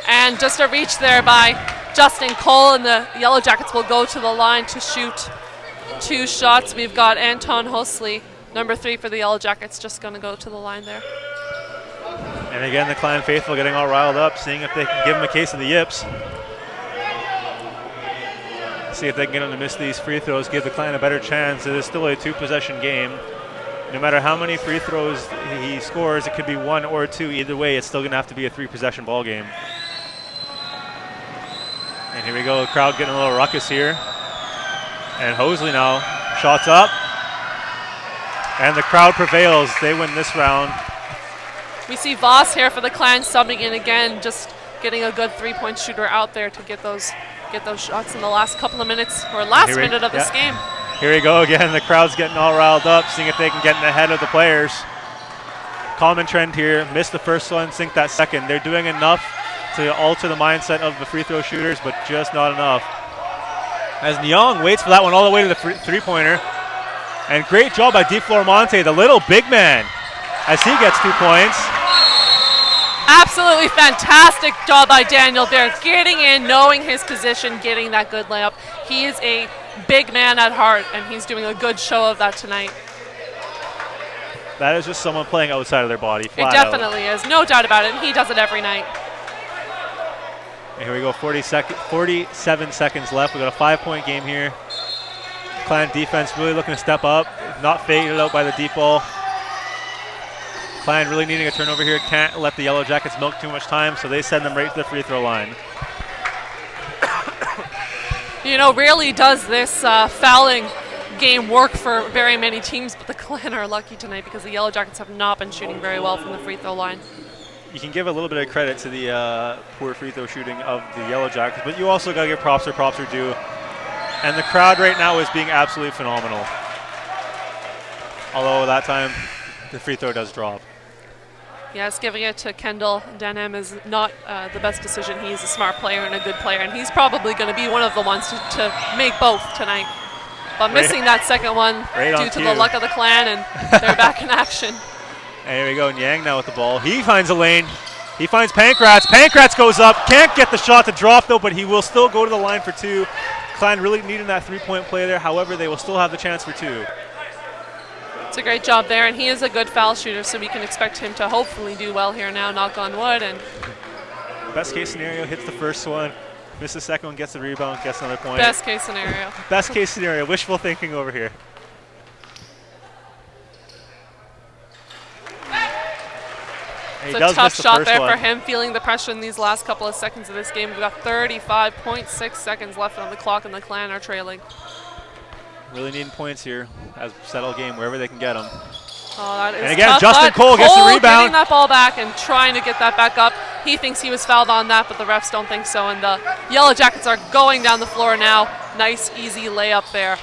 And just a reach there by Justin Cole, and the Yellowjackets will go to the line to shoot 2 shots. We've got Anton Hosley, number 3 for the Yellowjackets, just going to go to the line there. And again, the Clan faithful getting all riled up, seeing if they can give them a case of the yips. See if they can get them to miss these free throws, give the Clan a better chance. It is still a 2-possession game. No matter how many free throws he scores, it could be 1 or 2. Either way, it's still going to have to be a 3-possession ball game. And here we go, the crowd getting a little ruckus here. And Hosley now, shots up. And the crowd prevails. They win this round. We see Voss here for the Clan subbing in again, just getting a good 3-point shooter out there to get those shots in the last couple of minutes, or last minute of this game. Here we go again. The crowd's getting all riled up, seeing if they can get in ahead of the players. Common trend here. Missed the first one, sink that second. They're doing enough to alter the mindset of the free throw shooters, but just not enough. As Niang waits for that one all the way to the three-pointer. And great job by DeFlormonte, the little big man, as he gets 2 points. Absolutely fantastic job by Daniel there, getting in, knowing his position, getting that good layup. He is a big man at heart, and he's doing a good show of that tonight. That is just someone playing outside of their body. It definitely is, no doubt about it, and he does it every night. And here we go, 47 seconds left. We got a 5-point game here. Clan defense really looking to step up, not faded out by the deep ball. Clan really needing a turnover here. Can't let the Yellowjackets milk too much time, so they send them right to the free throw line. You know, rarely does this fouling game work for very many teams, but the Clan are lucky tonight because the Yellowjackets have not been shooting very well from the free throw line. You can give a little bit of credit to the poor free throw shooting of the Yellowjackets, but you also got to give props where props are due. And the crowd right now is being absolutely phenomenal. Although that time, the free throw does drop. Yes, giving it to Kendall Denham is not the best decision. He's a smart player and a good player, and he's probably going to be one of the ones to make both tonight. But missing that second one due to the luck of the Clan, and they're back in action. And here we go, Niang now with the ball. He finds a lane. He finds Pankratz. Pankratz goes up. Can't get the shot to drop, though, but he will still go to the line for 2. Clan really needing that 3-point play there. However, they will still have the chance for 2. It's a great job there, and he is a good foul shooter, so we can expect him to hopefully do well here now, knock on wood. And best case scenario, hits the first one, misses the second one, gets the rebound, gets another point. best case scenario. Best case scenario, wishful thinking over here. It's a tough shot there for him, feeling the pressure in these last couple of seconds of this game. We've got 35.6 seconds left on the clock, and the Clan are trailing. Really needing points here as settle game wherever they can get them. Oh, that is and again, tough, Justin Cole gets the rebound. Getting that ball back and trying to get that back up. He thinks he was fouled on that, but the refs don't think so. And the Yellow Jackets are going down the floor now. Nice, easy layup there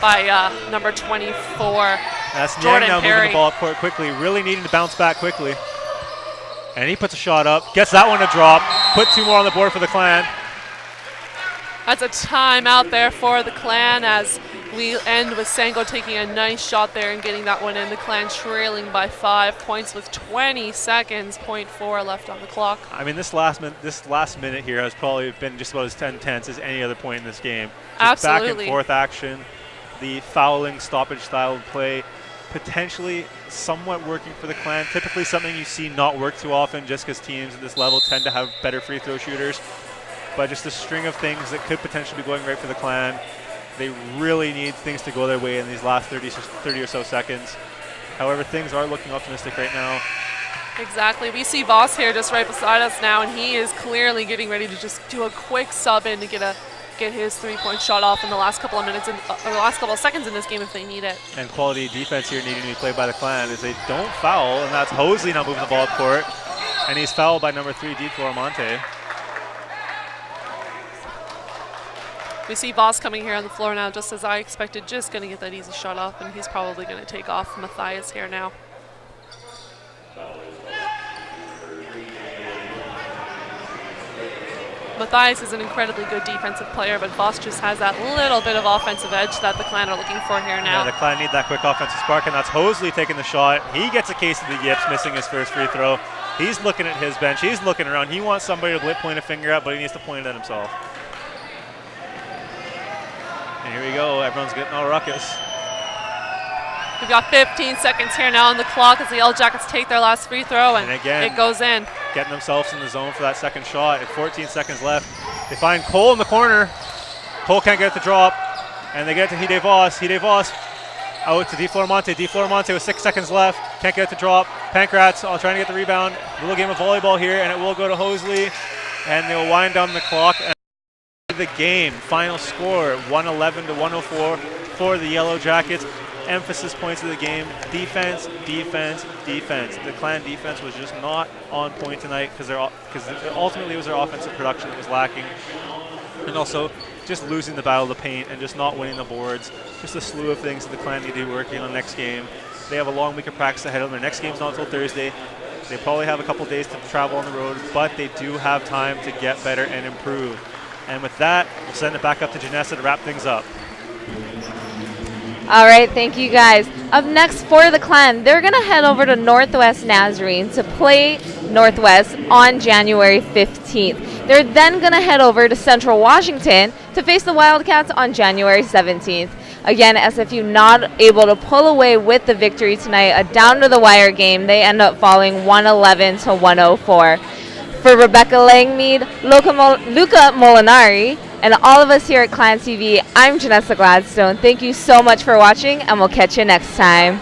by number 24. That's Jordan Niang now Perry. moving the ball up court quickly, really needing to bounce back quickly. And he puts a shot up, gets that one to drop, put 2 more on the board for the Clan. That's a timeout there for the Clan as we end with Sango taking a nice shot there and getting that one in. The Clan trailing by 5 points with 20 seconds, 0.4 left on the clock. I mean, this last minute here has probably been just about as tense as any other point in this game. Just Absolutely. back and forth action, the fouling stoppage style of play, potentially somewhat working for the Clan. Typically something you see not work too often just because teams at this level tend to have better free throw shooters. But just a string of things that could potentially be going right for the Clan. They really need things to go their way in these last 30 or so seconds. However, things are looking optimistic right now. Exactly. We see Voss here just right beside us now, and he is clearly getting ready to just do a quick sub in to get his 3-point shot off in the last couple of minutes, or the last couple of seconds in this game if they need it. And quality defense here needing to be played by the Clan as they don't foul, and that's Hosley now moving the ball up court. And he's fouled by number 3, Di Florimonte. We see Voss coming here on the floor now, just as I expected, just going to get that easy shot off, and he's probably going to take off Matthias here now. Matthias is an incredibly good defensive player, but Voss just has that little bit of offensive edge that the Clan are looking for here now. Yeah, the Clan need that quick offensive spark, and that's Hosley taking the shot. He gets a case of the yips, missing his first free throw. He's looking at his bench. He's looking around. He wants somebody to point a finger at, but he needs to point it at himself. And here we go. Everyone's getting all ruckus. We've got 15 seconds here now on the clock as the Yellow Jackets take their last free throw, and again, it goes in. Getting themselves in the zone for that second shot. At 14 seconds left, they find Cole in the corner. Cole can't get the drop, and they get to Hide Voss. Hide Voss out to Di Florimonte. Di Florimonte with 6 seconds left. Can't get the drop. Pankratz trying to get the rebound. Little game of volleyball here, and it will go to Hosley, and they'll wind down the clock. And the game final score 111 to 104 for the Yellow Jackets. Emphasis points of the game: defense, defense, defense. The Clan defense was just not on point tonight because ultimately it was their offensive production that was lacking, and also just losing the battle of the paint and just not winning the boards. Just a slew of things that the Clan need to be working on next game. They have a long week of practice ahead of them. Their next game's not until Thursday. They probably have a couple days to travel on the road, but they do have time to get better and improve. And with that, we'll send it back up to Janessa to wrap things up. All right, thank you guys. Up next for the Clan, they're going to head over to Northwest Nazarene to play Northwest on January 15th. They're then going to head over to Central Washington to face the Wildcats on January 17th. Again, SFU not able to pull away with the victory tonight. A down-to-the-wire game. They end up falling 111 to 104. For Rebecca Langmead, Luca Molinari, and all of us here at Clan TV, I'm Janessa Gladstone. Thank you so much for watching, and we'll catch you next time.